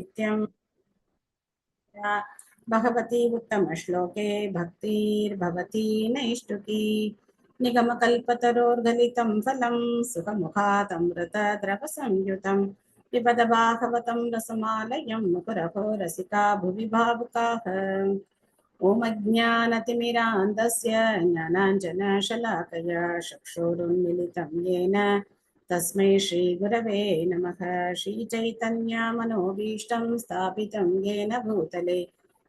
नित्यं भगवती उत्तमश्लोके भक्तिर्भवती नैष्टुकी निगमकल्पतरोर्गलितं फलं सुखमुखादमृतद्रवसंयुतं पिबद भागवतं रसमालयं मुकुरहो रसिका भुवि भावुकाः। ॐ अज्ञानतिमिरान्धस्य ज्ञानाञ्जनशलाकया चक्षुरुन्मिलितं येन तस्मै श्रीगुरवे नमः। श्रीचैतन्यमनोभीष्टं स्थापितं येन भूतले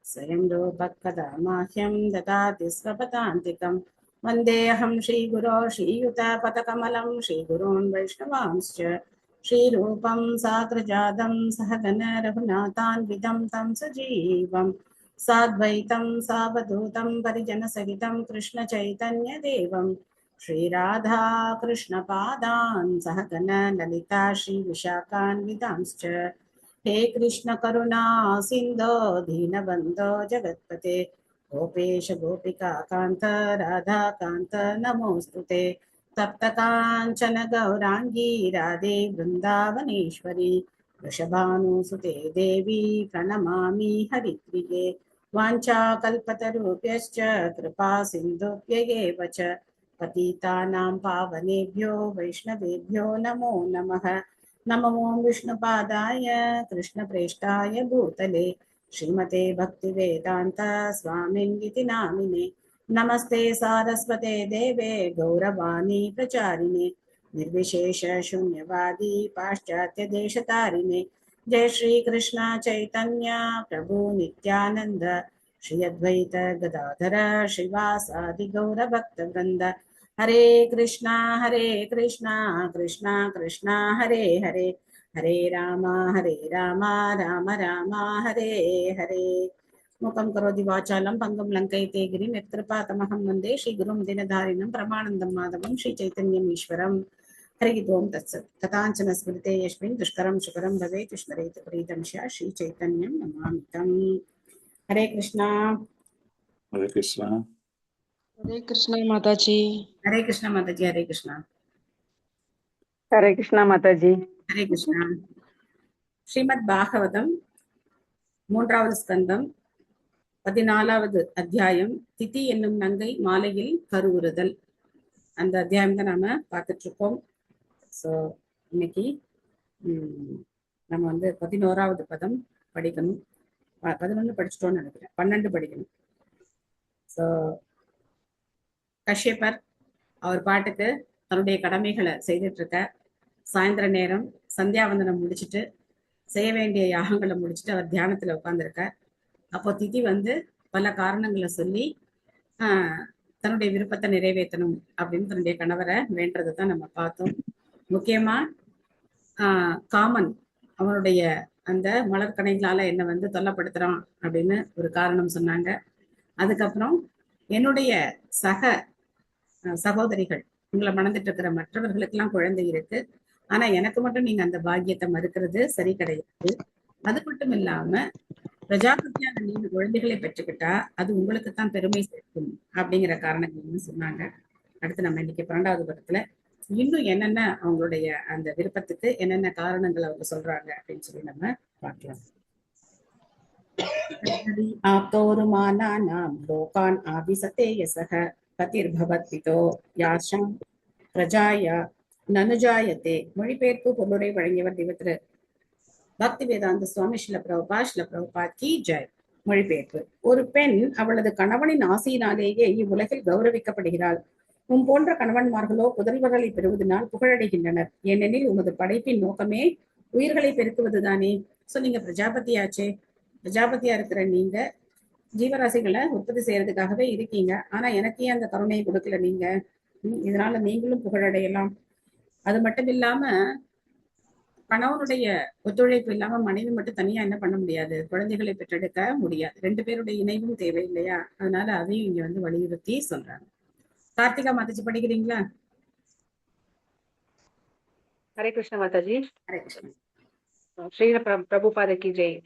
स्वयं रूपः कदा माह्यं ददाति स्वपदान्तिकं। वन्देऽहं श्रीगुरो श्रीयुतपदकमलं श्रीगुरून् वैष्णवांश्च श्रीरूपं साग्रजातं सहगण रघुनाथान्वितं तं सजीवम् साद्वैतं सावधूतं परिजनसहितं कृष्णचैतन्यदेवं श्रीराधा कृष्णपादान् सहगण ललिता श्रीविशाखान्वितांश्च। हे कृष्ण करुणा सिन्धो दीनबन्धो जगत्पते गोपेश गोपिका कान्त राधा कान्त नमोऽस्तुते। तप्तकाञ्चन गौराङ्गी राधे वृन्दावनेश्वरी वृषभानुसुते देवी प्रणमामि हरिप्रिये। वाञ्छाकल्पतरुभ्यश्च कृपा सिन्धुभ्यैव च पतितानां पावनेभ्यो वैष्णवेभ्यो नमो नमः। नमो विष्णुपादाय कृष्णप्रेष्ठाय भूतले श्रीमते भक्तिवेदान्त स्वामिन्निति नामिने। नमस्ते सारस्वते देवे गौरवाणी प्रचारिणे निर्विशेष शून्यवादी पाश्चात्य देशतारिणे। जय श्री कृष्ण चैतन्य प्रभु नित्यानंद श्री अद्वैत गदाधर श्रीवासादि गौर भक्त वृंद। हरे कृष्णा कृष्णा कृष्णा हरे हरे हरे राम राम राम हरे हरे। मुखं करोति वाचालं पंगुं लङ्कयिते गिरिं यत्कृपातमहं वन्दे श्रीगुरुं दिनधारिणं परमानन्दं माधवं श्रीचैतन्यम् ईश्वरम्। हरिः ओं तत्सत्। कथाञ्चन स्मृते यस्मिन् दुष्करं सुकरं भवेत् स्मरेत् प्रीतं स्यात् श्रीचैतन्यं नमामि तम्। हरे कृष्णा हरे कृष्णा। हरे कृष्णा माताजी। हरे कृष्णा माताजी। हरे कृष्णा। हरे कृष्णा माताजी। हरे कृष्णा। श्रीमद् भागवतम மூன்றாவது ஸ்கந்தம் 14வது அத்தியாயம் திதி என்னும் நங்கை மாலையில் கருவுறுதல். அந்த அத்தியாயம் தான் நாம பார்த்துட்டு இருக்கோம். ஸோ இன்னைக்கு நம்ம 11வது பதம் படிக்கணும். 11 படிச்சிட்டோம்னு நினைக்கிறேன், 12 படிக்கணும். ஸோ கஷ்யப்பர் அவர் பாட்டுக்கு தன்னுடைய கடமைகளை செய்துட்டு இருக்க. சாயந்தர நேரம் சந்தியாவந்தனம் முடிச்சுட்டு செய்ய வேண்டிய யாகங்களை முடிச்சுட்டு அவர் தியானத்துல உட்கார்ந்துருக்க. அப்போ திதி பல காரணங்களை சொல்லி தன்னுடைய விருப்பத்தை நிறைவேற்றணும் அப்படின்னு தன்னுடைய கணவரை வேண்டதை தான் நம்ம பார்த்தோம். முக்கியமா காமன் அவனுடைய அந்த மலர்கணைகளால என்ன தொல்லப்படுத்துறான் அப்படின்னு ஒரு காரணம் சொன்னாங்க. அதுக்கப்புறம் என்னுடைய சகோதரிகள் உங்களை மணந்துட்டு இருக்கிற மற்றவர்களுக்கெல்லாம் குழந்தை இருக்கு, ஆனா எனக்கு மட்டும் நீங்க அந்த பாக்கியத்தை மறுக்கிறது சரி கிடையாது. அது மட்டும் இல்லாம பிரஜாபதியான நீங்க குழந்தைகளை பெற்றுக்கிட்டா அது உங்களுக்குத்தான் பெருமை சேர்க்கும் அப்படிங்கிற காரணங்கள் சொன்னாங்க. அடுத்து நம்ம இன்னைக்கு 12வது பக்கத்துல இன்னும் என்னென்ன அவங்களுடைய அந்த விருப்பத்துக்கு என்னென்ன காரணங்கள் அவங்க சொல்றாங்க அப்படின்னு சொல்லி நம்ம பார்க்கலாம். ஆப்தோருமானானாம் லோகான் ஆபிசதே யசக பதிர்பவத்பிதோ யாஷம் பிரஜாயா நனுஜாயத்தே. மொழிபெயர்ப்பு பொருளுரை வழங்கியவர் திரு பக்தி வேதாந்த சுவாமி ஸ்ரீல பிரபுபாத் கி ஜெய். மொழிபெயர்ப்பு. ஒரு பெண் அவளது கணவனின் ஆசையினாலேயே இவ்வுலகில் கௌரவிக்கப்படுகிறாள். போன்ற கணவன்மார்களோ புதல்வர்களை பெறுவதனால் புகழடைகின்றனர். ஏனெனில் உமது படைப்பின் நோக்கமே உயிர்களை பெருக்குவதுதானே. சோ நீங்க பிரஜாபதியாச்சே. பிரஜாபதியா இருக்கிற நீங்க ஜீவராசிகளை உற்பத்தி செய்யறதுக்காகவே இருக்கீங்க. ஆனா எனக்கு ஏன் அந்த கருணையை கொடுக்கல நீங்க? இதனால நீங்களும் புகழடையலாம். அது மட்டும் இல்லாம கணவனுடைய ஒத்துழைப்பு இல்லாம மனைவி மட்டும் தனியா என்ன பண்ண முடியாது, குழந்தைகளை பெற்றெடுக்க முடியாது. 2 பேருடைய இணைவும் தேவை இல்லையா? அதனால அதையும் இங்க வலியுறுத்தி சொல்றாங்க. கார்த்திகா மாதாஜி படிக்கிறீங்களா? ஹரே கிருஷ்ண மாதாஜி. ஹரே கிருஷ்ணா. ஸ்ரீல பிரபுபாத கி ஜெய்.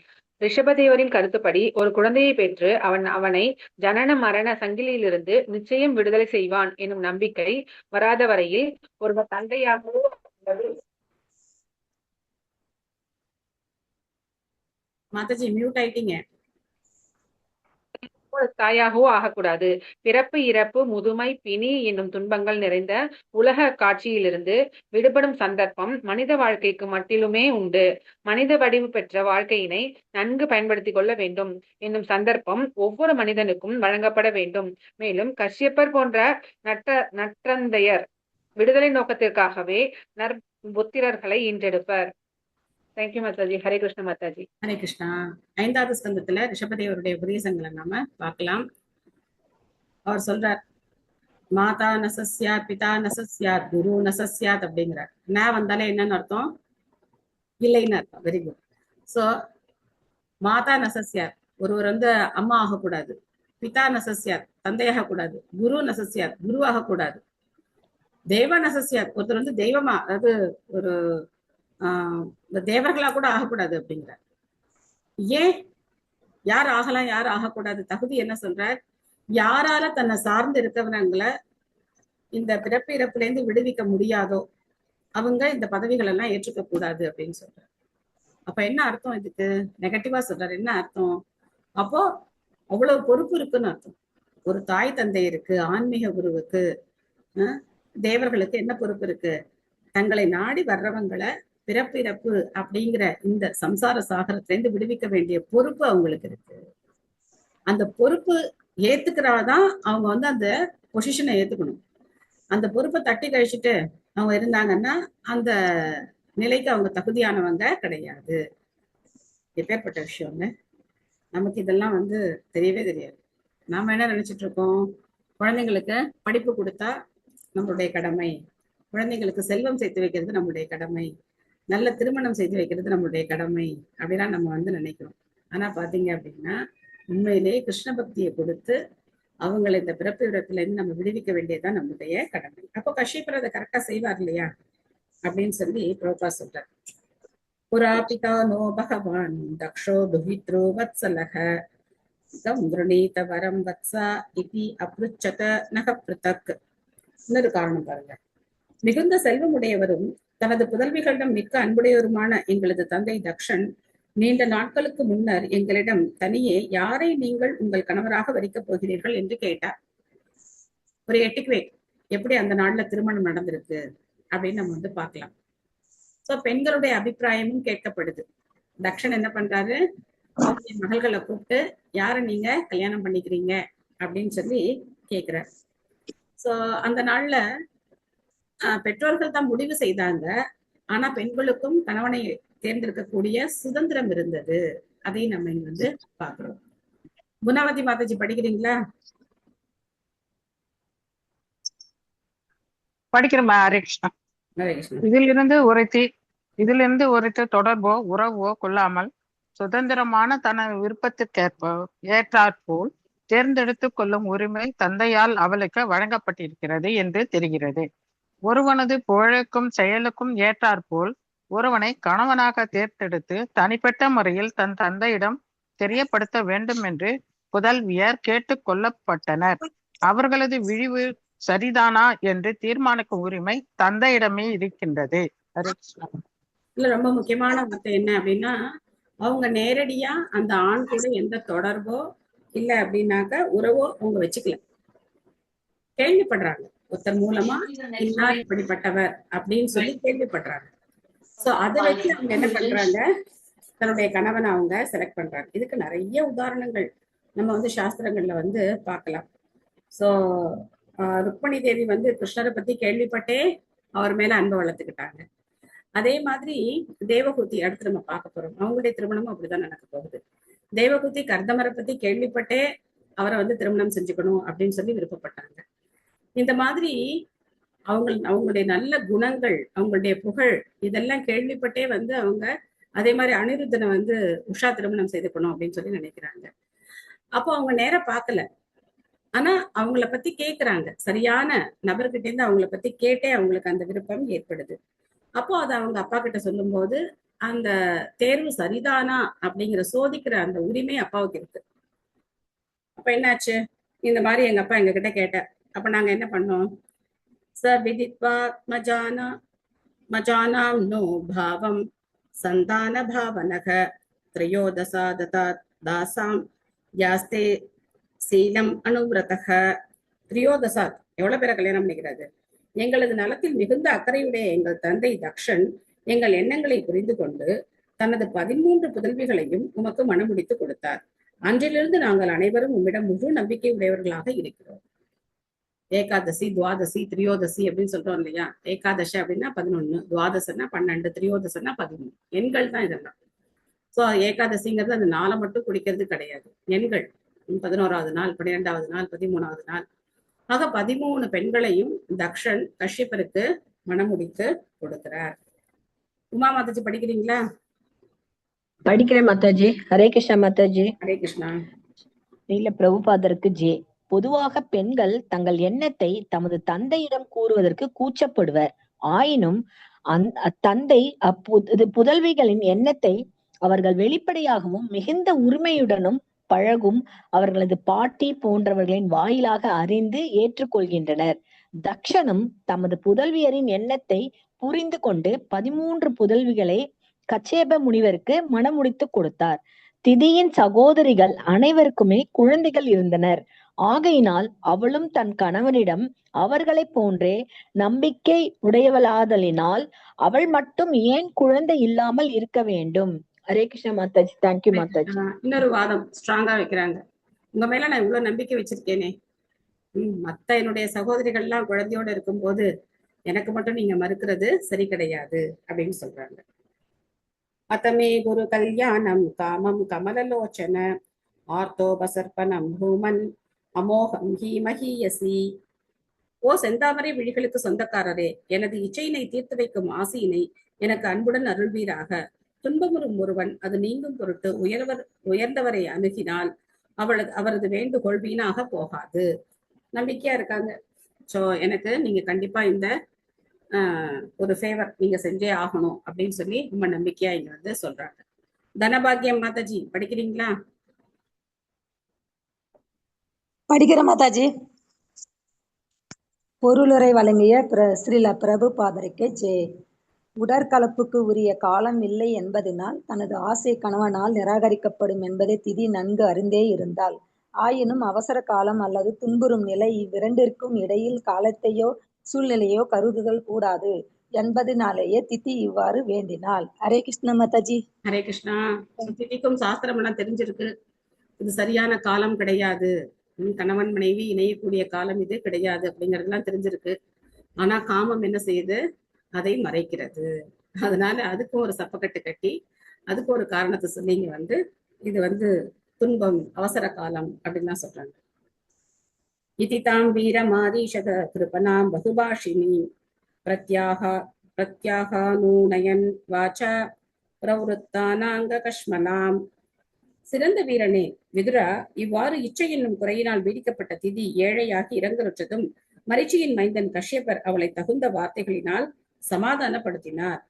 ரிஷபதேவரின் கருத்துப்படி ஒரு குழந்தையை பெற்று அவனை ஜனன மரண சங்கிலியிலிருந்து நிச்சயம் விடுதலை செய்வான் எனும் நம்பிக்கை வராத வரையில் ஒருவர் தந்தையாகவோ மாதாஜி மியூட் ஆயிட்டீங்க. தாயாகவோ ஆகக்கூடாது. பிறப்பு, இறப்பு, முதுமை, பிணி என்னும் துன்பங்கள் நிறைந்த உலக காட்சியிலிருந்து விடுபடும் சந்தர்ப்பம் மனித வாழ்க்கைக்கு மட்டிலுமே உண்டு. மனித வடிவு பெற்ற வாழ்க்கையினை நன்கு பயன்படுத்திக் கொள்ள வேண்டும் என்னும் சந்தர்ப்பம் ஒவ்வொரு மனிதனுக்கும் வழங்கப்பட வேண்டும். மேலும் கஷ்யப்பர் போன்ற நற்றந்தையர் விடுதலை நோக்கத்திற்காகவே புத்திரர்களை ஈன்றெடுப்பர். தேங்க்யூ மாதாஜி. ஹரே கிருஷ்ண மாதாஜி. ஹரே கிருஷ்ணா. 5வது ஸ்கந்தத்துல ரிஷபதேவருடைய உபதேசங்களை நாம பார்க்கலாம். அவர் சொல்றார், மாதா நசஸ்யாத், பிதா நசஸ்யாத், குரு நசஸ்யாத் அப்படிங்கிறார். ந வந்தாலே என்னன்னு அர்த்தம்? இல்லைன்னு அர்த்தம். Very good. சோ மாதா நசஸ்யாத், ஒருவர் வந்து அம்மா ஆகக்கூடாது. பிதா நசஸ்யாத், தந்தையாக கூடாது. குரு நசஸ்யாத், குருவாக கூடாது. தேவ நசஸ்யாத், ஒருத்தர் வந்து தெய்வமா, அதாவது ஒரு தேவர்களா கூட ஆகக்கூடாது அப்படிங்கிறார். ஏன் யார் ஆகலாம், யார் ஆகக்கூடாது? தகுதி என்ன சொல்றார்? யாரால தன்னை சார்ந்து இருக்கவங்களை இந்த பிறப்பு இறப்புல இருந்து விடுவிக்க முடியாதோ அவங்க இந்த பதவிகள் எல்லாம் ஏற்றுக்க கூடாது அப்படின்னு சொல்றாரு. அப்ப என்ன அர்த்தம்? இதுக்கு நெகட்டிவா சொல்றாரு. என்ன அர்த்தம்? அப்போ அவ்வளவு பொறுப்பு இருக்குன்னு அர்த்தம். ஒரு தாய் தந்தை இருக்கு, ஆன்மீக குருவுக்கு, தேவர்களுக்கு என்ன பொறுப்பு இருக்கு? தங்களை நாடி வர்றவங்களை பிறப்பு இறப்பு அப்படிங்கிற இந்த சம்சார சாகரத்திலிருந்து விடுவிக்க வேண்டிய பொறுப்பு அவங்களுக்கு இருக்கு. அந்த பொறுப்பு ஏத்துக்கிறாதான் அவங்க வந்து அந்த பொசிஷனை ஏத்துக்கணும். அந்த பொறுப்பை தட்டி கழிச்சுட்டு அவங்க இருந்தாங்கன்னா அந்த நிலைக்கு அவங்க தகுதியானவங்க கிடையாது. எப்பேற்பட்ட விஷயம்ங்க. நமக்கு இதெல்லாம் வந்து தெரியவே தெரியாது. நாம என்ன நினைச்சிட்டு இருக்கோம்? குழந்தைங்களுக்கு படிப்பு கொடுத்தா நம்மளுடைய கடமை, குழந்தைங்களுக்கு செல்வம் சேர்த்து வைக்கிறது நம்மளுடைய கடமை, நல்ல திருமணம் செய்து வைக்கிறது நம்மளுடைய கடமை அப்படிலாம் நம்ம வந்து நினைக்கிறோம். ஆனா பாத்தீங்க அப்படின்னா உண்மையிலேயே கிருஷ்ண பக்தியை கொடுத்து அவங்களை இந்த பிறப்பு இடத்துல இருந்து நம்ம விடுவிக்க வேண்டியதுதான் நம்மளுடைய கடமை. அப்போ கஷ்யப்பர் அதை கரெக்டா செய்வார் இல்லையா அப்படின்னு சொல்லி பிரபுபா சொல்றார். புராபிதா நோ பகவான் தக்ஷோ துஹித்ரோ வத்சலக தம் கிருணீத வரம் வத்சா இதி அப்ருச்சத நக பிருத்தக். இன்னொரு காரணம் பாருங்க. மிகுந்த செல்வமுடையவரும் தனது புதல்விகளிடம் மிக்க அன்புடையவருமான எங்களது தந்தை தக்ஷன் நீண்ட நாட்களுக்கு முன்னர் எங்களிடம் தனியே யாரை நீங்கள் உங்கள் கணவராக வரிக்கப் போகிறீர்கள் என்று கேட்டார். ஒரு எட்டிக்வேட், எப்படி அந்த நாள்ல திருமணம் நடந்திருக்கு அப்படின்னு நம்ம வந்து பார்க்கலாம். சோ பெண்களுடைய அபிப்பிராயமும் கேட்கப்படுது. தக்ஷன் என்ன பண்றாரு? அவருடைய மகள்களை கூப்பிட்டு யாரை நீங்க கல்யாணம் பண்ணிக்கிறீங்க அப்படின்னு சொல்லி கேட்கிறார். சோ அந்த நாள்ல பெற்றோர்கள் தான் முடிவு செய்தாங்க. ஆனா பெண்களுக்கும் கணவனை தேர்ந்தெடுக்கக்கூடிய சுதந்திரம் இருந்தது. அதையும் நம்ம இங்க வந்து பாக்குறோம். குணவதி மாதாஜி படிக்கிறீங்களா? படிக்கிறோம். ஹரே கிருஷ்ணா. ஹரே கிருஷ்ணா. இதிலிருந்து உரைத்த தொடர்போ உறவோ கொள்ளாமல் சுதந்திரமான தன விருப்பத்திற்கேற்ப ஏற்றாற்போல் தேர்ந்தெடுத்துக் கொள்ளும் உரிமை தந்தையால் அவளுக்கு வழங்கப்பட்டிருக்கிறது என்று தெரிகிறது. ஒருவனது புகழுக்கும் செயலுக்கும் ஏற்றாற்போல் ஒருவனை கணவனாக தேர்ந்தெடுத்து தனிப்பட்ட முறையில் தன் தந்தையிடம் தெரியப்படுத்த வேண்டும் என்று புதல்வியர் கேட்டுக் கொள்ளப்பட்டனர். அவர்களது விழிவு சரிதானா என்று தீர்மானிக்கும் உரிமை தந்தையிடமே இருக்கின்றது. இல்ல, ரொம்ப முக்கியமான வார்த்தை என்ன அப்படின்னா, அவங்க நேரடியா அந்த ஆண் கூட எந்த தொடர்போ இல்ல அப்படின்னாக்க உறவோ அவங்க வச்சுக்கல. கேள்விப்படுறாங்க ஒருத்தர் மூலமா இன்னார் இப்படிப்பட்டவர் அப்படின்னு சொல்லி கேள்விப்படுறாங்க. சோ அதை வச்சு அவங்க என்ன பண்றாங்க? தன்னுடைய கணவனை அவங்க செலக்ட் பண்றாங்க. இதுக்கு நிறைய உதாரணங்கள் நம்ம வந்து சாஸ்திரங்கள்ல வந்து பார்க்கலாம். சோ ருக்மணி தேவி வந்து கிருஷ்ணரை பத்தி கேள்விப்பட்டே அவர் மேல அன்பை வளர்த்துக்கிட்டாங்க. அதே மாதிரி தேவகூதி அடுத்து நம்ம பார்க்க போறோம். அவங்களுடைய திருமணமும் அப்படிதான் நடக்க போகுது. தேவகூதி கர்தமரை பத்தி கேள்விப்பட்டே அவரை வந்து திருமணம் செஞ்சுக்கணும் அப்படின்னு சொல்லி விருப்பப்பட்டாங்க. இந்த மாதிரி அவங்களுடைய நல்ல குணங்கள், அவங்களுடைய புகழ் இதெல்லாம் கேள்விப்பட்டே வந்து அவங்க அதே மாதிரி அனிருத்தனை வந்து உஷா திருமணம் செய்துக்கணும் அப்படின்னு சொல்லி நினைக்கிறாங்க. அப்போ அவங்க நேரம் பார்க்கல, ஆனா அவங்கள பத்தி கேட்கிறாங்க. சரியான நபர்கிட்ட இருந்து அவங்கள பத்தி கேட்டே அவங்களுக்கு அந்த விருப்பம் ஏற்படுது. அப்போ அதை அவங்க அப்பா கிட்ட சொல்லும் போது அந்த தேர்வு சரிதானா அப்படிங்கிற சோதிக்கிற அந்த உரிமை அப்பாவுக்கு இருக்கு. அப்ப என்னாச்சு? இந்த மாதிரி எங்க அப்பா எங்க கிட்ட கேட்டார். அப்ப நாங்க என்ன பண்ணோம்? ச விதித்வா மஜானாம் நோ பாவம் சந்தான பாவனக த்ரயோதசா தாசாம் யாஸ்தே சீலம் அனுவிரதக. திரியோதசாத் எவ்வளவு பேரை கல்யாணம் பண்ணிக்கிறாரு. எங்களது நலத்தில் மிகுந்த அக்கறையுடைய எங்கள் தந்தை தக்ஷன் எங்கள் எண்ணங்களை புரிந்து கொண்டு தனது 13 புதல்விகளையும் உமக்கு மணமுடித்து கொடுத்தார். அன்றிலிருந்து நாங்கள் அனைவரும் உம்மிடம் முழு நம்பிக்கை உடையவர்களாக இருக்கிறோம். ஏகாதசி, துவாதசி, திரியோதசி அப்படின்னு சொல்றோம் இல்லையா. ஏகாதசி அப்படின்னா 11, துவாதசன்னா 12, திரியோதசன்னா 13. எண்கள் தான் இதெல்லாம். சோ ஏகாதசிங்கிறது அந்த நாளை மட்டும் குடிக்கிறது கிடையாது, எண்கள். 11வது நாள், 12வது நாள், 13வது நாள். ஆக 13 பெண்களையும் தக்ஷன் கஷ்யப்பருக்கு மணமுடித்து கொடுக்கிறார். உமா மாதாஜி படிக்கிறீங்களா? படிக்கிறேன் மாதாஜி. ஹரே கிருஷ்ணா மாதாஜி. ஹரே கிருஷ்ணா. இல்ல பிரபுபாதருக்கு ஜே. பொதுவாக பெண்கள் தங்கள் எண்ணத்தை தமது தந்தையிடம் கூறுவதற்கு கூச்சப்படுவர். ஆயினும் தந்தை புதல்விகளின் எண்ணத்தை அவர்கள் வெளிப்படையாகவும் மிகுந்த உரிமையுடனும் பழகும் அவர்களது பாட்டி போன்றவர்களின் வாயிலாக அறிந்து ஏற்றுக்கொள்கின்றனர். தக்ஷனும் தமது புதல்வியரின் எண்ணத்தை புரிந்து கொண்டு 13 புதல்விகளை கச்சேப முனிவருக்கு மணமுடித்து கொடுத்தார். திதியின் சகோதரிகள் அனைவருக்குமே குழந்தைகள் இருந்தனர். ஆகையினால் அவளும் தன் கணவனிடம் அவர்களை போன்றே நம்பிக்கை உடையவளாதலினால் அவள் மட்டும் ஏன் குழந்தை இல்லாமல் இருக்க வேண்டும்? ஹரே கிருஷ்ண மாதாஜி. தேங்க்யூ மாதாஜி. இன்னொரு வாதம் ஸ்ட்ராங்கா வைக்கிறாங்க. உங்க மேல நான் இவ்வளவு நம்பிக்கை வச்சிருக்கேனே, மத்த என்னுடைய சகோதரிகள் எல்லாம் குழந்தையோட இருக்கும் போது எனக்கு மட்டும் நீங்க மறுக்கிறது சரி கிடையாது அப்படின்னு சொல்றாங்க. அத்தமே குரு கல்யாணம் காமம் கமலலோச்சன ஆர்த்தோபசர்ப்பணம் பூமன் அமோகம் ஹீமஹீயசி. ஓ செந்தாமரை விழிகளுக்கு சொந்தக்காரரே, எனது இச்சையினை தீர்த்து வைக்கும் ஆசையினை எனக்கு அன்புடன் அருள்வீராக. துன்பமுறும் ஒருவன் அது நீங்கும் பொருட்டு உயர்ந்தவரை அணுகினால் அவரது வேண்டுகோள் வீணாக போகாது. நம்பிக்கையா இருக்காங்க. சோ எனக்கு நீங்க கண்டிப்பா இந்த ஒரு ஃபேவர் நீங்க செஞ்சே ஆகணும் அப்படின்னு சொல்லி ரொம்ப நம்பிக்கையா இங்க வந்து சொல்றாங்க. தனபாகியம் மாதாஜி படிக்கிறீங்களா? படிக்கிற மாதாஜி. பொருளுரை வழங்கிய ஸ்ரீல பிரபுபாதருக்கு ஜெய். உடற்கலப்புக்கு உரிய காலம் இல்லை என்பதனால் தனது ஆசை கணவனால் நிராகரிக்கப்படும் என்பதை திதி நன்கு அறிந்தே இருந்தாள். ஆயினும் அவசர காலம் அல்லது துன்புறும் நிலை இவ்விரண்டிற்கும் இடையில் காலத்தையோ சூழ்நிலையோ கருதுதல் கூடாது என்பதனாலேயே திதி இவ்வாறு வேண்டினாள். ஹரே கிருஷ்ண மாதாஜி. ஹரே கிருஷ்ணா. திதிக்கும் சாஸ்திரம் எல்லாம் தெரிஞ்சிருக்கு. இது சரியான காலம் கிடையாது, கணவன் மனைவி இணையக்கூடிய காலம் இது கிடையாது அப்படிங்கறதெல்லாம் தெரிஞ்சிருக்கு. ஆனா காமம் என்ன செய்யுது? அதை மறைக்கிறது. அதனால அதுக்கும் ஒரு சப்பக்கட்டு கட்டி அதுக்கு ஒரு காரணத்தை சொல்லி இங்க வந்து இது வந்து துன்பம், அவசர காலம் அப்படின்னு தான் சொல்றாங்க. இதிதாம் வீரமாதீஷத கிருபனாம் பகுபாஷினி பிரத்யாகானூனயன் வாச்சா பிரவருத்தானாங்க கஷ்மலாம். சிறந்த வீரனே விதுரா, இவ்வாறு இச்சை என்னும் குறையினால் பீடிக்கப்பட்ட திதி ஏழையாகி இறங்குற்றதும் மரிச்சியின் மைந்தன் கஷ்யப்பர் அவளை தகுந்த வார்த்தைகளினால் சமாதானப்படுத்தினார்.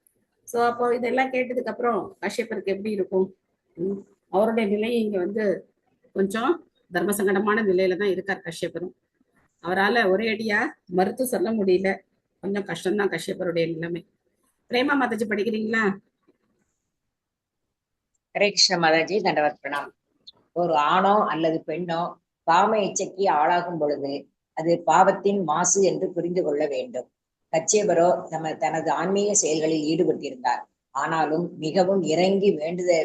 சோ அப்போ இதெல்லாம் கேட்டதுக்கு அப்புறம் கஷ்யப்பருக்கு எப்படி இருக்கும்? அவருடைய நிலை இங்க வந்து கொஞ்சம் தர்ம சங்கடமான நிலையில தான் இருக்கார் கஷ்யப்பரும். அவரால் ஒரே அடியா மறுத்து சொல்ல முடியல. கொஞ்சம் கஷ்டம்தான் கஷ்யப்பருடைய நிலைமை. பிரேமா மாதாஜி படிக்கிறீங்களா? ஹரே கிருஷ்ண மாதாஜி. தண்டவத் பிரணாம். ஒரு ஆணோ அல்லது பெண்ணோ காம இச்சைக்கு ஆளாகும் பொழுது அது பாவத்தின் மாசு என்று புரிந்து கொள்ள வேண்டும். கச்சேபரோ தனது ஆன்மீக செயல்களில் ஈடுபட்டிருந்தார். ஆனாலும் மிகவும் இறங்கி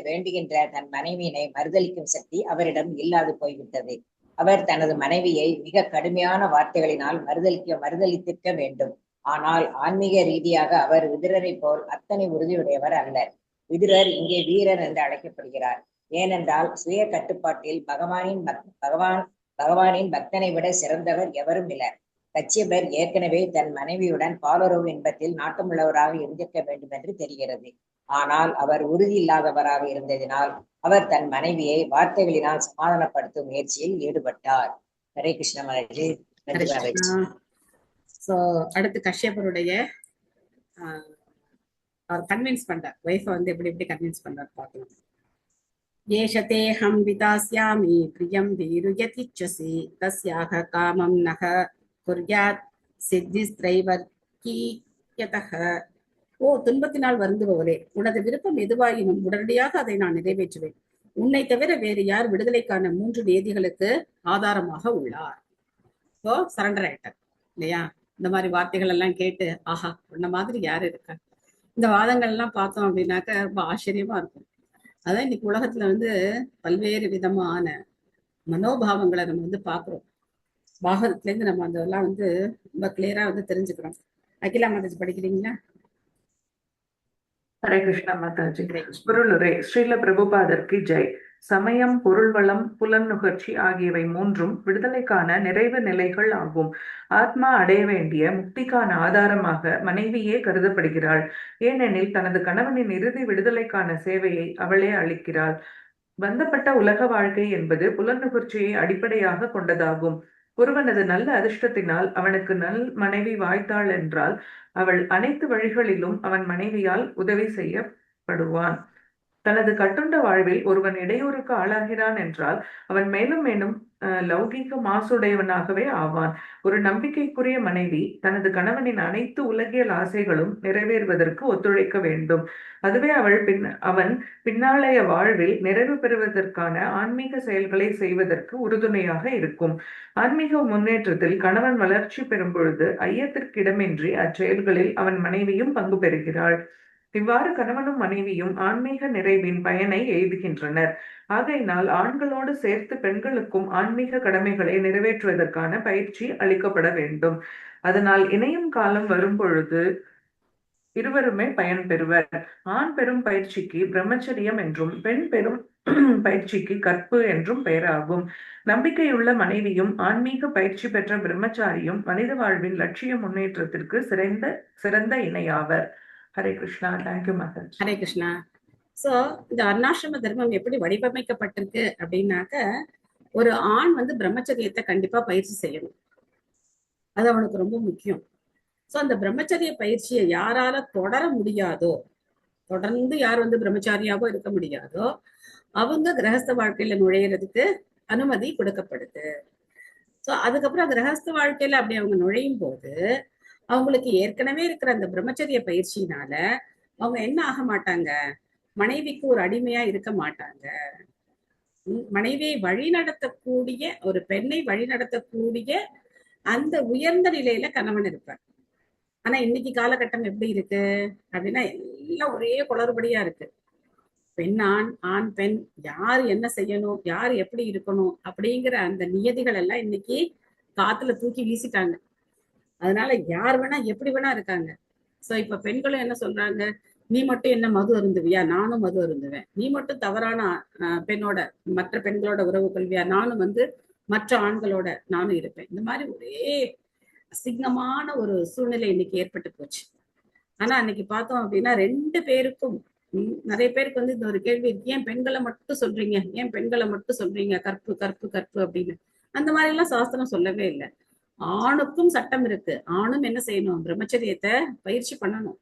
வேண்டுகின்ற தன் மனைவியினை மறுதளிக்கும் சக்தி அவரிடம் இல்லாது போய்விட்டது. அவர் தனது மனைவியை மிக கடுமையான வார்த்தைகளினால் மறுதளித்திருக்க வேண்டும். ஆனால் ஆன்மீக ரீதியாக அவர் விதுரரை போல் அத்தனை உறுதியுடையவர் அல்லர். விதுரர் இங்கே வீரர் என்று அழைக்கப்படுகிறார். ஏனென்றால் சுய கட்டுப்பாட்டில் பகவானின் பக்தனை விட சிறந்தவர் எவரும் இல்லர். கச்சியபர் ஏற்கனவே தன் மனைவியுடன் பாலுறவு இன்பத்தில் நாட்டமுள்ளவராக இருந்திருக்க வேண்டும் என்று தெரிகிறது. ஆனால் அவர் உறுதி இல்லாதவராக இருந்ததினால் அவர் தன் மனைவியை வார்த்தைகளினால் சமாதானப்படுத்தும் முயற்சியில் ஈடுபட்டார். ஹரே கிருஷ்ண மாதாஜி. அடுத்து கஷ்யப்பருடைய அவர் கன்வின்ஸ் பண்றார், ஒய்ஃபை வந்து எப்படி கன்வின்ஸ் பண்றார் பார்க்கலாம். ஏஷதே ஹம் விதாஸ்யாமி பிரியம் வீருயதிச்சசி தஸ்யாக காமம் நக குர்யாத் சித்திஸ்திரைவர்கீயதஹ. ஓ துன்பத்தினால் வருந்துபவரே, உனது விருப்பம் எதுவாயினும் உடனடியாக அதை நான் நிறைவேற்றுவேன். உன்னை தவிர வேறு யார் விடுதலைக்கான 3 நியதிகளுக்கு ஆதாரமாக உள்ளார்? இப்போ சரண்டர் ஆயிட்டார் இல்லையா? இந்த மாதிரி வார்த்தைகள் எல்லாம் கேட்டு ஆஹா உன்ன மாதிரி யாரு இருக்கா? இந்த வாதங்கள் எல்லாம் பார்த்தோம் அப்படின்னாக்க ரொம்ப ஆச்சரியமா இருக்கும். அதான் இன்னைக்கு உலகத்துல வந்து பல்வேறு விதமான மனோபாவங்களை நம்ம வந்து பாக்குறோம். பாகவதத்துல இருந்து நம்ம அதெல்லாம் வந்து ரொம்ப கிளியரா வந்து தெரிஞ்சுக்கிறோம். அகிலா மாதாஜி படிக்கிறீங்களா? ஹரே கிருஷ்ணா மாதாஜி. ஹரே கிருஷ்ணா. பொருளுரை. ஸ்ரீல பிரபுபாதர்க்கு ஜெய். சமயம், பொருள் வளம், புலன் நுகர்ச்சி ஆகியவை 3ம் விடுதலைக்கான நிறைவு நிலைகள் ஆகும். ஆத்மா அடைய வேண்டிய முக்திக்கான ஆதாரமாக மனைவியே கருதப்படுகிறாள். ஏனெனில் தனது கணவனின் இறுதி விடுதலைக்கான சேவையை அவளே அளிக்கிறாள். பந்தப்பட்ட உலக வாழ்க்கை என்பது புலன் நுகர்ச்சியை அடிப்படையாக கொண்டதாகும். ஒருவனது நல்ல அதிர்ஷ்டத்தினால் அவனுக்கு நல் மனைவி வாய்த்தாள் என்றால் அவள் அனைத்து வழிகளிலும் அவன் மனைவியால் உதவி செய்யப்படுவான். தனது கட்டுண்ட வாழ்வில் ஒருவன் இடையூறுக்கு ஆளாகிறான் என்றால் அவன் மேலும் மேலும் லௌகீக மாசுடையவனாகவே ஆவான். ஒரு நம்பிக்கைக்குரிய மனைவி தனது கணவனின் அனைத்து உலகியல் ஆசைகளும் நிறைவேறுவதற்கு ஒத்துழைக்க வேண்டும். அதுவே அவன் பின்னாளைய வாழ்வில் நிறைவு பெறுவதற்கான ஆன்மீக செயல்களை செய்வதற்கு உறுதுணையாக இருக்கும். ஆன்மீக முன்னேற்றத்தில் கணவன் வளர்ச்சி பெறும் பொழுது ஐயத்திற்கிடமின்றி அச்செயல்களில் அவன் மனைவியும் பங்கு பெறுகிறாள். இவ்வாறு கணவனும் மனைவியும் ஆன்மீக நிறைவின் பயனை எய்துகின்றனர். ஆகையினால் ஆண்களோடு சேர்த்து பெண்களுக்கும் ஆன்மீக கடமைகளை நிறைவேற்றுவதற்கான பயிற்சி அளிக்கப்பட வேண்டும். அதனால் இணையும் காலம் வரும் பொழுது இருவருமே பயன் பெறுவர். ஆண் பெறும் பயிற்சிக்கு பிரம்மச்சரியம் என்றும் பெண் பெறும் பயிற்சிக்கு கற்பு என்றும் பெயராகும். நம்பிக்கையுள்ள மனைவியும் ஆன்மீக பயிற்சி பெற்ற பிரம்மச்சாரியும் மனித வாழ்வின் லட்சிய முன்னேற்றத்திற்கு சிறந்த இணையாவர். ஹரே கிருஷ்ணா. தேங்க்யூ மாதாஜி. ஹரே கிருஷ்ணா. சோ இந்த வர்ணாசிரம தர்மம் எப்படி வடிவமைக்கப்பட்டிருக்கு அப்படின்னாக்க, ஒரு ஆண் வந்து பிரம்மச்சரியத்தை கண்டிப்பா பயிற்சி செய்யணும். அது அவனுக்கு ரொம்ப முக்கியம். சோ அந்த பிரம்மச்சரிய பயிற்சியை யாரால தொடர முடியாதோ, தொடர்ந்து யார் வந்து பிரம்மச்சாரியாவோ இருக்க முடியாதோ அவங்க கிரகஸ்த வாழ்க்கையில நுழையிறதுக்கு அனுமதி கொடுக்கப்படுது. சோ அதுக்கப்புறம் கிரகஸ்த வாழ்க்கையில அப்படி அவங்க நுழையும் போது அவங்களுக்கு ஏற்கனவே இருக்கிற அந்த பிரம்மச்சரிய பயிற்சியினால அவங்க என்ன ஆக மாட்டாங்க, மனைவிக்கு ஒரு அடிமையா இருக்க மாட்டாங்க. மனைவியை வழிநடத்தக்கூடிய, ஒரு பெண்ணை வழிநடத்தக்கூடிய அந்த உயர்ந்த நிலையில கணவன் இருப்பார். ஆனா இன்னைக்கு காலகட்டம் எப்படி இருக்கு அப்படின்னா எல்லாம் ஒரே குளறுபடியா இருக்கு. பெண் ஆண், ஆண் பெண், யார் என்ன செய்யணும், யார் எப்படி இருக்கணும் அப்படிங்கிற அந்த நியதிகள் எல்லாம் இன்னைக்கு காத்துல தூக்கி வீசிட்டாங்க. அதனால யார் வேணா எப்படி வேணா இருக்காங்க. சோ இப்ப பெண்களும் என்ன சொல்றாங்க, நீ மட்டும் என்ன மது அருந்துவியா, நானும் மது அருந்துவேன். நீ மட்டும் தவறான பெண்ணோட மற்ற பெண்களோட உறவு கொள்வியா, நானும் வந்து மற்ற ஆண்களோட நானும் இருப்பேன். இந்த மாதிரி ஒரே அசிங்கமான ஒரு சூழ்நிலை இன்னைக்கு ஏற்பட்டு போச்சு. ஆனா அன்னைக்கு பார்த்தோம் அப்படின்னா 2 பேருக்கும் நிறைய பேருக்கு வந்து இந்த ஒரு கேள்வி இருக்கு, ஏன் பெண்களை மட்டும் சொல்றீங்க, ஏன் பெண்களை மட்டும் சொல்றீங்க, கற்பு கற்பு கற்பு அப்படின்னு. அந்த மாதிரி எல்லாம் சாஸ்திரம் சொல்லவே இல்லை. ஆணுக்கும் சட்டம் இருக்கு. ஆணும் என்ன செய்யணும், பிரம்மச்சரியத்தை பயிற்சி பண்ணணும்.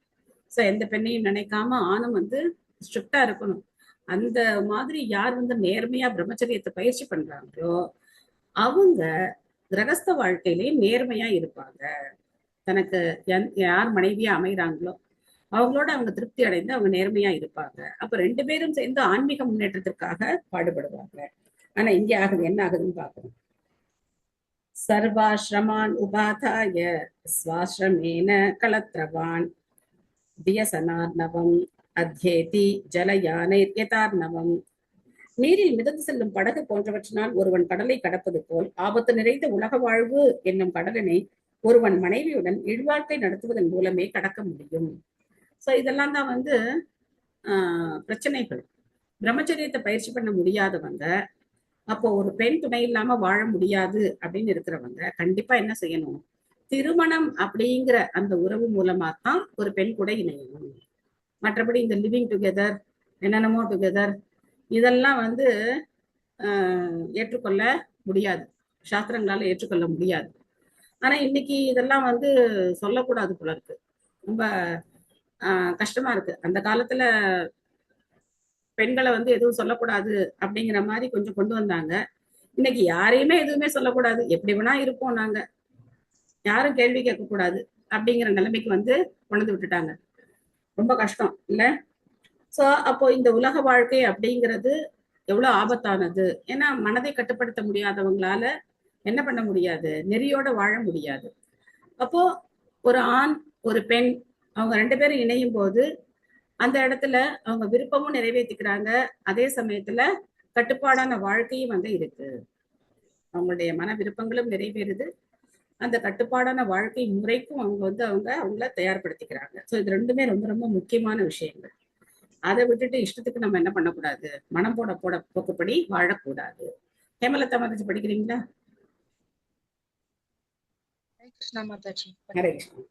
சோ எந்த பெண்ணையும் நினைக்காம ஆணும் வந்து ஸ்ட்ரிக்டா இருக்கணும். அந்த மாதிரி யார் வந்து நேர்மையா பிரம்மச்சரியத்தை பயிற்சி பண்றாங்களோ அவங்க கிரகஸ்த வாழ்க்கையிலேயே நேர்மையா இருப்பாங்க. தனக்கு யார் மனைவியா அமைகிறாங்களோ அவங்களோட அவங்க திருப்தி அடைந்து அவங்க நேர்மையா இருப்பாங்க. அப்ப 2 பேரும் சேர்ந்து ஆன்மீக முன்னேற்றத்திற்காக பாடுபடுவாங்க. ஆனா இங்கே ஆகுது, என்ன ஆகுதுன்னு பாக்கணும். சர்வாஸ்ரமான் உபாதாய ஸ்வாஸ்ரமேன கலத்ரவான் வியசனார்ணவம் அத்யேதி ஜலயானைர் யதார்ணவம். நீரில் மிதந்து செல்லும் படகு போன்றவற்றினால் ஒருவன் கடலை கடப்பது போல் ஆபத்து நிறைந்த உலக வாழ்வு என்னும் கடலினை ஒருவன் மனைவியுடன் இழ்வாழ்க்கை நடத்துவதன் மூலமே கடக்க முடியும். சோ இதெல்லாம் தான் வந்து பிரச்சனைகள். பிரம்மச்சரியத்தை பயிற்சி பண்ண முடியாதவங்க, அப்போ ஒரு பெண் துணை இல்லாம வாழ முடியாது அப்படின்னு இருக்கிறவங்க கண்டிப்பா என்ன செய்யணும், திருமணம் அப்படிங்கிற அந்த உறவு மூலமா தான் ஒரு பெண் கூட இணையணும். மற்றபடி இந்த லிவிங் டுகெதர், என்னென்னமோ டுகெதர், இதெல்லாம் வந்து ஏற்றுக்கொள்ள முடியாது, சாஸ்திரங்களால ஏற்றுக்கொள்ள முடியாது. ஆனா இன்னைக்கு இதெல்லாம் வந்து சொல்லக்கூடாது போல இருக்கு. ரொம்ப கஷ்டமா இருக்கு. அந்த காலத்துல பெண்களை வந்து எதுவும் சொல்லக்கூடாது அப்படிங்கிற மாதிரி கொஞ்சம் கொண்டு வந்தாங்க. இன்னைக்கு யாரையுமே எதுவுமே சொல்லக்கூடாது, எப்படி வேணா இருப்போம் நாங்க, யாரும் கேள்வி கேட்க கூடாது அப்படிங்கிற நிலைமைக்கு வந்து கொண்டு விட்டுட்டாங்க. ரொம்ப கஷ்டம் இல்ல. சோ அப்போ இந்த உலக வாழ்க்கை அப்படிங்கிறது எவ்வளவு ஆபத்தானது. ஏன்னா மனதை கட்டுப்படுத்த முடியாதவங்களால என்ன பண்ண முடியாது, நெறியோட வாழ முடியாது. அப்போ ஒரு ஆண் ஒரு பெண் அவங்க 2 பேரும் இணையும் போது அந்த இடத்துல அவங்க விருப்பமும் நிறைவேற்றிக்கிறாங்க, அதே சமயத்துல கட்டுப்பாடான வாழ்க்கையும் வந்து இருக்கு. அவங்களுடைய மன விருப்பங்களும் நிறைவேறுது, அந்த கட்டுப்பாடான வாழ்க்கை முறைக்கும் அவங்க வந்து அவங்கள தயார்படுத்திக்கிறாங்க. ஸோ இது ரெண்டுமே ரொம்ப ரொம்ப முக்கியமான விஷயங்கள். அதை விட்டுட்டு இஷ்டத்துக்கு நம்ம என்ன பண்ணக்கூடாது, மனம் போட போக்குப்படி வாழக்கூடாது. ஹேமலதா மாதாஜி படிக்கிறீங்களா? ஹரே கிருஷ்ணா மாதாஜி. ஹரே கிருஷ்ணா.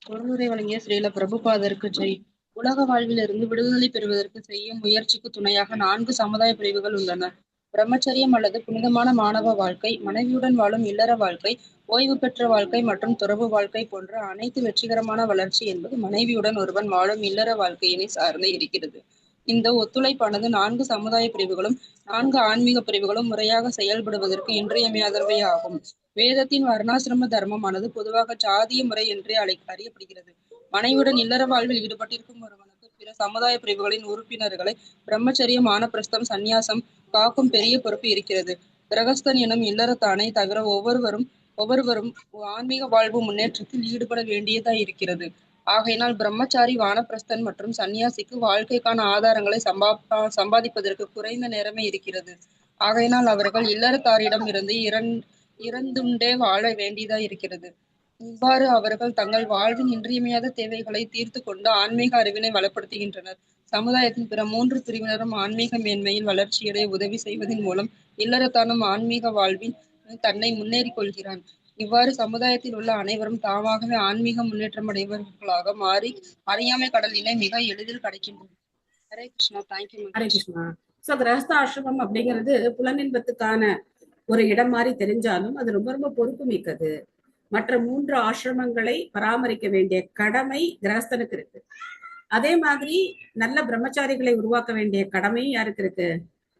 பொருளுரை வழங்கிய ஸ்ரீல பிரபுபாதருக்கு ஜெய். உலக வாழ்விலிருந்து விடுதலை பெறுவதற்கு செய்யும் முயற்சிக்கு துணையாக 4 சமுதாய பிரிவுகள் உள்ளன. பிரம்மச்சரியம் அல்லது புனிதமான மாணவ வாழ்க்கை, மனைவியுடன் வாழும் இல்லற வாழ்க்கை, ஓய்வு பெற்ற வாழ்க்கை மற்றும் துறவு வாழ்க்கை போன்ற அனைத்து வெற்றிகரமான வளர்ச்சி என்பது மனைவியுடன் ஒருவன் வாழும் இல்லற வாழ்க்கையினை சார்ந்து இருக்கிறது. இந்த ஒத்துழைப்பானது 4 சமுதாய பிரிவுகளும் 4 ஆன்மீக பிரிவுகளும் முறையாக செயல்படுவதற்கு இன்றியமையாதவை ஆகும். வேதத்தின் வர்ணாசிரம தர்மமானது பொதுவாக ஜாதிய முறை என்றே அறியப்படுகிறது. மனைவியுடன் இல்லற வாழ்வில் ஈடுபட்டிருக்கும் ஒருவனுக்கு பிற சமுதாய பிரிவுகளின் உறுப்பினர்களை பிரம்மச்சரியம், வானப்பிரஸ்தம், சந்நியாசம் காக்கும் பெரிய பொறுப்பு இருக்கிறது. கிரகஸ்தன் எனும் இல்லறத்தானை தவிர ஒவ்வொருவரும் ஆன்மீக வாழ்வு முன்னேற்றத்தில் ஈடுபட வேண்டியதாய் இருக்கிறது. ஆகையினால் பிரம்மச்சாரி, வானப்பிரஸ்தன் மற்றும் சன்னியாசிக்கு வாழ்க்கைக்கான ஆதாரங்களை சம்பாதிப்பதற்கு குறைந்த நேரமே இருக்கிறது. ஆகையினால் அவர்கள் இல்லறத்தாரிடம் இருந்து இறந்துண்டே வாழ வேண்டியதாய் இருக்கிறது. இவ்வாறு அவர்கள் தங்கள் வாழ்வின் இன்றியமையாத தேவைகளை தீர்த்து கொண்டு ஆன்மீக அறிவினை வளப்படுத்துகின்றனர். சமுதாயத்தின் பிற 3 பிரிவினரும் ஆன்மீக மேன்மையில் வளர்ச்சியடைய உதவி செய்வதன் மூலம் இல்லறத்தானும் ஆன்மீக வாழ்வின் தன்னை முன்னேறி கொள்கிறான். இவ்வாறு சமுதாயத்தில் உள்ள அனைவரும் தாமாகவே ஆன்மீக முன்னேற்றம் அடைபவர்களாக மாறி அறியாமை கடலினை மிக எளிதில் கடக்கின்றனர். ஹரே கிருஷ்ணா. தேங்க்யூ. ஹரே கிருஷ்ணா. சோ கிரகஸ்த ஆசிரமம் அப்படிங்கிறது புலனின்பத்துக்கான ஒரு இடம் மாதிரி தெரிஞ்சாலும் அது ரொம்ப ரொம்ப பொறுப்பு மிக்கது. மற்ற 3 ஆசிரமங்களை பராமரிக்க வேண்டிய கடமை கிரகஸ்தனுக்கு இருக்கு. அதே மாதிரி நல்ல பிரம்மச்சாரிகளை உருவாக்க வேண்டிய கடமையும் யாருக்கு இருக்கு,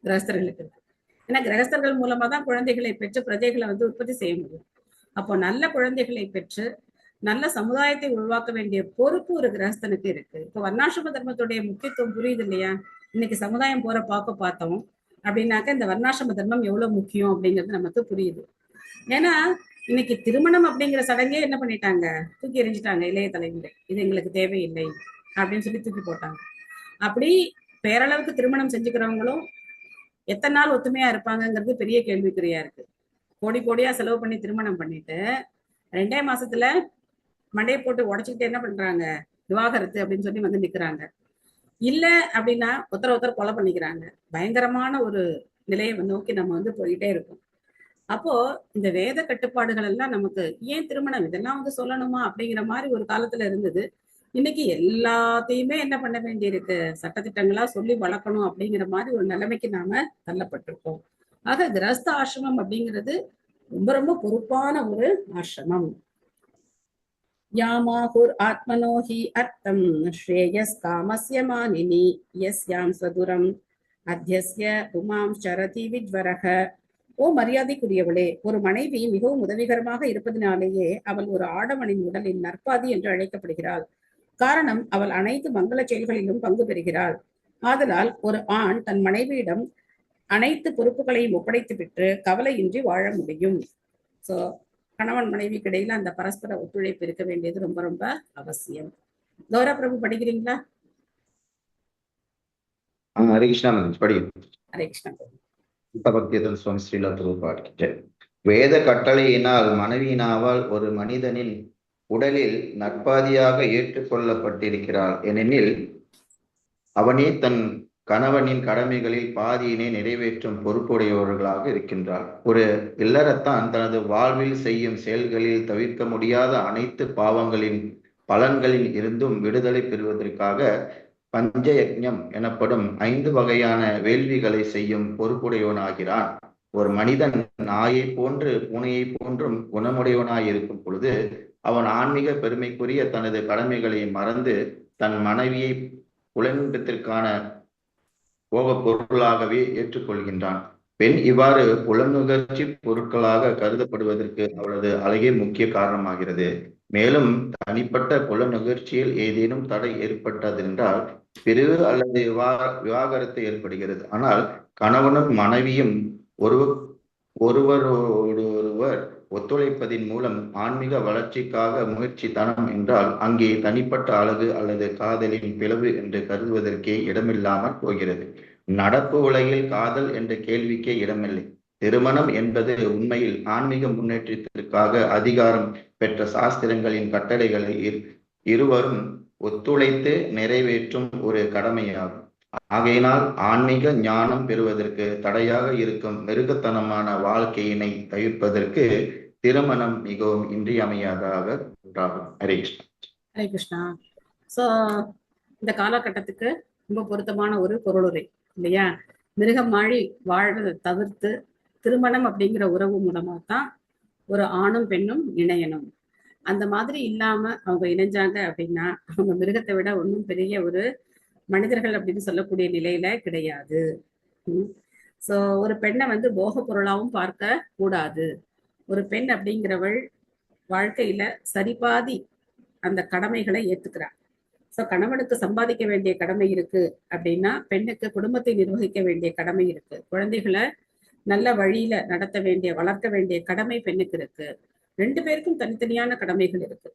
கிரகஸ்தர்களுக்கு இருக்கு. ஏன்னா கிரகஸ்தர்கள் மூலமா தான் குழந்தைகளை பெற்று பிரஜைகளை வந்து உற்பத்தி செய்ய முடியும். அப்போ நல்ல குழந்தைகளை பெற்று நல்ல சமுதாயத்தை உருவாக்க வேண்டிய பொறுப்பு ஒரு கிரகஸ்தனுக்கு இருக்கு. இப்போ வர்ணாசிரம தர்மத்துடைய முக்கியத்துவம் புரியுது இல்லையா? இன்னைக்கு சமுதாயம் போற பார்த்தோம் அப்படின்னாக்க இந்த வர்ணாசிரம தர்மம் எவ்வளவு முக்கியம் அப்படிங்கிறது நமக்கு புரியுது. ஏன்னா இன்னைக்கு திருமணம் அப்படிங்கிற சடங்கே என்ன பண்ணிட்டாங்க, தூக்கி எறிஞ்சிட்டாங்க இளைய தலைமுறை. இது எங்களுக்கு தேவையில்லை அப்படின்னு சொல்லி தூக்கி போட்டாங்க. அப்படி பேரளவுக்கு திருமணம் செஞ்சுக்கிறவங்களும் எத்தனை நாள் ஒத்துமையா இருப்பாங்கிறது பெரிய கேள்விக்குறியா இருக்கு. கோடி கோடியா செலவு பண்ணி திருமணம் பண்ணிட்டு 2 மாசத்துல மண்டையை போட்டு உடைச்சுக்கிட்டு என்ன பண்றாங்க, விவாகரத்து அப்படின்னு சொல்லி வந்து நிக்கிறாங்க. இல்ல அப்படின்னா ஒருத்தர் கொலை பண்ணிக்கிறாங்க. பயங்கரமான ஒரு நிலையை நோக்கி நம்ம வந்து போயிட்டே இருக்கோம். அப்போ இந்த வேத கட்டுப்பாடுகள் எல்லாம் நமக்கு ஏன் திருமணம் இதெல்லாம் வந்து சொல்லணுமா அப்படிங்கிற மாதிரி ஒரு காலத்துல இருந்தது. இன்னைக்கு எல்லாத்தையுமே என்ன பண்ண வேண்டியிருக்கு, சட்டத்திட்டங்களா சொல்லி வளர்க்கணும் அப்படிங்கிற மாதிரி ஒரு நிலைமைக்கு நாம தள்ளப்பட்டிருக்கோம். ஆக கிரஸ்த ஆசிரமம் அப்படிங்கிறது ரொம்ப ரொம்ப பொறுப்பான ஒரு ஆசிரமம். யாமாஹுர் ஆத்மனோஹி அர்த்தம் ஸ்ரேயஸ் காமஸ்ய மானினி யஸ்யாம் சதுரம் அத்யஸ்ய உமாம் சரதி வித்வரக. ஓ மரியாதைக்குரியவளே, ஒரு மனைவி மிகவும் உதவிகரமாக இருப்பதினாலேயே அவள் ஒரு ஆடவனின் உடலின் நற்பாதி என்று அழைக்கப்படுகிறாள். காரணம், அவள் அனைத்து மங்கள செயல்களிலும் பங்கு பெறுகிறாள். ஆதலால் ஒரு ஆண் தன் மனைவியிடம் அனைத்து பொறுப்புகளையும் ஒப்படைத்து விட்டு கவலையின்றி வாழ முடியும். சோ கணவன் மனைவிக்கு இடையில அந்த பரஸ்பர ஒத்துழைப்பு இருக்க வேண்டியது ரொம்ப ரொம்ப அவசியம். கௌரவ பிரபு படிக்கிறீங்களா? ஹரே கிருஷ்ணா படிக்கிறேன். ஹரே கிருஷ்ணா. பகவத்கீதை சுவாமி ஸ்ரீல பிரபுபாத். வேத கட்டளையினால் மனைவியினாவால் ஒரு மனிதனின் உடலில் நற்பாதியாக ஏற்றுக்கொள்ளப்பட்டிருக்கிறாள். ஏனெனில் அவனே தன் கணவனின் கடமைகளில் பாதியினை நிறைவேற்றும் பொறுப்புடையவர்களாக இருக்கின்றாள். ஒரு இல்லறத்தான் தனது வாழ்வில் செய்யும் செயல்களில் தவிர்க்க முடியாத அனைத்து பாவங்களின் பலன்களில் இருந்தும் விடுதலை பெறுவதற்காக பஞ்சயஜ்ஞம் எனப்படும் 5 வகையான வேள்விகளை செய்யும் பொறுப்புடையவனாகிறான். ஒரு மனிதன் நாயை போன்று பூனையை போன்றும் குணமுடையவனாய் இருக்கும் பொழுது அவன் ஆன்மீக பெருமைக்குரிய தனது கடமைகளை மறந்து தன் மனைவியை புலனின்பத்திற்கான போக பொருளாகவே ஏற்றுக்கொள்கின்றான். பெண் இவ்வாறு புலனுகர்ச்சி பொருட்களாக கருதப்படுவதற்கு அவளது அழகே முக்கிய காரணமாகிறது. மேலும் தனிப்பட்ட புல நுகர்ச்சியில் ஏதேனும் தடை ஏற்பட்டதென்றால் பிரிவு அல்லது விவாகரத்து ஏற்படுகிறது. ஆனால் கணவனும் மனைவியும் ஒருவரோடொருவர் ஒத்துழைப்பதின் மூலம் ஆன்மீக வளர்ச்சிக்காக முயற்சி தனம் என்றால் அங்கே தனிப்பட்ட அழகு அல்லது காதலின் பிளவு என்று கருதுவதற்கே இடமில்லாமல் போகிறது. நடப்பு உலகில் காதல் என்ற கேள்விக்கே இடமில்லை. திருமணம் என்பது உண்மையில் ஆன்மீக முன்னேற்றத்திற்காக அதிகாரம் பெற்ற சாஸ்திரங்களின் கட்டளைகளை இருவரும் ஒத்துழைத்து நிறைவேற்றும் ஒரு கடமையாகும். ஆகையினால் ஆன்மீக ஞானம் பெறுவதற்கு தடையாக இருக்கும் மிருகத்தனமான வாழ்க்கையினை தவிர்ப்பதற்கு திருமணம் மிகவும் இன்றியமையாததாக ஒன்றாகும். ஹரே கிருஷ்ணா. ஹரே கிருஷ்ணா. ஸோ இந்த காலகட்டத்துக்கு ரொம்ப பொருத்தமான ஒரு பொருளுரை இல்லையா? மிருகம் மாறி வாழ்றதை தவிர்த்து திருமணம் அப்படிங்கிற உறவு மூலமா தான் ஒரு ஆணும் பெண்ணும் இணையணும். அந்த மாதிரி இல்லாம அவங்க இணைஞ்சாங்க அப்படின்னா அவங்க மிருகத்தை விட ஒன்றும் பெரிய ஒரு மனிதர்கள் அப்படின்னு சொல்லக்கூடிய நிலையில கிடையாது. ஸோ ஒரு பெண்ணை வந்து போக பொருளாவும் பார்க்க கூடாது. ஒரு பெண் அப்படிங்கிறவள் வாழ்க்கையில சரிபாதி அந்த கடமைகளை ஏத்துக்கிறாள். ஸோ கணவனுக்கு சம்பாதிக்க வேண்டிய கடமை இருக்கு அப்படின்னா பெண்ணுக்கு குடும்பத்தை நிர்வகிக்க வேண்டிய கடமை இருக்கு. குழந்தைகளை நல்ல வழியில நடத்த வேண்டிய வளர்க்க வேண்டிய கடமை பெண்ணுக்கு இருக்கு. 2 பேருக்கும் தனித்தனியான கடமைகள் இருக்கு.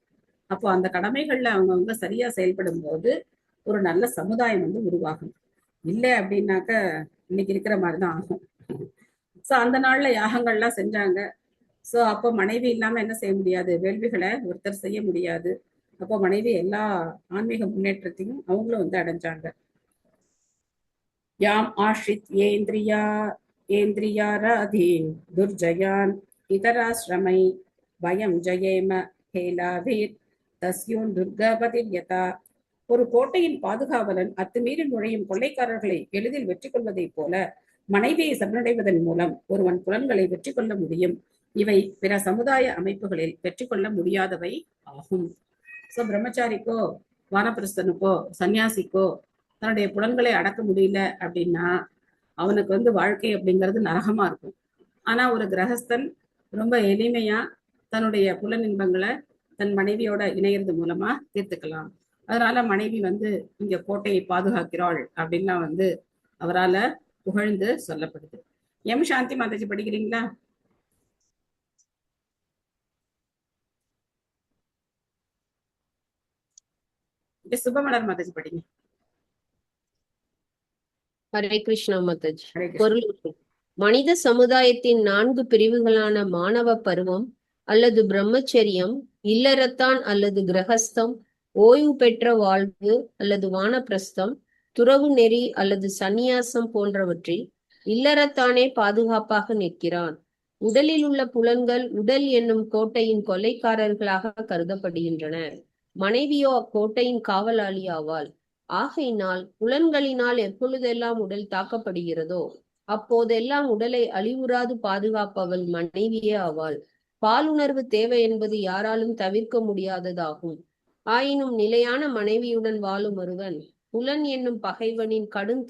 அப்போ அந்த கடமைகள்ல அவங்க சரியா செயல்படும் போது ஒரு நல்ல சமுதாயம் வந்து உருவாகும். இல்லை அப்படின்னாக்க இன்னைக்கு இருக்கிற மாதிரிதான் ஆகும். ஸோ அந்த நாள்ல யாகங்கள்லாம் செஞ்சாங்க. ஸோ அப்போ மனைவி இல்லாம என்ன செய்ய முடியாது? வேள்விகளை ஒருத்தர் செய்ய முடியாது. அப்போ மனைவி எல்லா ஆன்மீக முன்னேற்றத்தையும் அவங்களும் வந்து அடைஞ்சாங்க. யாம் ஆஷித் ஏந்திரியாராதீன் துர்ஜயான் இதராஸ்ரமை வயம் ஜயேம ஹேலாதீர் தஸ்யூன் துர்காபதிர்யதா. ஒரு கோட்டையின் பாதுகாவலன் அத்துமீறி நுழையும் கொள்ளைக்காரர்களை எளிதில் வெற்றி கொள்வதைப் போல மனைவியை சரணடைவதன் மூலம் ஒருவன் புலன்களை வெற்றி கொள்ள முடியும். இவை பிற சமுதாய அமைப்புகளில் வெற்றி கொள்ள முடியாதவை ஆகும். ஸோ பிரம்மச்சாரிக்கோ வானப்பிரஸ்தனுக்கோ சன்னியாசிக்கோ தன்னுடைய புலன்களை அடக்க முடியல அப்படின்னா அவனுக்கு வந்து வாழ்க்கை அப்படிங்கிறது நரகமா இருக்கும். ஆனா ஒரு கிரகஸ்தன் ரொம்ப எளிமையா தன்னுடைய புலன் இன்பங்களை தன் மனைவியோட இணையறது மூலமா தீர்த்துக்கலாம். அதனால மனைவி வந்து இங்க கோட்டையை பாதுகாக்கிறாள் அப்படின்லாம் வந்து அவரால புகழ்ந்து சொல்லப்படுது. எம் சாந்தி மாதாஜி படிக்கிறீங்களா? சுபமலர் மாதாஜி படிங்க. ஹரே கிருஷ்ணா மாதாஜி. ஹரே கிருஷ்ணா. பொருள்: மனித சமுதாயத்தின் 4 பிரிவுகளான மாணவ பருவம் அல்லது பிரம்மச்சரியம், இல்லறத்தான் அல்லது கிரகஸ்தம், ஓய்வு பெற்ற வாழ்வு அல்லது வானப்பிரஸ்தம், துறவு நெறி அல்லது சந்நியாசம் போன்றவற்றில் இல்லறத்தானே பாதுகாப்பாக நிற்கிறான். உடலில் உள்ள புலன்கள் உடல் என்னும் கோட்டையின் கொள்ளைக்காரர்களாக கருதப்படுகின்றன. மனைவியோ அக்கோட்டையின் காவலாளி ஆவாள். ஆகையினால் புலன்களினால் எப்பொழுதெல்லாம் உடல் தாக்கப்படுகிறதோ அப்போதெல்லாம் உடலை அழிவுறாது பாதுகாப்பவள் மனைவியே ஆவாள். பாலுணர்வு தேவை என்பது யாராலும் தவிர்க்க முடியாததாகும். ஆயினும் நிலையான மனைவியுடன் வாழும் ஒருவன் புலன் என்னும் பகைவனின் கடும்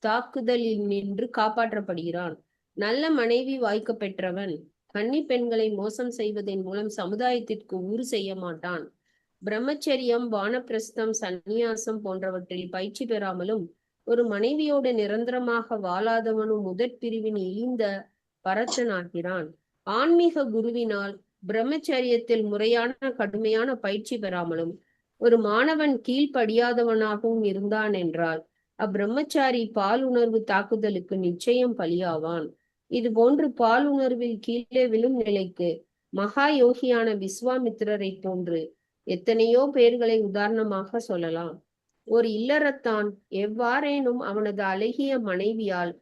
தாக்குதலில் நின்று காப்பாற்றப்படுகிறான். நல்ல மனைவி வாய்க்க பெற்றவன் கன்னி பெண்களை மோசம் செய்வதன் மூலம் சமுதாயத்திற்கு ஊறு செய்ய மாட்டான். பிரம்மச்சரியம், வானப்பிரஸ்தம், சந்நியாசம் போன்றவற்றில் பயிற்சி பெறாமலும் ஒரு மனைவியோடு நிரந்தரமாக வாழாதவனும் முதற் பிரிவின் இழிந்த பரத்தனாகிறான். ஆன்மீக குருவினால் பிரம்மச்சரியத்தில் முறையான கடுமையான பயிற்சி பெறாமலும் ஒரு மாணவன் கீழ்ப்படியாதவனாகவும் இருந்தான் என்றால் அப்பிரம்மச்சாரி பாலுணர்வு தாக்குதலுக்கு நிச்சயம் பலியாவான். இது போன்று பாலுணர்வில் கீழே விழும் நிலைக்கு மகா யோகியான விஸ்வாமித்திரரை போன்று எத்தனையோ பேர்களை உதாரணமாக சொல்லலாம். ஒரு இல்லறத்தான் எவ்வாறேனும் அவனது அழகிய மனைவியால்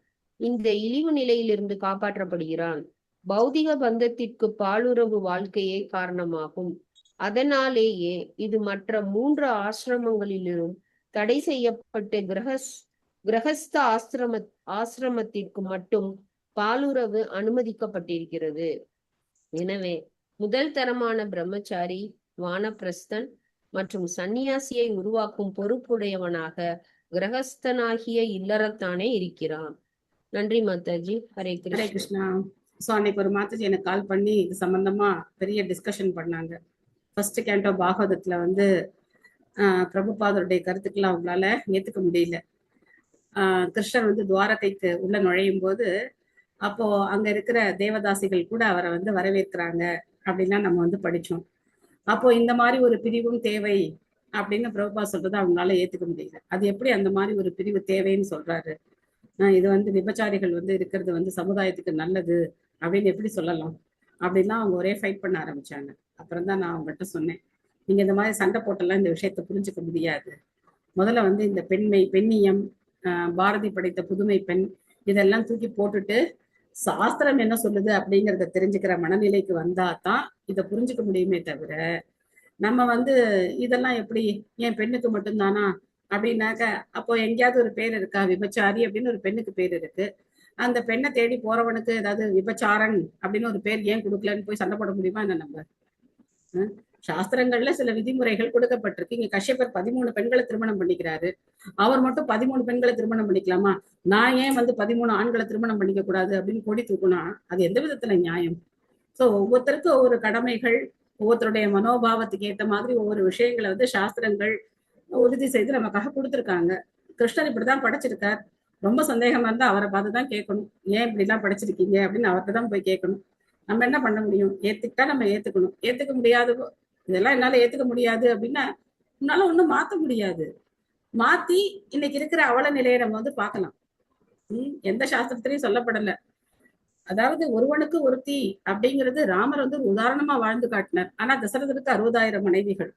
இந்த இழிவு நிலையிலிருந்து காப்பாற்றப்படுகிறான். பௌதிக பந்தத்திற்கு பாலுறவு வாழ்க்கையே காரணமாகும். அதனாலேயே இது மற்ற 3 ஆசிரமங்களிலும் தடை செய்யப்பட்டு கிரகஸ்த ஆசிரமத்திற்கு மட்டும் பாலுறவு அனுமதிக்கப்பட்டிருக்கிறது. எனவே முதல் தரமான பிரம்மச்சாரி, வானப்பிரஸ்தன் மற்றும் சந்நியாசியை உருவாக்கும் பொறுப்புடையவனாக கிரகஸ்தனாகிய இல்லறத்தானே இருக்கிறான். நன்றி மாதாஜி. ஹரே ஹரே கிருஷ்ணா. கிருஷ்ணா. ஸோ அன்னைக்கு ஒரு மாதாஜி எனக்கு கால் பண்ணி இது சம்பந்தமா பெரிய டிஸ்கஷன் பண்ணாங்க. ஃபர்ஸ்ட் கேண்டோ பாகவதத்துல வந்து பிரபுபாதருடைய கருத்துக்களை அவங்களால ஏத்துக்க முடியல. கிருஷ்ணர் வந்து துவாரகைக்கு உள்ள நுழையும் போது அப்போ அங்க இருக்கிற தேவதாசிகள் கூட அவரை வந்து வரவேற்கிறாங்க அப்படின்னா நம்ம வந்து படிச்சோம். அப்போ இந்த மாதிரி ஒரு பிரிவும் தேவை அப்படின்னு பிரபுபா சொல்றதை அவங்களால ஏத்துக்க முடியல. அது எப்படி அந்த மாதிரி ஒரு பிரிவு தேவைன்னு சொல்றாரு? இது வந்து விபச்சாரிகள் வந்து இருக்கிறது வந்து சமுதாயத்துக்கு நல்லது அப்படின்னு எப்படி சொல்லலாம் அப்படின்னா அவங்க ஒரே ஃபைட் பண்ண ஆரம்பிச்சாங்க. அப்புறம் தான் நான் அவங்ககிட்ட சொன்னேன், நீங்க இந்த மாதிரி சண்டை போட்டெல்லாம் இந்த விஷயத்த புரிஞ்சுக்க முடியாது. முதல்ல வந்து இந்த பெண்ணியம், பாரதி படைத்த புதுமை பெண், இதெல்லாம் தூக்கி போட்டுட்டு சாஸ்திரம் என்ன சொல்லுது அப்படிங்கிறத தெரிஞ்சுக்கிற மனநிலைக்கு வந்தா தான் இதை புரிஞ்சுக்க முடியுமே தவிர, நம்ம வந்து இதெல்லாம் எப்படி ஏன் பெண்ணுக்கு மட்டும்தானா அப்படின்னாக்க, அப்போ எங்கேயாவது ஒரு பேர் இருக்கா? விபச்சாரி அப்படின்னு ஒரு பெண்ணுக்கு பேர் இருக்கு. அந்த பெண்ணை தேடி போறவனுக்கு ஏதாவது விபச்சாரன் அப்படின்னு ஒரு பேர் ஏன் கொடுக்கலன்னு போய் சண்டை போட முடியுமா என்ன? நம்ம சாஸ்திரங்கள்ல சில விதிமுறைகள் கொடுக்கப்பட்டிருக்கு. இங்க கஷ்யப்பர் 13 பெண்களை திருமணம் பண்ணிக்கிறாரு. அவர் மட்டும் 13 பெண்களை திருமணம் பண்ணிக்கலாமா? நான் ஏன் வந்து 13 ஆண்களை திருமணம் பண்ணிக்க கூடாது அப்படின்னு கொடி தூக்குனா அது எந்த விதத்துல நியாயம்? சோ ஒவ்வொருத்தருக்கும் ஒவ்வொரு கடமைகள், ஒவ்வொருத்தருடைய மனோபாவத்துக்கு ஏற்ற மாதிரி ஒவ்வொரு விஷயங்களை வந்து சாஸ்திரங்கள் உறுதி செய்து நமக்காக கொடுத்துருக்காங்க. கிருஷ்ணர் இப்படிதான் படைச்சிருக்கார். ரொம்ப சந்தேகமா இருந்தா அவரை பார்த்துதான் கேட்கணும், ஏன் இப்படி எல்லாம் படைச்சிருக்கீங்க அப்படின்னு அவர்கிட்ட தான் போய் கேட்கணும். நம்ம என்ன பண்ண முடியும்? ஏத்துக்கிட்டா நம்ம ஏத்துக்கணும். ஏத்துக்க முடியாது, இதெல்லாம் என்னால ஏத்துக்க முடியாது அப்படின்னா உன்னால ஒண்ணும் மாத்த முடியாது. மாத்தி இன்னைக்கு இருக்கிற அவல நிலையை நம்ம வந்து பார்க்கலாம். எந்த சாஸ்திரத்திலையும் சொல்லப்படல. அதாவது ஒருவனுக்கு ஒருத்தி அப்படிங்கிறது ராமர் வந்து ஒரு உதாரணமா வாழ்ந்து காட்டினார். ஆனா தசரதருக்கு 60,000 மனைவிகள்.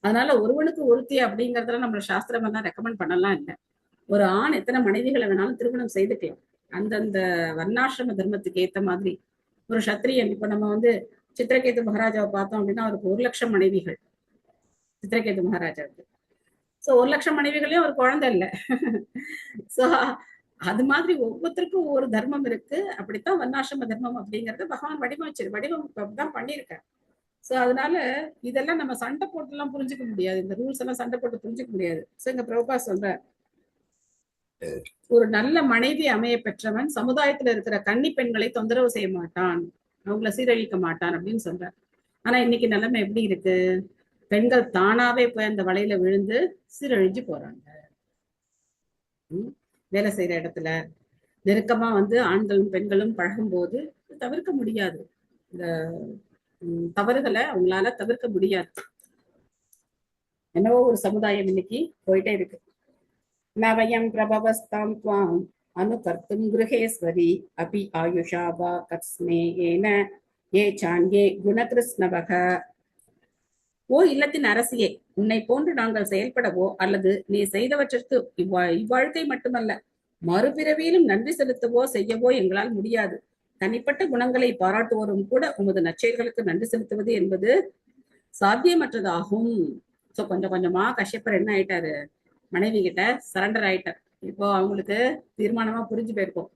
அதனால ஒருவனுக்கு ஒருத்தி அப்படிங்கறதுல நம்ம சாஸ்திரம் எல்லாம் ரெக்கமெண்ட் பண்ணலாம் இல்லை. ஒரு ஆண் எத்தனை மனைவிகளை வேணாலும் திருமணம் செய்துக்கலாம், அந்தந்த வர்ணாசிரம தர்மத்துக்கு ஏத்த மாதிரி. ஒரு சத்திரியன், இப்ப நம்ம வந்து சித்திரகேது மகாராஜாவை பார்த்தோம் அப்படின்னா அவருக்கு 1,00,000 மனைவிகள் சித்திரகேது மகாராஜாவுக்கு. சோ 1,00,000 மனைவிகளையும் ஒரு குழந்தை இல்லை. சோ அது மாதிரி ஒவ்வொருத்தருக்கும் ஒவ்வொரு தர்மம் இருக்கு. அப்படித்தான் வர்ணாசிரம தர்மம் அப்படிங்கறத பகவான் வடிவம் தான் பண்ணியிருக்காரு. சோ அதனால இதெல்லாம் நம்ம சண்டை போட்டு எல்லாம் புரிஞ்சுக்க முடியாது. இந்த ரூல்ஸ் எல்லாம் சண்டை போட்டு புரிஞ்சுக்க முடியாது. சோ எங்க பிரபுபா சொல்ற, ஒரு நல்ல மனைவி அமைய பெற்றவன் சமுதாயத்துல இருக்கிற கன்னி பெண்களை தொந்தரவு செய்ய மாட்டான், அவங்கள சீரழிக்க மாட்டான் அப்படின்னு சொல்றார். ஆனா இன்னைக்கு நிலைமை எப்படி இருக்கு? பெண்கள் தானாவே போய் அந்த வலையில விழுந்து சீரழிஞ்சு போறாங்க. வேலை செய்யற இடத்துல நெருக்கமா வந்து ஆண்களும் பெண்களும் பழகும் போது தவிர்க்க முடியாது. இந்த தவறுகளை அவங்களால தவிர்க்க முடியாது. என்னவோ ஒரு சமுதாயம் இன்னைக்கு போயிட்டே இருக்கு. நவயம் பிரபவஸ்தாம் துவாம் அனுகர்த்தும் கிருஹேஸ்வரி அபி ஆயுஷா வா கஸ்மே ஏன ஏ சான்யே குணகிருஷ்ணவக. ஓ இல்லத்தின் அரசியே, உன்னை போன்று நாங்கள் செயல்படவோ அல்லது நீ செய்தவற்றிற்கு இவ்வாழ்க்கை மட்டுமல்ல மறுபிறவியிலும் நன்றி செலுத்தவோ செய்யவோ எங்களால் முடியாது. தனிப்பட்ட குணங்களை பாராட்டுவோரும் கூட உமது நற்செயல்களுக்கு நன்றி செலுத்துவது என்பது சாத்தியமற்றதாகும். சோ கொஞ்சம் கொஞ்சமா கஷ்யப்பர் என்ன ஆயிட்டாரு? மனைவி கிட்ட சரண்டர் ஆயிட்டார். இப்போ அவங்களுக்கு தீர்மானமா புரிஞ்சு போயிருக்கோம்,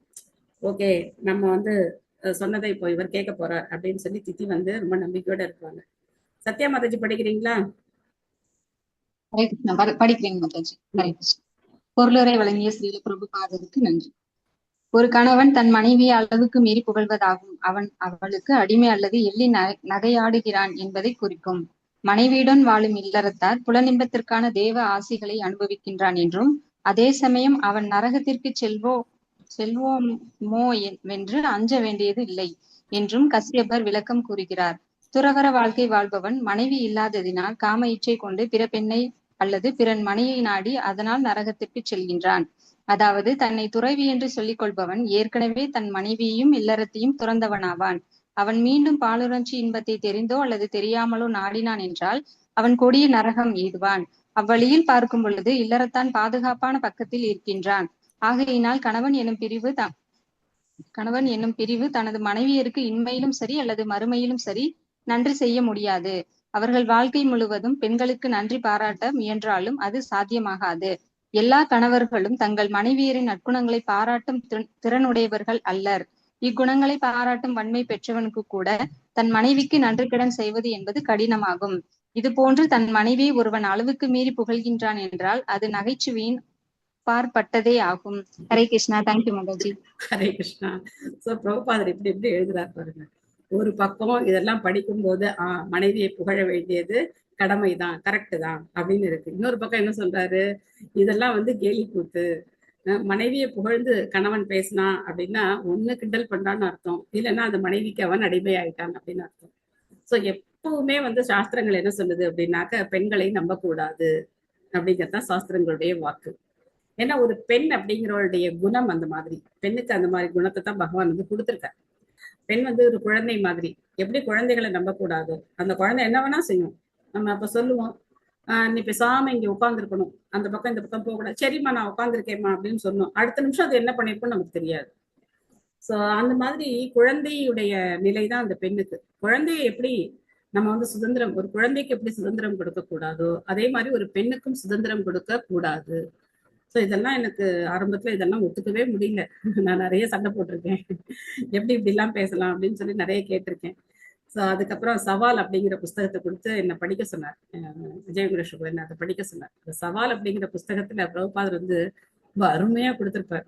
ஓகே நம்ம வந்து சொன்னதை இப்போ இவர் கேட்க போறார் அப்படின்னு சொல்லி தித்தி வந்து ரொம்ப நம்பிக்கையோட இருப்பாங்க. சத்யா மாதாஜி படிக்கிறீங்களா? படிக்கிறேங்க மாதாஜி. பொருளுரை வழங்கிய ஸ்ரீல பிரபுபாதருக்கு நன்றி. ஒரு கணவன் தன் மனைவியை அளவுக்கு மீறி புகழ்வதாகும். அவன் அவளுக்கு அடிமை அல்லது எள்ளி நகையாடுகிறான் என்பதை குறிக்கும். மனைவியுடன் வாழும் இல்லறத்தார் புலனின்பத்திற்கான தேவ ஆசிகளை அனுபவிக்கின்றான் என்றும், அதே சமயம் அவன் நரகத்திற்கு செல்வோமோ வென்று அஞ்ச வேண்டியது இல்லை என்றும் கஸ்யபர் விளக்கம் கூறுகிறார். துறவற வாழ்க்கை வாழ்பவன் மனைவி இல்லாததினால் காம இச்சை கொண்டு பிற பெண்ணை அல்லது பிறன் மனையை நாடி அதனால் நரகத்திற்கு செல்கின்றான். அதாவது தன்னை துறவி என்று சொல்லிக் கொள்பவன் ஏற்கனவே தன் மனைவியையும் இல்லறத்தையும் துறந்தவனாவான். அவன் மீண்டும் பாலுறஞ்சி இன்பத்தை தெரிந்தோ அல்லது தெரியாமலோ நாடினான் என்றால் அவன் கொடிய நரகம் எய்துவான். அவ்வழியில் பார்க்கும் பொழுது இல்லறத்தான் பாதுகாப்பான பக்கத்தில் இருக்கின்றான். ஆகையினால் கணவன் என்னும் பிரிவு தனது மனைவியருக்கு இன்மையிலும் சரி அல்லது மறுமையிலும் சரி நன்றி செய்ய முடியாது. அவர்கள் வாழ்க்கை முழுவதும் பெண்களுக்கு நன்றி பாராட்ட முயன்றாலும் அது சாத்தியமாகாது. எல்லா கணவர்களும் தங்கள் மனைவியரின் நற்குணங்களை பாராட்டும் திறனுடையவர்கள் அல்லர். இக்குணங்களை பாராட்டும் வன்மை பெற்றவனுக்கு கூட தன் மனைவிக்கு நன்றி கடன் செய்வது என்பது கடினமாகும். இது போன்று தன் மனைவியை ஒருவன் அளவுக்கு மீறி புகழ்கின்றான் என்றால் அது அப்பாற்பட்டதே ஆகும். ஹரே கிருஷ்ணா. தேங்க்யூ மாதாஜி. ஹரே கிருஷ்ணா. சோ பிரபுபாதர் எப்படி எப்படி எழுதுறாரு பாருங்க. ஒரு பக்கம் இதெல்லாம் படிக்கும்போது மனைவியை புகழ வேண்டியது கடமைதான், கரெக்ட் தான் அப்படின்னு இருக்கு. இன்னொரு பக்கம் என்ன சொல்றாரு, இதெல்லாம் வந்து கேலி கூத்து. மனைவியை புகழ்ந்து கணவன் பேசினான் அப்படின்னா ஒண்ணு கிண்டல் பண்றான்னு அர்த்தம், இல்லைன்னா அந்த மனைவிக்கு அவன் அடிமை ஆயிட்டான் அப்படின்னு அர்த்தம். சோ எப்பவுமே வந்து சாஸ்திரங்கள் என்ன சொல்லுது அப்படின்னாக்க பெண்களை நம்பக்கூடாது அப்படிங்கறதுதான் சாஸ்திரங்களுடைய வாக்கு. ஏன்னா ஒரு பெண் அப்படிங்கிறவளுடைய குணம் அந்த மாதிரி, பெண்ணுக்கு அந்த மாதிரி குணத்தை தான் பகவான் வந்து கொடுத்துருக்காரு. பெண் வந்து ஒரு குழந்தை மாதிரி, எப்படி குழந்தைகளை நம்பக்கூடாதோ, அந்த குழந்தை என்ன வேணா செய்யும். நம்ம அப்ப சொல்லுவோம், நீ பேசாம இங்க உட்காந்துருக்கணும், அந்த பக்கம் இந்த பக்கம் போக கூடாது. சரிம்மா நான் உட்காந்துருக்கேம்மா அப்படின்னு சொன்னோம், அடுத்த நிமிஷம் அது என்ன பண்ணிருக்கோம் நமக்கு தெரியாது. சோ அந்த மாதிரி குழந்தையுடைய நிலைதான் அந்த பெண்ணுக்கு. குழந்தையை எப்படி நம்ம வந்து சுதந்திரம், ஒரு குழந்தைக்கு எப்படி சுதந்திரம் கொடுக்க கூடாதோ அதே மாதிரி ஒரு பெண்ணுக்கும் சுதந்திரம் கொடுக்க கூடாது. சோ இதெல்லாம் எனக்கு ஆரம்பத்துல இதெல்லாம் ஒத்துக்கவே முடியல. நான் நிறைய சண்டை போட்டிருக்கேன், எப்படி இப்படி எல்லாம் பேசலாம் அப்படின்னு சொல்லி நிறைய கேட்டிருக்கேன். சோ அதுக்கப்புறம் சவால் அப்படிங்கிற புஸ்தகத்தை கொடுத்து என்னை படிக்க சொன்னார். விஜயகுரேஷ் என்ன அதை படிக்க சொன்னார். சவால் அப்படிங்கிற புஸ்தகத்துல பிரபுபாதர் வந்து ரொம்ப அருமையா கொடுத்திருப்பார்.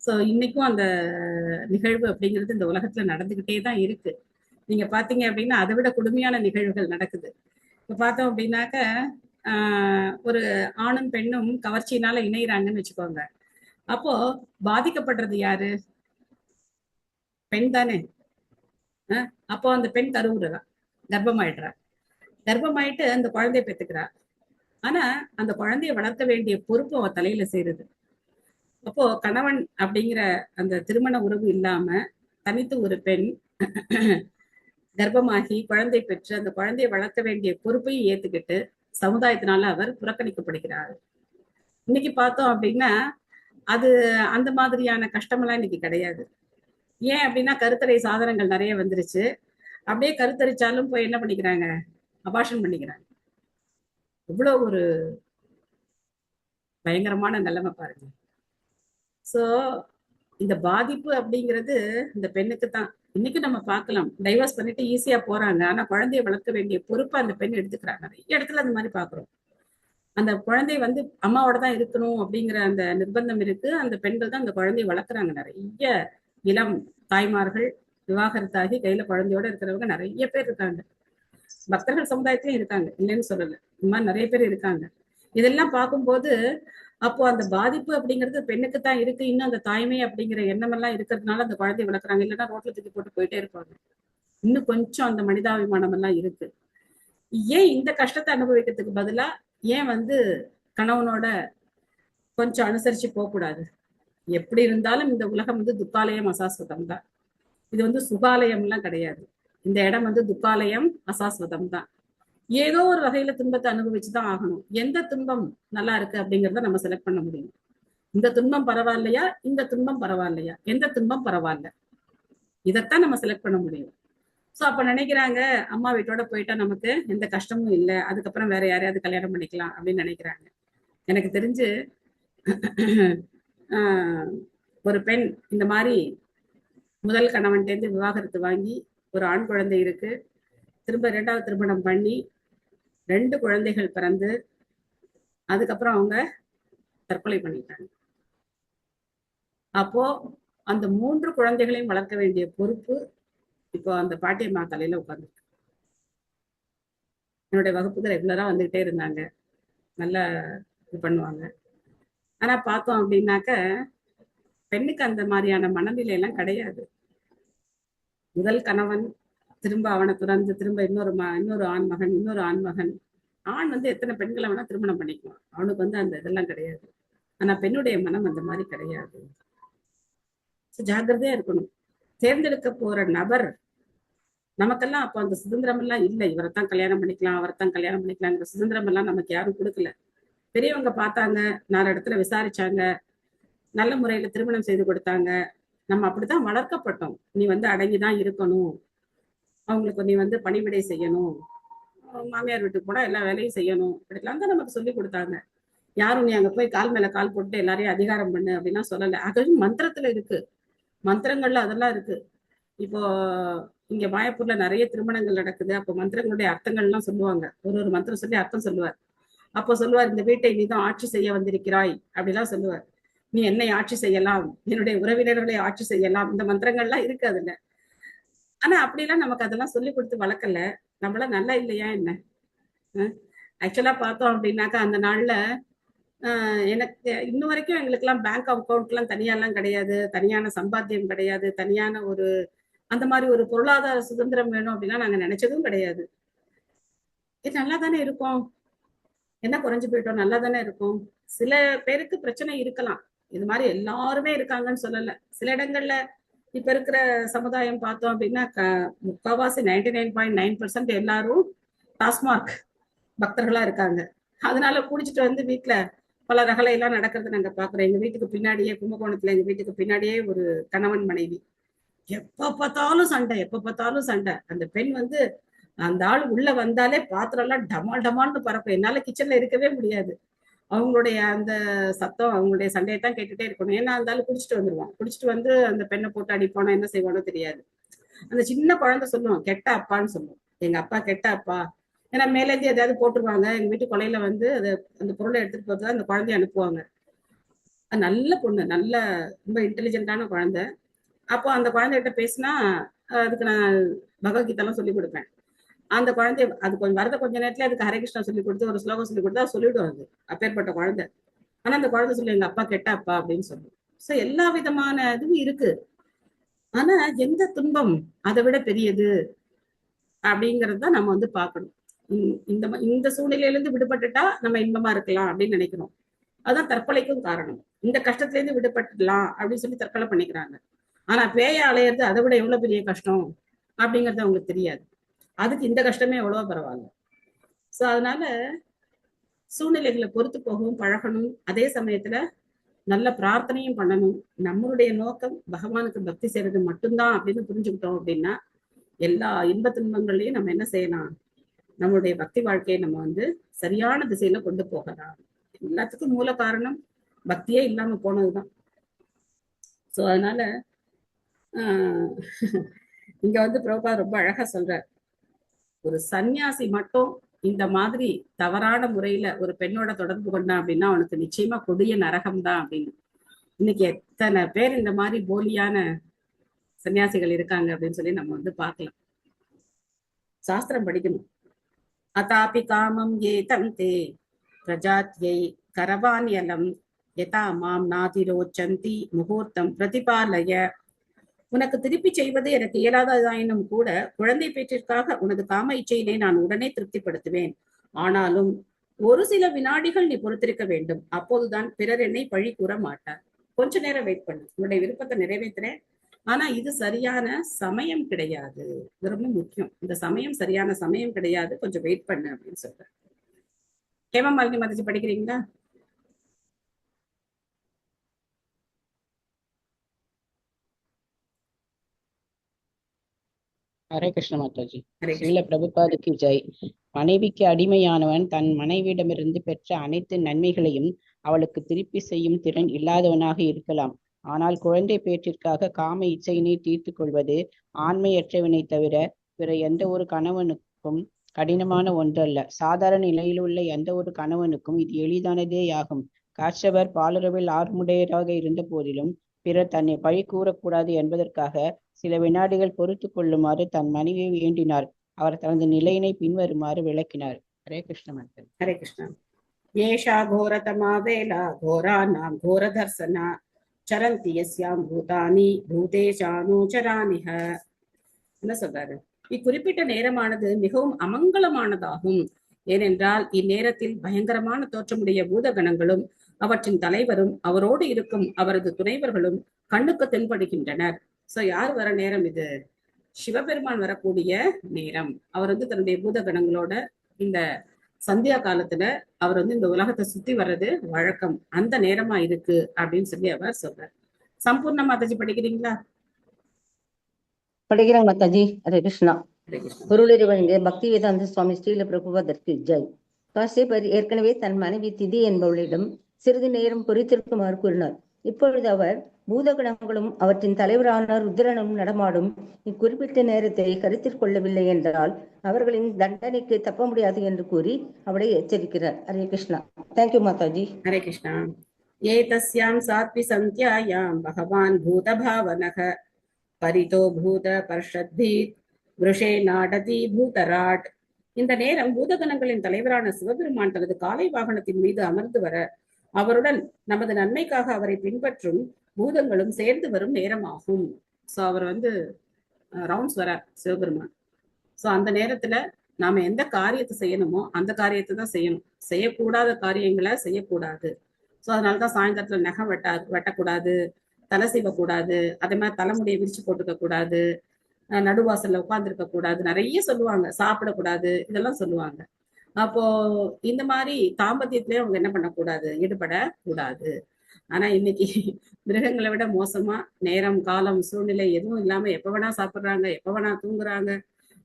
சோ இன்னைக்கும் அந்த நிகழ்வு அப்படிங்கிறது இந்த உலகத்துல நடந்துகிட்டே தான் இருக்கு. நீங்க பாத்தீங்க அப்படின்னா அதை விட கொடுமையான நிகழ்வுகள் நடக்குது. இப்ப பார்த்தோம் அப்படின்னாக்க ஒரு ஆணும் பெண்ணும் கவர்ச்சியினால இணையிறாங்கன்னு வச்சுக்கோங்க. அப்போ பாதிக்கப்படுறது யாரு? பெண் தானே. அப்போ அந்த பெண் கருவுறா, கர்ப்பமாயிடுறா. கர்ப்பமாயிட்டு அந்த குழந்தைய பெத்துக்கிறா. ஆனா அந்த குழந்தைய வளர்க்க வேண்டிய பொறுப்பு அவ தலையில சேருது. அப்போ கணவன் அப்படிங்கிற அந்த திருமண உறவு இல்லாம தனித்து ஒரு பெண் கர்ப்பமாகி குழந்தை பெற்று அந்த குழந்தைய வளர்க்க வேண்டிய பொறுப்பையும் ஏத்துக்கிட்டு சமுதாயத்தினால அவர் புறக்கணிக்கப்படுகிறார். இன்னைக்கு பார்த்தோம் அப்படின்னா அது அந்த மாதிரியான கஷ்டமெல்லாம் இன்னைக்கு கிடையாது. ஏன் அப்படின்னா கருத்தடை சாதனங்கள் நிறைய வந்துருச்சு. அப்படியே கருத்தரிச்சாலும் போய் என்ன பண்ணிக்கிறாங்க, அபார்ஷன் பண்ணிக்கிறாங்க. இவ்வளவு ஒரு பயங்கரமான நிலைமை பாருங்க. சோ இந்த பாதிப்பு அப்படிங்கிறது இந்த பெண்ணுக்கு தான். இன்னைக்கு நம்ம பார்க்கலாம், டைவர்ஸ் பண்ணிட்டு ஈஸியா போறாங்க, ஆனா குழந்தைய வளர்க்க வேண்டிய பொறுப்பை அந்த பெண் எடுத்துக்கிறாங்க. நிறைய இடத்துல அந்த மாதிரி பாக்குறோம். அந்த குழந்தை வந்து அம்மாவோட தான் இருக்கணும் அப்படிங்கிற அந்த நிர்பந்தம் இருக்கு. அந்த பெண்கள் தான் அந்த குழந்தைய வளர்க்குறாங்க. நிறைய இளம் தாய்மார்கள் விவாகரத்தாகி கையில குழந்தையோட இருக்கிறவங்க நிறைய பேர் இருக்காங்க. பக்தர்கள் சமுதாயத்திலயும் இருக்காங்க, இல்லைன்னு சொல்லல. இந்த மாதிரி நிறைய பேர் இருக்காங்க. இதெல்லாம் பார்க்கும்போது அப்போ அந்த பாதிப்பு அப்படிங்கிறது பெண்ணுக்கு தான் இருக்கு. இன்னும் அந்த தாய்மை அப்படிங்கிற எண்ணம் எல்லாம் இருக்கிறதுனால அந்த குழந்தைய வளர்க்குறாங்க. இல்லைன்னா ரோட்ல தூக்கி போட்டு போயிட்டே இருப்பாங்க. இன்னும் கொஞ்சம் அந்த மனிதாபிமானம் எல்லாம் இருக்கு. ஏன் இந்த கஷ்டத்தை அனுபவிக்கிறதுக்கு பதிலா ஏன் வந்து கணவனோட கொஞ்சம் அனுசரிச்சு போகக்கூடாது? எப்படி இருந்தாலும் இந்த உலகம் வந்து துக்காலயம் அசாஸ்வதம் தான். இது வந்து சுகாலயம் எல்லாம் கிடையாது. இந்த இடம் வந்து துக்காலயம் அசாஸ்வதம் தான். ஏதோ ஒரு வகையில துன்பத்தை அனுபவிச்சுதான் ஆகணும். எந்த துன்பம் நல்லா இருக்கு அப்படிங்கிறத நம்ம செலக்ட் பண்ண முடியும். இந்த துன்பம் பரவாயில்லையா, இந்த துன்பம் பரவாயில்லையா, எந்த துன்பம் பரவாயில்ல, இதைத்தான் நம்ம செலக்ட் பண்ண முடியும். சோ அப்ப நினைக்கிறாங்க அம்மா வீட்டோட போயிட்டா நமக்கு எந்த கஷ்டமும் இல்லை, அதுக்கப்புறம் வேற யாரையாவது கல்யாணம் பண்ணிக்கலாம் அப்படின்னு நினைக்கிறாங்க. எனக்கு தெரிஞ்சு ஒரு பெண் இந்த மாதிரி முதல் கணவன்கிட்டேருந்து விவாகரத்து வாங்கி ஒரு ஆண் குழந்தை இருக்கு, திரும்ப 2வது திருமணம் பண்ணி 2 குழந்தைகள் பிறந்து அதுக்கப்புறம் அவங்க தற்கொலை பண்ணிட்டாங்க. அப்போ அந்த 3 குழந்தைகளையும் வளர்க்க வேண்டிய பொறுப்பு இப்போ அந்த பாட்டியம்மா தலையில உட்கார்ந்துருக்கு. என்னுடைய வகுப்புக்கு ரெகுலரா வந்துகிட்டே இருந்தாங்க, நல்லா இது பண்ணுவாங்க. ஆனா பார்த்தோம் அப்படின்னாக்க பெண்ணுக்கு அந்த மாதிரியான மனநிலை எல்லாம் கிடையாது. முதல் கணவன் திரும்ப அவனை துறந்து திரும்ப இன்னொரு ஆண்மகன், இன்னொரு ஆண்மகன். ஆண் வந்து எத்தனை பெண்களை வேணா திருமணம் பண்ணிக்குவான், அவனுக்கு வந்து அந்த இதெல்லாம் கிடையாது. ஆனா பெண்ணுடைய மனம் அந்த மாதிரி கிடையாது. ஜாக்கிரதையா இருக்கணும். தேர்ந்தெடுக்க போற நபர் நமக்கெல்லாம் அப்போ அந்த சுதந்திரம் எல்லாம் இல்லை. இவரைத்தான் கல்யாணம் பண்ணிக்கலாம், அவரைத்தான் கல்யாணம் பண்ணிக்கலாங்கிற சுதந்திரம் எல்லாம் நமக்கு யாரும் கொடுக்கல. பெரியவங்க பார்த்தாங்க, 4 இடத்துல விசாரிச்சாங்க, நல்ல முறையில திருமணம் செய்து கொடுத்தாங்க. நம்ம அப்படித்தான் வளர்க்கப்பட்டோம். நீ வந்து அடங்கிதான் இருக்கணும், அவங்களுக்கு நீ வந்து பணிவிடை செய்யணும், மாமியார் வீட்டுக்கு போனா எல்லா வேலையும் செய்யணும், இப்படிலாம் தான் நமக்கு சொல்லி கொடுத்தாங்க. யாரும் நீ அங்க போய் கால் மேல கால் போட்டு எல்லாரையும் அதிகாரம் பண்ணு அப்படின்லாம் சொல்லல. அதுவும் மந்திரத்துல இருக்கு, மந்திரங்கள்ல அதெல்லாம் இருக்கு. இப்போ இங்க மாயப்பூர்ல நிறைய திருமணங்கள் நடக்குது. அப்போ மந்திரங்களுடைய அர்த்தங்கள் எல்லாம் சொல்லுவாங்க. ஒரு மந்திரம் சொல்லி அர்த்தம் சொல்லுவார். அப்போ சொல்லுவார், இந்த வீட்டை நீதான் ஆட்சி செய்ய வந்திருக்கிறாய் அப்படிலாம் சொல்லுவார். நீ என்னை ஆட்சி செய்யலாம், என்னுடைய உறவினர்களை ஆட்சி செய்யலாம், இந்த மந்திரங்கள்லாம் இருக்கு அதுல. ஆனா அப்படிலாம் நமக்கு அதெல்லாம் சொல்லி கொடுத்து வளர்க்கல. நம்மள நல்லா இல்லையா என்ன? ஆக்சுவலா பார்த்தோம் அப்படின்னாக்கா அந்த நாள்ல எனக்கு இன்னும் வரைக்கும் எங்களுக்கு எல்லாம் பேங்க் அக்கௌண்ட் எல்லாம் தனியாலாம் கிடையாது, தனியான சம்பாத்தியம் கிடையாது, தனியான ஒரு அந்த மாதிரி ஒரு பொருளாதார சுதந்திரம் வேணும் அப்படின்னா நாங்க நினைச்சதும் கிடையாது. இது நல்லா தானே இருக்கும், என்ன குறைஞ்சு போயிட்டோம், நல்லா தானே இருக்கும். சில பேருக்கு பிரச்சனை இருக்கலாம், இது மாதிரி எல்லாருமே இருக்காங்கன்னு சொல்லல. சில இடங்கள்ல இப்ப இருக்கிற சமுதாயம் பார்த்தோம் அப்படின்னா முக்காவாசி 99.9% எல்லாரும் டாஸ்மார்க் பக்தர்களா இருக்காங்க. அதனால குடிச்சிட்டு வந்து வீட்டுல பல ரகலை எல்லாம் நடக்கிறது நாங்க பாக்குறோம். எங்க வீட்டுக்கு பின்னாடியே, கும்பகோணத்துல எங்க வீட்டுக்கு பின்னாடியே ஒரு கணவன் மனைவி, எப்ப பார்த்தாலும் சண்டை, எப்ப பார்த்தாலும் சண்டை. அந்த பெண் வந்து அந்த ஆள் உள்ள வந்தாலே பாத்திரம் எல்லாம் டமால் டமால்னு பறக்கும். என்னால கிச்சன்ல இருக்கவே முடியாது. அவங்களுடைய அந்த சத்தம், அவங்களுடைய சண்டையை தான் கேட்டுட்டே இருக்கணும். ஏன்னா அந்த ஆள் குடிச்சிட்டு வந்துருவான். குடிச்சிட்டு வந்து அந்த பெண்ணை போட்டு அடிப்பானோ என்ன செய்வானோ தெரியாது. அந்த சின்ன குழந்தை சொல்லுவோம், கெட்ட அப்பான்னு சொல்லுவோம், எங்க அப்பா கெட்ட அப்பா. ஏன்னா மேலேருந்து எதாவது போட்டுருவாங்க. எங்க வீட்டு கொலையில வந்து அந்த பொருளை எடுத்துட்டு போறதுதான் அந்த குழந்தைய அனுப்புவாங்க. நல்ல பொண்ணு, நல்ல ரொம்ப இன்டெலிஜென்டான குழந்தை. அப்போ அந்த குழந்தைகிட்ட பேசினா அதுக்கு நான் பகவத்கீதைலாம் சொல்லி கொடுப்பேன். அந்த குழந்தை அது வரத கொஞ்ச நேரத்துல அதுக்கு ஹரே கிருஷ்ணா சொல்லி கொடுத்து ஒரு ஸ்லோகம் சொல்லி கொடுத்தா சொல்லிடும். அது அப்பேற்பட்ட குழந்தை. ஆனா அந்த குழந்தை சொல்லி எங்க அப்பா கெட்ட அப்பா அப்படின்னு சொல்லும். சோ எல்லா விதமான இதுவும் இருக்கு. ஆனா எந்த துன்பம் அதை விட பெரியது அப்படிங்கறத நம்ம வந்து பார்க்கணும். இந்த சூழ்நிலையில இருந்து விடுபட்டுட்டா நம்ம இன்பமா இருக்கலாம் அப்படின்னு நினைக்கிறோம். அதான் தற்கொலைக்கும் காரணம். இந்த கஷ்டத்துல இருந்து விடுபட்டுலாம் அப்படின்னு சொல்லி தற்கொலை பண்ணிக்கிறாங்க. ஆனா பேய அலையிறது அதை விட எவ்வளவு பெரிய கஷ்டம் அப்படிங்கறது அவங்களுக்கு தெரியாது. அதுக்கு இந்த கஷ்டமே எவ்வளவோ பரவாயில்ல. சோ அதனால சூழ்நிலைகளை பொறுத்து போகவும் பழகணும். அதே சமயத்துல நல்ல பிரார்த்தனையும் பண்ணணும். நம்மளுடைய நோக்கம் பகவானுக்கு பக்தி செய்யறது மட்டும்தான் அப்படின்னு புரிஞ்சுக்கிட்டோம் அப்படின்னா எல்லா இன்ப துன்பங்களையும் நம்ம என்ன செய்யலாம், நம்மளுடைய பக்தி வாழ்க்கையை நம்ம வந்து சரியான திசையில கொண்டு போகலாம். எல்லாத்துக்கும் மூல காரணம் பக்தியே இல்லாம போனதுதான். சோ அதனால இங்க வந்து பிரபுபா ரொம்ப அழகா சொல்றார், ஒரு சன்னியாசி மட்டும் இந்த மாதிரி தவறான முறையில ஒரு பெண்ணோட தொடர்பு கொண்டான் அப்படின்னா அவனுக்கு நிச்சயமா கொடிய நரகம் தான் அப்படின்னு. இன்னைக்கு எத்தனை பேர் இந்த மாதிரி போலியான சன்னியாசிகள் இருக்காங்க அப்படின்னு சொல்லி நம்ம வந்து பார்க்கலாம். சாஸ்திரம் படிக்கணும். அதாபி காமம் ஏதம் தே பிரஜாத்யை கரவான்யலம் யதா மாம் நாதிரோச்சந்தி முகூர்த்தம் பிரதிபாலய. உனக்கு திருப்பி செய்வது எனக்கு இயலாததாயினும் கூட குழந்தை பேற்றிற்காக உனது காம இச்சையினை நான் உடனே திருப்திப்படுத்துவேன். ஆனாலும் ஒரு சில வினாடிகள் நீ பொறுத்திருக்க வேண்டும், அப்போதுதான் பிறர் என்னை பழி கூற மாட்டார். கொஞ்ச நேரம் வெயிட் பண்ணு, உன்னுடைய விருப்பத்தை நிறைவேற்றுறேன். ஆனா இது சரியான சமயம் கிடையாது, இது ரொம்ப முக்கியம். இந்த சமயம் சரியான சமயம் கிடையாது, கொஞ்சம் வெயிட் பண்ணு அப்படின்னு சொல்றேன். ஹேமமாலினி மாதாஜி படிக்கிறீங்களா? ஹரே கிருஷ்ண மாதாஜி. ஸ்ரீல பிரபுபாதுக்கு ஜெய். மனைவிக்கு அடிமையானவன் தன் மனைவியிடமிருந்து பெற்ற அனைத்து நன்மைகளையும் அவளுக்கு திருப்பி செய்யும் திறன் இல்லாதவனாக இருக்கலாம். ஆனால் குழந்தை பேற்றிற்காக காம இச்சையினை தீர்த்து கொள்வது ஆண்மையற்றவனை தவிர பிற எந்த ஒரு கணவனுக்கும் கடினமான ஒன்றல்ல. சாதாரண நிலையில் உள்ள எந்த ஒரு கணவனுக்கும் இது எளிதானதேயாகும். காட்சவர் பாலுறவில் ஆர்முடையராக இருந்த போதிலும் பிறர் தன்னை பழி கூறக்கூடாது என்பதற்காக சில வினாடிகள் பொறுத்து கொள்ளுமாறு தன் மனைவியை வேண்டினார். அவர் தனது நிலையினை பின்வருமாறு விளக்கினார். ஹரே கிருஷ்ண மாதாஜி. ஹரே கிருஷ்ணா. ஏஷா கோரதமா வேலா கோரானாம் கோரதர்சனா சரந்தி யஸ்யாம் பூதானி பூதேஷானுச்சரானிஹ. என்ன சொல்றாரு? இக்குறிப்பிட்ட நேரமானது மிகவும் அமங்கலமானதாகும். ஏனென்றால் இந்நேரத்தில் பயங்கரமான தோற்றமுடைய பூதகணங்களும் அவற்றின் தலைவரும் அவரோடு இருக்கும் அவரது துணைவர்களும் கண்ணுக்கு தென்படுகின்றனர். சோ யார் வர நேரம் இது? சிவபெருமான் வரக்கூடிய நேரம். அவர் வந்து தன்னுடைய பூதகணங்களோட இந்த சந்தியா காலத்துல அவர் வந்து இந்த உலகத்தை சுத்தி வர்றது வழக்கம். அந்த நேரமா இருக்கு அப்படின்னு சொல்லி அவர் சொல்றார். சம்பூர்ண மாதாஜி படிக்கிறீங்களா? படிக்கிறேன் மாதாஜி. ஹரே கிருஷ்ணா. பொருளுரை வழங்கிய பக்தி வேதாந்த சுவாமி ஸ்ரீல பிரபுபாதற்கு ஜெய். காசியப்பர் ஏற்கனவே தன் மனைவி திதி என்பவளிடம் சிறிது நேரம் பொறுத்திருக்குமாறு கூறினார். இப்பொழுது அவர் பூதகணங்களும் அவற்றின் தலைவரான ருத்ரனும் நடமாடும் இக்குறிப்பிட்ட நேரத்தை கருத்தில் கொள்ளவில்லை என்றால் அவர்களின் தண்டனைக்கு தப்ப முடியாது என்று கூறி அவளை எச்சரிக்கிறார். ஹரே கிருஷ்ணா. தேங்க்யூ மாதாஜி. ஹரே கிருஷ்ணா. ஏதஸ்யாம் சாத்வி சந்தியாயாம் பகவான் பூதபாவனக பரிதோ பூத பர்ஷத்பீத் விருஷே நாடதி பூதராட். இந்த நேரம் பூதகணங்களின் தலைவரான சிவபெருமான் தனது காலை வாகனத்தின் மீது அமர்ந்து வர அவருடன் நமது நன்மைக்காக அவரை பின்பற்றும் பூதங்களும் சேர்ந்து வரும் நேரமாகும். சோ அவர் ரவுண்ட்ஸ் வர சிவபெருமான். சோ அந்த நேரத்துல நாம எந்த காரியத்தை செய்யணுமோ அந்த காரியத்தை தான் செய்யணும். செய்யக்கூடாத காரியங்களை செய்யக்கூடாது. சோ அதனாலதான் சாயந்தரத்துல நகம் வெட்டக்கூடாது, தலை சீவக்கூடாது, அதே மாதிரி தலைமுடியை விரிச்சு போட்டுக்க கூடாது, நடுவாசல்ல உட்கார்ந்துருக்க கூடாது, நிறைய சொல்லுவாங்க. சாப்பிடக்கூடாது, இதெல்லாம் சொல்லுவாங்க. அப்போ இந்த மாதிரி தாம்பத்தியத்திலேயே அவங்க என்ன பண்ணக்கூடாது, ஈடுபடக்கூடாது. ஆனா இன்னைக்கு மிருகங்களை விட மோசமா நேரம், காலம், சூழ்நிலை எதுவும் இல்லாம எப்ப வேணா சாப்பிடுறாங்க, எப்ப வேணா தூங்குறாங்க.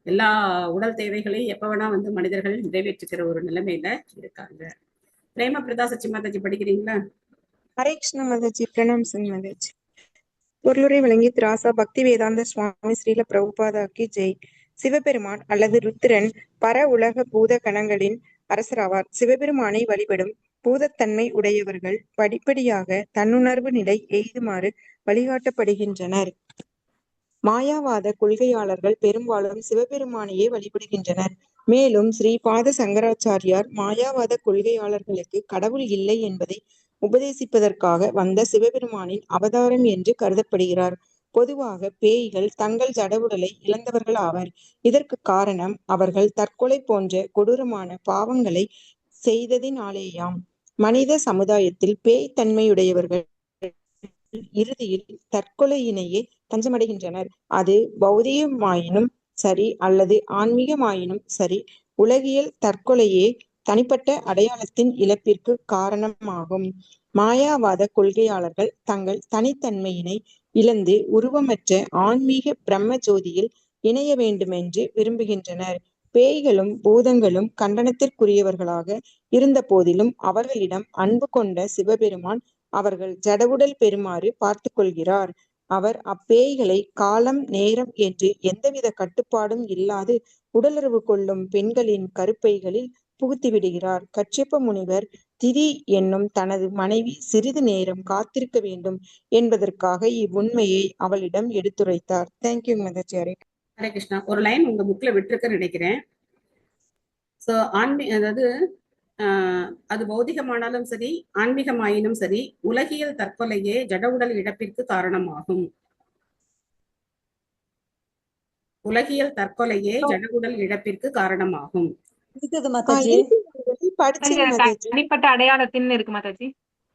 எல்லா உடல் தேவைகளையும் எப்ப வேணா மனிதர்கள் நிறைவேற்றுக்கிற ஒரு நிலைமையில இருக்காங்க. பிரேம பிரதா சச்சி மாதாஜி படிக்கிறீங்களா? ஹரே கிருஷ்ண மாதாஜி. பிரணாம் சிங் மாதாஜி. பொருளுரை வழங்கி திராசா பக்தி வேதாந்த சுவாமி ஸ்ரீல பிரபுபாதாக்கு ஜெய். சிவபெருமான் அல்லது ருத்திரன் பர உலக பூத கணங்களின் அரசராவார். சிவபெருமானை வழிபடும் பூதத்தன்மை உடையவர்கள் படிப்படியாக தன்னுணர்வு நிலை எய்துமாறு வழிகாட்டப்படுகின்றனர். மாயாவாத கொள்கையாளர்கள் பெரும்பாலும் சிவபெருமானையே வழிபடுகின்றனர். மேலும் ஸ்ரீபாத சங்கராச்சாரியார் மாயாவாத கொள்கையாளர்களுக்கு கடவுள் இல்லை என்பதை உபதேசிப்பதற்காக வந்த சிவபெருமானின் அவதாரம் என்று கருதப்படுகிறார். பொதுவாக பேய்கள் தங்கள் ஜடவுடலை இழந்தவர்கள் ஆவர். இதற்கு காரணம் அவர்கள் தற்கொலை போன்ற கொடூரமான பாவங்களை செய்ததினாலேயாம். மனித சமுதாயத்தில் பேய் தன்மையுடையவர்கள் இறுதியில் தற்கொலையினையே தஞ்சமடைகின்றனர். அது பௌதிகமாயினும் சரி அல்லது ஆன்மீகமாயினும் சரி, உலகியல் தற்கொலையே தனிப்பட்ட அடையாளத்தின் இழப்பிற்கு காரணமாகும். மாயாவாத கொள்கையாளர்கள் தங்கள் தனித்தன்மையினை இழந்து உருவமற்ற ஆன்மீக பிரம்ம ஜோதியில் இணைய வேண்டுமென்று விரும்புகின்றனர். பேய்களும் பூதங்களும் கண்டனத்திற்குரியவர்களாக இருந்த போதிலும் அவர்களிடம் அன்பு கொண்ட சிவபெருமான் அவர்கள் ஜடவுடல் பெறுமாறு பார்த்து கொள்கிறார். அவர் அப்பேய்களை காலம், நேரம் என்று எந்தவித கட்டுப்பாடும் இல்லாது உடலுறவு கொள்ளும் பெண்களின் கருப்பைகளில் புகுத்தி விடுகிறார். கச்சியப்ப முனிவர் திதி என்னும் தனது மனைவி சிறிது நேரம் காத்திருக்க வேண்டும் என்பதற்காக இவ்வுண்மையை அவளிடம் எடுத்துரைத்தார். தேங்க்யூ மதர்ஜி. ஹரே கிருஷ்ணா. ஒரு லைன் உங்க புக்ல விட்டுருக்குன்னு நினைக்கிறேன். சோ அதாவது அது பௌதிகமானாலும் சரி, ஆன்மீகமாயினும் சரி, உலகியல் தற்கொலையே ஜடவுடல் இழப்பிற்கு காரணமாகும். உலகியல் தற்கொலையே ஜடவுடல் இழப்பிற்கு காரணமாகும். தனிப்பட்ட அடையாளத்தின் இருக்கு மாதாஜி.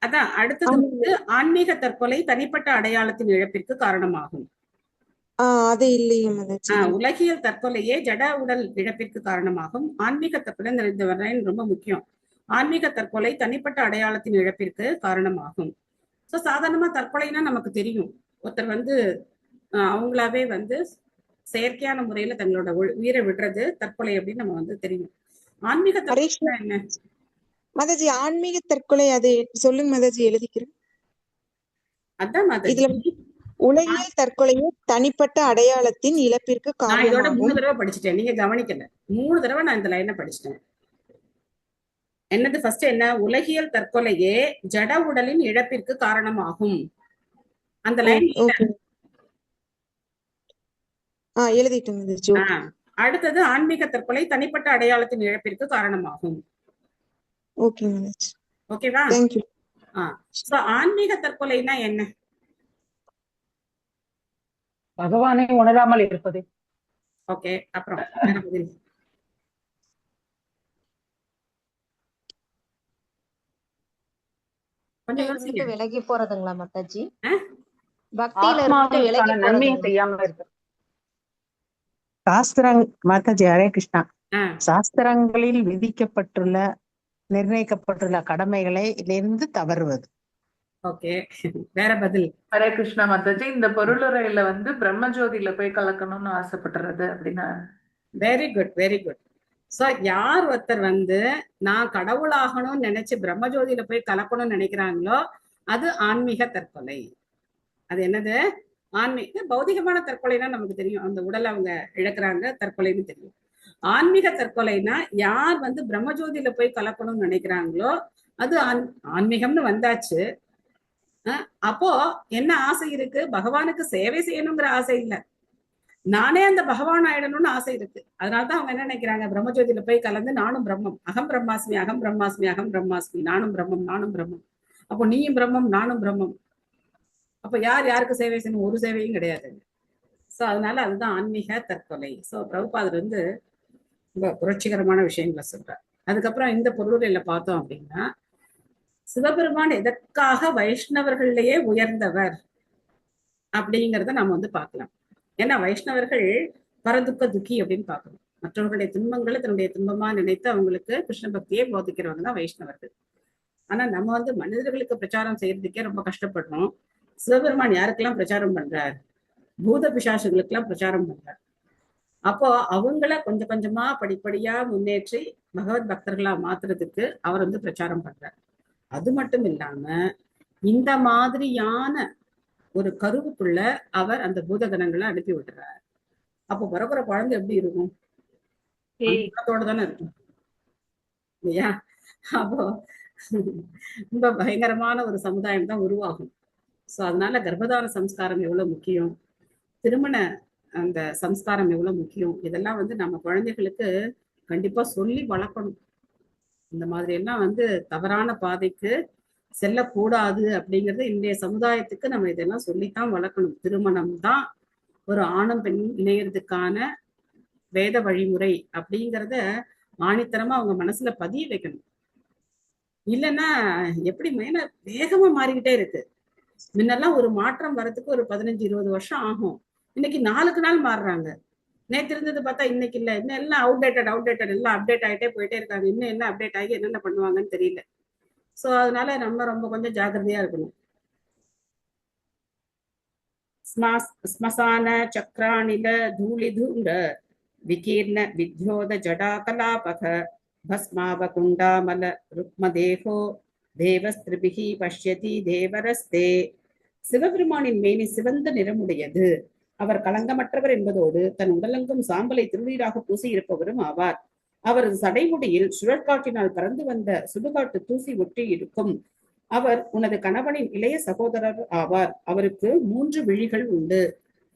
அதான் அடுத்தது ஆன்மீக தற்கொலை தனிப்பட்ட அடையாளத்தின் இழப்பிற்கு காரணமாகும். அது இல்லையே மாதாஜி. உலகியல் தற்கொலையே ஜட உடல் இழப்பிற்கு காரணமாகும். ஆன்மீக தற்கொலை ரொம்ப முக்கியம். ஆன்மீக தற்கொலை தனிப்பட்ட அடையாளத்தின் இழப்பிற்கு காரணமாகும். சோ சாதாரணமா தற்கொலைனா நமக்கு தெரியும். ஒருத்தர் அவங்களாவே செயற்கையான முறையில தங்களோட உயிரை விடுறது தற்கொலை அப்படின்னு நம்ம தெரியும். ஆன்மீக தற்கொலை என்ன மாதாஜி? ஆன்மீக தற்கொலை அது சொல்லுங்க மாதாஜி, எழுதிக்கிறேன். அதான் மாதாஜி, உலகியல் தற்கொலையே தனிப்பட்ட அடையாளத்தின் இழப்பிற்கு காரணம். இதோட 3 தடவை படிச்சுட்டேன், நீங்க கவனிக்கல. 3 தடவை நான் இந்த லைனை படிச்சுட்டேன். என்னது ஃபர்ஸ்ட் என்ன? உலகியல் தற்கொலையே ஜட உடலின் இழப்பிற்கு காரணமாகும். அந்த லைன் எழுதிட்டு. அடுத்தது ஆன்மீக தற்கொலை தனிப்பட்ட அடையாளத்தின் இழப்பிற்கு காரணமாகும். ஓகேவா? ஆன்மீக தற்கொலைனா என்ன? பகவானை உணராமல் இருப்பது. ஓகே, அப்புறம் கொஞ்சம் விலகி போறதுங்களா மாதாஜி? பக்தியில நன்மையை செய்யாம இருக்கு. மாதாஜி ஹரே கிருஷ்ணா. சாஸ்திரங்களில் விதிக்கப்பட்டுள்ள நிர்ணயிக்கப்பட்டுள்ள கடமைகளை இருந்து தவறுவது. ஓகே, வேற பதில்? ஹரே கிருஷ்ணா மாதாஜி. இந்த பொருளுரையில பிரம்மஜோதியில போய் கலக்கணும்னு ஆசைப்படுறது அப்படின்னா. Very good, very good. So யார் ஒருத்தர் நான் கடவுளாகணும்னு நினைச்சு பிரம்மஜோதியில போய் கலக்கணும்னு நினைக்கிறாங்களோ அது ஆன்மீக தற்கொலை. அது என்னது? ஆன்மீக. பௌதிகமான தற்கொலைனா நமக்கு தெரியும், அந்த உடலை அவங்க இழக்கிறாங்க, தற்கொலைன்னு தெரியும். ஆன்மீக தற்கொலைனா யார் வந்து பிரம்மஜோதியில போய் கலக்கணும்னு நினைக்கிறாங்களோ அது ஆன்மீகம்னு வந்தாச்சு. அப்போ என்ன ஆசை இருக்கு? பகவானுக்கு சேவை செய்யணுங்கிற ஆசை இல்ல, நானே அந்த பகவான் ஆயிடணும்னு ஆசை இருக்கு. அதனாலதான் அவங்க என்ன நினைக்கிறாங்க, பிரம்மஜோதியில போய் கலந்து நானும் பிரம்மம், அகம் பிரம்மாஸ்மி அகம் பிரம்மாஸ்மி அகம் பிரம்மாஸ்மி, நானும் பிரம்மம் நானும் பிரம்மம், அப்போ நீயும் பிரம்மம் நானும் பிரம்மம், அப்ப யார் யாருக்கு சேவை செய்யணும்? ஒரு சேவையும் கிடையாது. சோ அதனால அதுதான் ஆன்மீக தற்கொலை. சோ பிரபுபாதர் வந்து ரொம்ப புரட்சிகரமான விஷயங்களை சொல்றார். அதுக்கப்புறம் இந்த பொருளுரையில பார்த்தோம் அப்படின்னா, சிவபெருமான் எதற்காக வைஷ்ணவர்கள்லயே உயர்ந்தவர் அப்படிங்கிறத நம்ம வந்து பார்க்கலாம். ஏன்னா வைஷ்ணவர்கள் பரதுக்க துக்கி அப்படின்னு பார்க்கணும். மற்றவர்களுடைய துன்பங்களை தன்னுடைய துன்பமா நினைத்து அவங்களுக்கு கிருஷ்ண பக்தியை போதிக்கிறவங்க தான் வைஷ்ணவர்கள். ஆனா நம்ம வந்து மனிதர்களுக்கு பிரச்சாரம் செய்யறதுக்கே ரொம்ப கஷ்டப்படுறோம். சிவபெருமான் யாருக்கெல்லாம் பிரச்சாரம் பண்றார்? பூத பிசாசுகளுக்கு எல்லாம் பிரச்சாரம் பண்றார். அப்போ அவங்கள கொஞ்சம் கொஞ்சமா படிப்படியா முன்னேற்றி பகவத் பக்தர்களா மாத்துறதுக்கு அவர் வந்து பிரச்சாரம் பண்றார். அது மட்டும் இல்லாம இந்த மாதிரியான ஒரு கருவுக்குள்ள அவர் அந்த பூதகணங்களை அனுப்பி விடுறார். அப்போ பிறகுற குழந்தை எப்படி இருக்கும்? குணத்தோட தானே இருக்கும் இல்லையா? அப்போ ரொம்ப பயங்கரமான ஒரு சமுதாயம் தான் உருவாகும். சோ அதனால கர்ப்பதான சம்ஸ்காரம் எவ்வளவு முக்கியம், திருமண அந்த சம்ஸ்காரம் எவ்வளவு முக்கியம், இதெல்லாம் வந்து நம்ம குழந்தைகளுக்கு கண்டிப்பா சொல்லி வளர்க்கணும். இந்த மாதிரி எல்லாம் வந்து தவறான பாதைக்கு செல்லக்கூடாது அப்படிங்கறது இன்றைய சமுதாயத்துக்கு நம்ம இதெல்லாம் சொல்லித்தான் வளர்க்கணும். திருமணம் தான் ஒரு ஆணும் பெண்ணும் இணையறதுக்கான வேத வழிமுறை அப்படிங்கிறத ஆணித்தரமா அவங்க மனசுல பதிய வைக்கணும். இல்லைன்னா எப்படி மேல வேகமா மாறிக்கிட்டே இருக்கு. முன்னெல்லாம் ஒரு மாற்றம் வர்றதுக்கு ஒரு 15-20 வருஷம் ஆகும். இன்னைக்கு நாளுக்கு நாள் மாறுறாங்க. நேற்று இருந்தது பார்த்தா இன்னைக்கு இல்ல, இன்னும் எல்லாம் அவுடேட்டட் எல்லாம் அப்டேட் ஆகிட்டே போயிட்டே இருக்காங்க. இன்னும் என்ன அப்டேட் ஆகி என்னென்ன பண்ணுவாங்கன்னு தெரியல. சோ அதனால நம்ம ரொம்ப கொஞ்சம் ஜாக்கிரதையா இருக்கணும். ஸ்மசான சக்ராணில தூளிதூண்ட விகீர்ண வித்யோத ஜடா கலாபக பஸ்மாவ குண்டாமல ருக்மதேகோ தேவஸ்திரிபிகி பஷ்யதி தேவரஸ்தே. சிவபெருமானின் மேனி சிவந்த நிறமுடையது. அவர் களங்கமற்றவர் என்பதோடு தன் உடலெங்கும் சாம்பலை திருநீராக பூசி இருப்பவரும் ஆவார். அவரது சடைமுடியில் சுழற்காற்றினால் பறந்து வந்த சுடுகாட்டு தூசி ஒட்டி இருக்கும். அவர் உனது கணவனின் இளைய சகோதரர் ஆவார். அவருக்கு 3 விழிகள் உண்டு.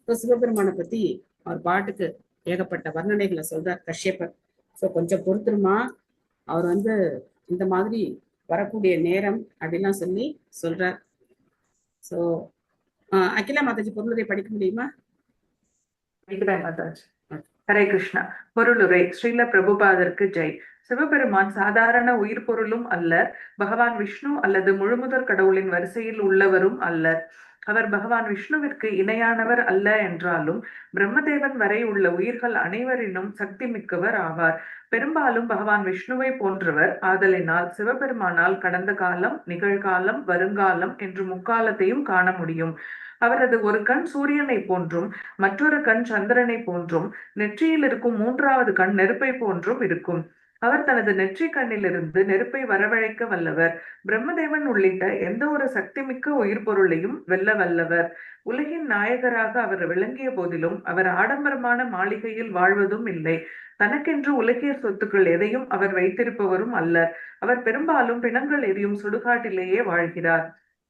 சிவபெருமானை பத்தி அவர் பாட்டுக்கு ஏகப்பட்ட வர்ணனைகளை சொல்றார் கஷ்யப்பர். சோ கொஞ்சம் பொறுத்துருமா, அவர் வந்து இந்த மாதிரி வரக்கூடிய நேரம் அப்படின்லாம் சொல்லி சொல்றார். சோ அகிலா மாதாஜி பொருளுரை படிக்க முடியுமா? மாதாஜி. ஹரே கிருஷ்ணா. பொருளுரை. ஸ்ரீல பிரபுபாதருக்கு ஜெய். சிவபெருமான் சாதாரண உயிர் பொருளும் அல்லர், பகவான் விஷ்ணு அல்லது முழுமுதற் கடவுளின் வரிசையில் உள்ளவரும் அல்லர். அவர் பகவான் விஷ்ணுவிற்கு இணையானவர் அல்ல என்றாலும் பிரம்மதேவன் வரை உள்ள உயிர்கள் அனைவரினும் சக்தி மிக்கவர் ஆவார். பெரும்பாலும் பகவான் விஷ்ணுவை போன்றவர் ஆதலினால் சிவபெருமானால் கடந்த காலம், நிகழ்காலம், வருங்காலம் என்று முக்காலத்தையும் காண முடியும். அவரது ஒரு கண் சூரியனை போன்றும் மற்றொரு கண் சந்திரனை போன்றும் நெற்றியில் இருக்கும் 3வது கண் நெருப்பை போன்றும் இருக்கும். அவர் தனது நெற்றி கண்ணிலிருந்து நெருப்பை வரவழைக்க வல்லவர். பிரம்மதேவன் உள்ளிட்ட எந்த ஒரு சக்தி மிக்க உயிர் பொருளையும் வெல்ல வல்லவர். உலகின் நாயகராக அவர் விளங்கிய போதிலும் அவர் ஆடம்பரமான மாளிகையில் வாழ்வதும் இல்லை. தனக்கென்று உலகியற் சொத்துக்கள் எதையும் அவர் வைத்திருப்பவரும் அல்லர். அவர் பெரும்பாலும் பிணங்கள் எரியும் சுடுகாட்டிலேயே வாழ்கிறார்.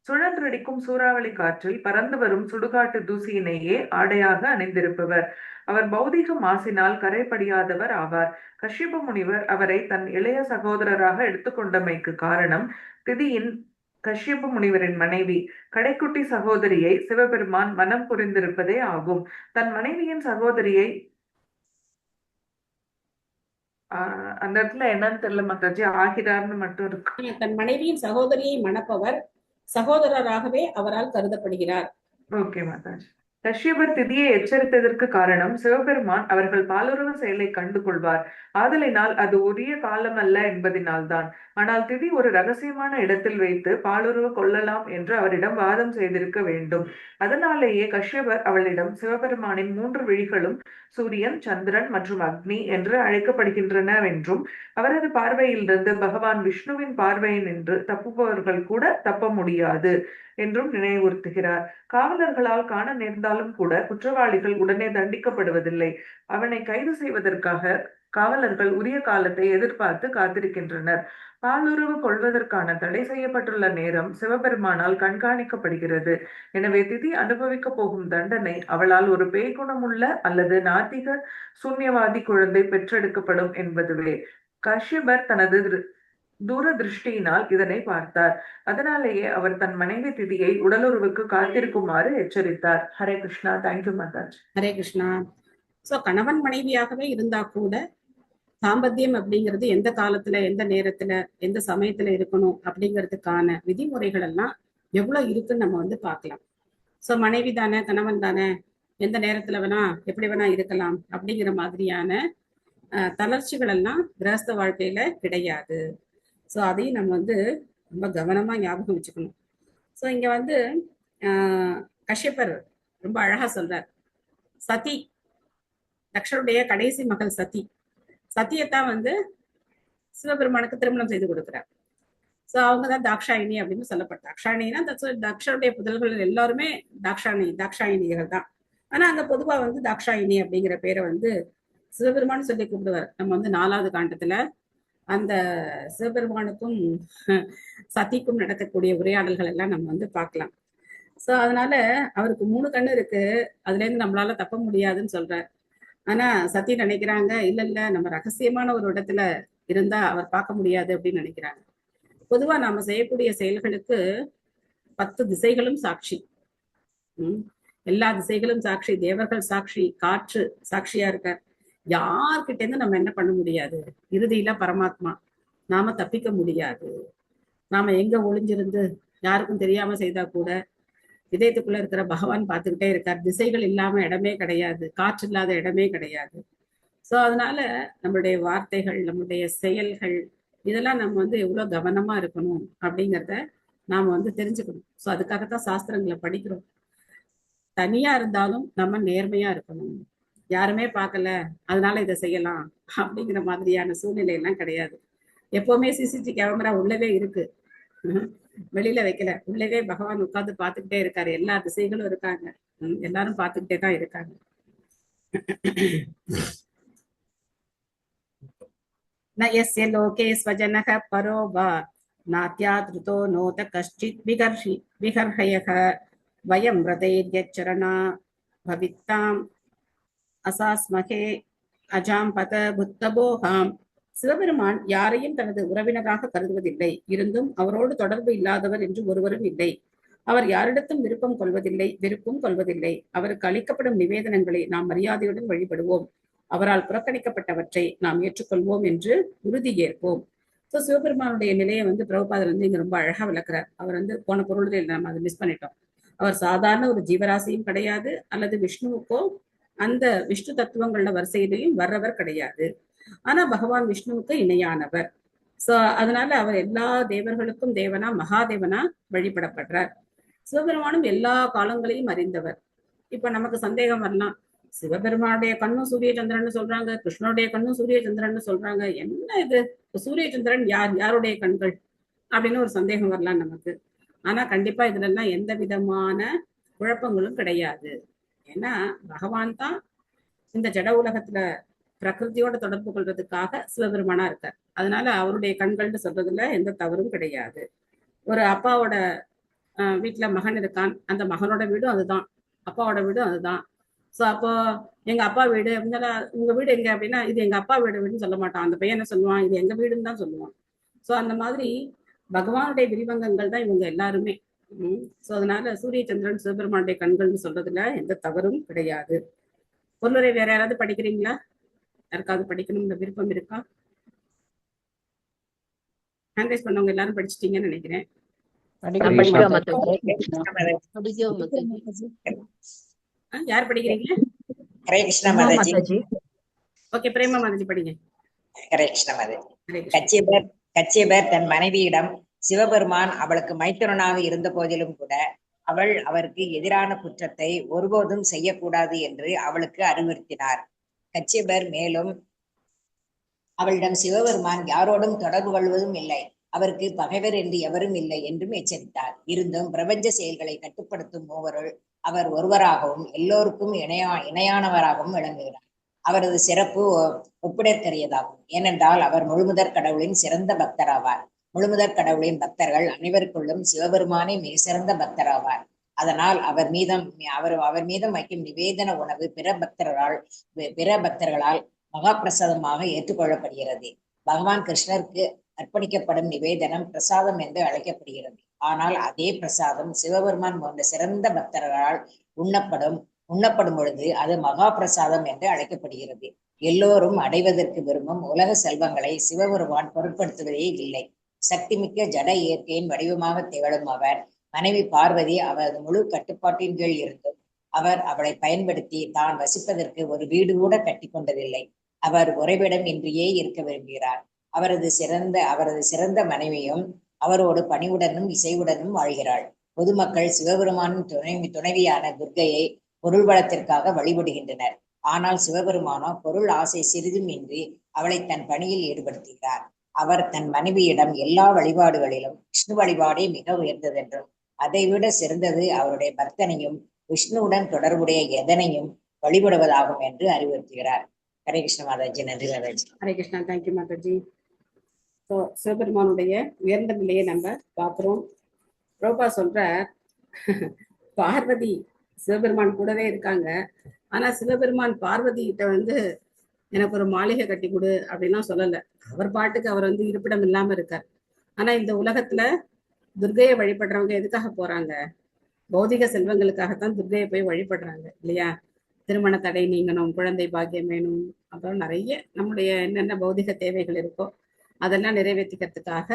சுழன்றடிக்கும் சூறாவளி காற்றில் பறந்து வரும் சுடுகாட்டு தூசியினையே ஆடையாக அணிந்திருப்பவர். அவர் பௌதிக மாசினால் கரைபடியாதவர் ஆவார். கஷ்யப முனிவர் அவரை தன் இளைய சகோதரராக எடுத்துக்கொண்டமைக்கு காரணம் திதியின் கஷ்யப முனிவரின் மனைவி கடைக்குட்டி சகோதரியை சிவபெருமான் மனம் புரிந்திருப்பதே ஆகும். தன் மனைவியின் சகோதரியை அந்த இடத்துல என்னன்னு தெரியல மாதாஜி, ஆகிறார்னு மட்டும் இருக்கு. தன் மனைவியின் சகோதரியை மணப்பவர் சகோதரராகவே அவரால் கருதப்படுகிறார். ஓகே மாதாஜி. கஷ்யபர் திதியை எச்சரித்ததற்கு காரணம் சிவபெருமான் அவர்கள் பாலுறவு செயலை கண்டு கொள்வார், ஆதலினால் அது உரிய காலம் அல்ல என்பதினால்தான். ஆனால் திதி ஒரு ரகசியமான இடத்தில் வைத்து பாலுறவு கொள்ளலாம் என்று அவரிடம் வாதம் செய்திருக்க வேண்டும். அதனாலேயே கஷ்யபர் அவளிடம் சிவபெருமானின் 3 விழிகளும் சூரியன், சந்திரன் மற்றும் அக்னி என்று அழைக்கப்படுகின்றனவென்றும், அவரது பார்வையிலிருந்து பகவான் விஷ்ணுவின் பார்வையினின்று தப்புபவர்கள் கூட தப்ப முடியாது என்றும் நினைவுறுத்துகிறார். காவலர்களால் காண நேர்ந்தாலும் கூட குற்றவாளிகள் உடனே தண்டிக்கப்படுவதில்லை. அவனை கைது செய்வதற்காக காவலர்கள் உரிய காலத்தை எதிர்பார்த்து காத்திருக்கின்றனர். பாலுறவு கொள்வதற்கான தடை செய்யப்பட்டுள்ள நேரம் சிவபெருமானால் கண்காணிக்கப்படுகிறது. எனவே திதி அனுபவிக்க போகும் தண்டனை அவளால் ஒரு பேய் குணமுள்ள அல்லது நாத்திக சூன்யவாதி குழந்தை பெற்றெடுக்கப்படும் என்பதுவே. கஷ்யபர் தனது தூர திருஷ்டியினால் இதனை பார்த்தார். அதனாலேயே அவர் தன் மனைவி திதியை உடலுறவுக்கு காத்திருக்குமாறு எச்சரித்தார். ஹரே கிருஷ்ணா. தேங்க்யூ மாதாஜ். ஹரே கிருஷ்ணா. சோ கணவன் மனைவியாகவே இருந்தா கூட தாம்பத்தியம் அப்படிங்கிறது எந்த காலத்துல, எந்த நேரத்துல, எந்த சமயத்துல இருக்கணும் அப்படிங்கிறதுக்கான விதிமுறைகள் எல்லாம் எவ்வளவு இருக்குன்னு நம்ம வந்து பார்க்கலாம். சோ மனைவி தானே, கணவன் தானே, எந்த நேரத்துல வேணா எப்படி வேணா இருக்கலாம் அப்படிங்கிற மாதிரியான தளர்ச்சிகள் எல்லாம் கிரகஸ்த வாழ்க்கையில கிடையாது. ஸோ அதையும் நம்ம வந்து ரொம்ப கவனமா ஞாபகம் வச்சுக்கணும். ஸோ இங்க வந்து கஷ்யப்பர் ரொம்ப அழகா சொல்றார். சதி, தக்ஷருடைய கடைசி மகள் சதி, சத்தியத்தான் வந்து சிவபெருமானுக்கு திருமணம் செய்து கொடுக்கிறார். ஸோ அவங்கதான் தாக்ஷாயினி அப்படின்னு சொல்லப்பட்ட. தாக்ஷாயினா தக்ஷருடைய புதல்கள் எல்லாருமே தாக்ஷாயினிகள் தான். ஆனா அங்க பொதுவா வந்து தாக்ஷாயினி அப்படிங்கிற பேரை வந்து சிவபெருமான் சொல்லி கூப்பிடுவார். நம்ம வந்து 4வது காண்டத்துல அந்த சிவபெருமானுக்கும் சதிக்கும் நடக்கக்கூடிய உரையாடல்கள் எல்லாம் நம்ம வந்து பார்க்கலாம். சோ அதனால அவருக்கு 3 கண்ணு இருக்கு, அதுல இருந்து நம்மளால தப்ப முடியாதுன்னு சொல்றார். ஆனா சதி நினைக்கிறாங்க, இல்ல நம்ம ரகசியமான ஒரு இடத்துல இருந்தா அவர் பார்க்க முடியாது அப்படின்னு நினைக்கிறாங்க. பொதுவா நாம செய்யக்கூடிய செயல்களுக்கு 10 திசைகளும் சாட்சி. எல்லா திசைகளும் சாட்சி, தேவர்கள் சாட்சி, காற்று சாட்சியா இருக்கார். யார்கிட்ட இருந்து நம்ம என்ன பண்ண முடியாது, இறுதியில பரமாத்மா, நாம தப்பிக்க முடியாது. நாம எங்க ஒளிஞ்சிருந்து யாருக்கும் தெரியாம செய்தா கூட இதயத்துக்குள்ள இருக்கிற பகவான் பார்த்துக்கிட்டே இருக்கார். திசைகள் இல்லாம இடமே கிடையாது, காற்று இல்லாத இடமே கிடையாது. சோ அதனால நம்மளுடைய வார்த்தைகள், நம்மளுடைய செயல்கள், இதெல்லாம் நம்ம வந்து எவ்வளவு கவனமா இருக்கணும் அப்படிங்கிறத நாம வந்து தெரிஞ்சுக்கணும். சோ அதுக்காகத்தான் சாஸ்திரங்களை படிக்கிறோம். தனியா இருந்தாலும் நம்ம நேர்மையா இருக்கணும். யாருமே பார்க்கல அதனால இதை செய்யலாம் அப்படிங்கிற மாதிரியான சூழ்நிலை எல்லாம் கிடையாது. எப்பவுமே சிசிடிவி கேமரா உள்ளவே இருக்கு, வெளியில வைக்கல, உள்ளவே பகவான் உட்கார்ந்து பார்த்துக்கிட்டே இருக்காரு. எல்லா திசைகளும் இருக்காங்க, எல்லாரும் பார்த்துக்கிட்டே தான் இருக்காங்க. நயஸ்ய லோகே ஸ்வஜனக பரோ வா நாத்யாத்ருதோ நோத கஷ்டித் விகர்ஹயக வயம் ரதைர்யச்சரணா பவித்தாம் அசாஸ்மகே அஜாம்பத புத்தபோகாம். சிவபெருமான் யாரையும் தனது உறவினராக கருதுவதில்லை. இருந்தும் அவரோடு தொடர்பு இல்லாதவர் என்று ஒருவரும் இல்லை. அவர் யாரிடத்தும் விருப்பம் கொள்வதில்லை, விருப்பம் கொள்வதில்லை. அவருக்கு அளிக்கப்படும் நிவேதனங்களை நாம் மரியாதையுடன் வழிபடுவோம். அவரால் புறக்கணிக்கப்பட்டவற்றை நாம் ஏற்றுக்கொள்வோம் என்று உறுதி ஏற்போம். ஸோ சிவபெருமானுடைய நிலையை வந்து பிரபுபாதர் வந்து இங்க ரொம்ப அழகா விளக்குறார். அவர் வந்து போன பொருள்கள் நம்ம அதை மிஸ் பண்ணிட்டோம். அவர் சாதாரண ஒரு ஜீவராசியும் கிடையாது, அல்லது விஷ்ணுவுக்கோ அந்த விஷ்ணு தத்துவங்கள வரிசையிலையும் வர்றவர் கிடையாது. ஆனா பகவான் விஷ்ணுவுக்கு இணையானவர். சோ அதனால அவர் எல்லா தேவர்களுக்கும் தேவனா, மகாதேவனா வழிபடப்படுறார். சிவபெருமானும் எல்லா காலங்களையும் அறிந்தவர். இப்ப நமக்கு சந்தேகம் வரலாம், சிவபெருமானுடைய கண்ணும் சூரிய சந்திரன் சொல்றாங்க, கிருஷ்ணனுடைய கண்ணும் சூரிய சந்திரன் சொல்றாங்க, என்ன இது சூரிய சந்திரன் யாருடைய கண்கள் அப்படின்னு ஒரு சந்தேகம் வரலாம் நமக்கு. ஆனா கண்டிப்பா இதுல எல்லாம் எந்த விதமான குழப்பங்களும் கிடையாது. ஏன்னா பகவான் தான் இந்த ஜட உலகத்துல பிரகிருதியோட தொடர்பு கொள்றதுக்காக சிவபெருமானா இருக்கார். அதனால அவருடைய கண்கள்னு சொல்றதுல எந்த தவறும் கிடையாது. ஒரு அப்பாவோட வீட்டுல மகன் இருக்கான், அந்த மகனோட வீடும் அதுதான், அப்பாவோட வீடும் அதுதான். சோ அப்போ எங்க அப்பா வீடு அப்படின்னா, உங்க வீடு எங்க அப்படின்னா, இது எங்க அப்பா வீடுன்னு சொல்ல மாட்டான். அந்த பையன் என்ன சொல்லுவான், இது எங்க வீடுன்னு தான் சொல்லுவான். சோ அந்த மாதிரி பகவானுடைய விரிவங்கங்கள் தான் இவங்க எல்லாருமே. சோ அதனால சூரிய சந்திரன் சிவபெருமானுடைய கண்கள்னு சொல்றதுல எந்த தவறும் கிடையாது. பொருளுரை வேற யாராவது படிக்கிறீங்களா? யாருக்காவது படிக்கணும்னு விருப்பம் இருக்கா? ஹேண்ட்ரைஸ் பண்ணவங்க எல்லாரும் படிச்சிட்டீங்கன்னு நினைக்கிறேன். யார் படிக்கிறீங்க? ஹரே கிருஷ்ணா மாதாஜி. ஓகே, பிரேமா மாதாஜி படிங்க. ஹரே கிருஷ்ணா மாதாஜி. கச்சியபர் தன் மனைவியிடம் சிவபெருமான் அவளுக்கு மைத்துனனாக இருந்த போதிலும் கூட அவள் அவருக்கு எதிரான குற்றத்தை ஒருபோதும் செய்யக்கூடாது என்று அவளுக்கு அறிவுறுத்தினார். கச்சியபர் மேலும் அவளிடம் சிவபெருமான் யாரோடும் தொடர்பு கொள்வதும் இல்லை, அவருக்கு பகைவர் என்று எவரும் இல்லை என்றும் எச்சரித்தார். இருந்தும் பிரபஞ்ச செயல்களை கட்டுப்படுத்தும் மூவருள் அவர் ஒருவராகவும் எல்லோருக்கும் இணையானவராகவும் விளங்குகிறார். அவரது சிறப்பு ஒப்பிடற்கரியதாகும். ஏனென்றால் அவர் முழுமுதற் கடவுளின் சிறந்த பக்தராவார். முழுமுதற் கடவுளின் பக்தர்கள் அனைவருக்குள்ளும் சிவபெருமானே மிக சிறந்த பக்தராவார். அதனால் அவர் மீதம் வைக்கும் நிவேதன உணவு பிற பக்தர்களால் மகா பிரசாதமாக ஏற்றுக்கொள்ளப்படுகிறது. பகவான் கிருஷ்ணருக்கு அர்ப்பணிக்கப்படும் நிவேதனம் பிரசாதம் என்று அழைக்கப்படுகிறது. ஆனால் அதே பிரசாதம் சிவபெருமான் போன்ற சிறந்த பக்தர்களால் உண்ணப்படும் பொழுது அது மகா பிரசாதம் என்று அழைக்கப்படுகிறது. எல்லோரும் அடைவதற்கு விரும்பும் உலக செல்வங்களை சிவபெருமான் பொருட்படுத்துவதே இல்லை. சக்திமிக்க ஜட இயற்கையின் வடிவமாக திகழும் அவர் மனைவி பார்வதி அவரது முழு கட்டுப்பாட்டின் கீழ் இருந்தும் அவர் அவளை பயன்படுத்தி தான் வசிப்பதற்கு ஒரு வீடு கூட கட்டி கொண்டதில்லை. அவர் உறைவிடம் இன்றியே இருக்க விரும்புகிறார். அவரது சிறந்த மனைவியும் அவரோடு பணிவுடனும் இசைவுடனும் வாழ்கிறாள். பொதுமக்கள் சிவபெருமானின் துணைவியான துர்க்கையை பொருள் வளத்திற்காக வழிபடுகின்றனர். ஆனால் சிவபெருமானோ பொருள் ஆசை சிறிதும் இன்றி அவளை தன் பணியில் ஈடுபடுத்துகிறார். அவர் தன் மனைவியிடம் எல்லா வழிபாடுகளிலும் விஷ்ணு வழிபாடே மிக உயர்ந்ததென்றும் அதைவிட சிறந்தது அவருடைய பக்தனையும் விஷ்ணுவுடன் தொடர்புடைய எதனையும் வழிபடுவதாகும் என்று அறிவுறுத்துகிறார். ஹரே கிருஷ்ண மாதாஜி. நன்றி மாதாஜி. ஹரே கிருஷ்ணா. தேங்க்யூ மாதாஜி. ஸோ சிவபெருமானுடைய உயர்ந்த நிலையை நம்ம பார்க்குறோம். ரோபா சொல்ற பார்வதி சிவபெருமான் கூடவே இருக்காங்க. ஆனா சிவபெருமான் பார்வதி கிட்ட எனக்கு ஒரு மாளிகை கட்டி கொடு அப்படின்லாம் சொல்லலை. அவர் பாட்டுக்கு அவர் இருப்பிடம் இல்லாம இருக்கார். ஆனா இந்த உலகத்துல துர்கையை வழிபடுறவங்க எதுக்காக போறாங்க? பௌதிக செல்வங்களுக்காகத்தான் துர்கையை போய் வழிபடுறாங்க இல்லையா? திருமண தடை நீங்கணும், குழந்தை பாக்கியம் வேணும், அப்புறம் நிறைய நம்முடைய என்னென்ன பௌதிக தேவைகள் இருக்கோ அதெல்லாம் நிறைவேற்றிக்கிறதுக்காக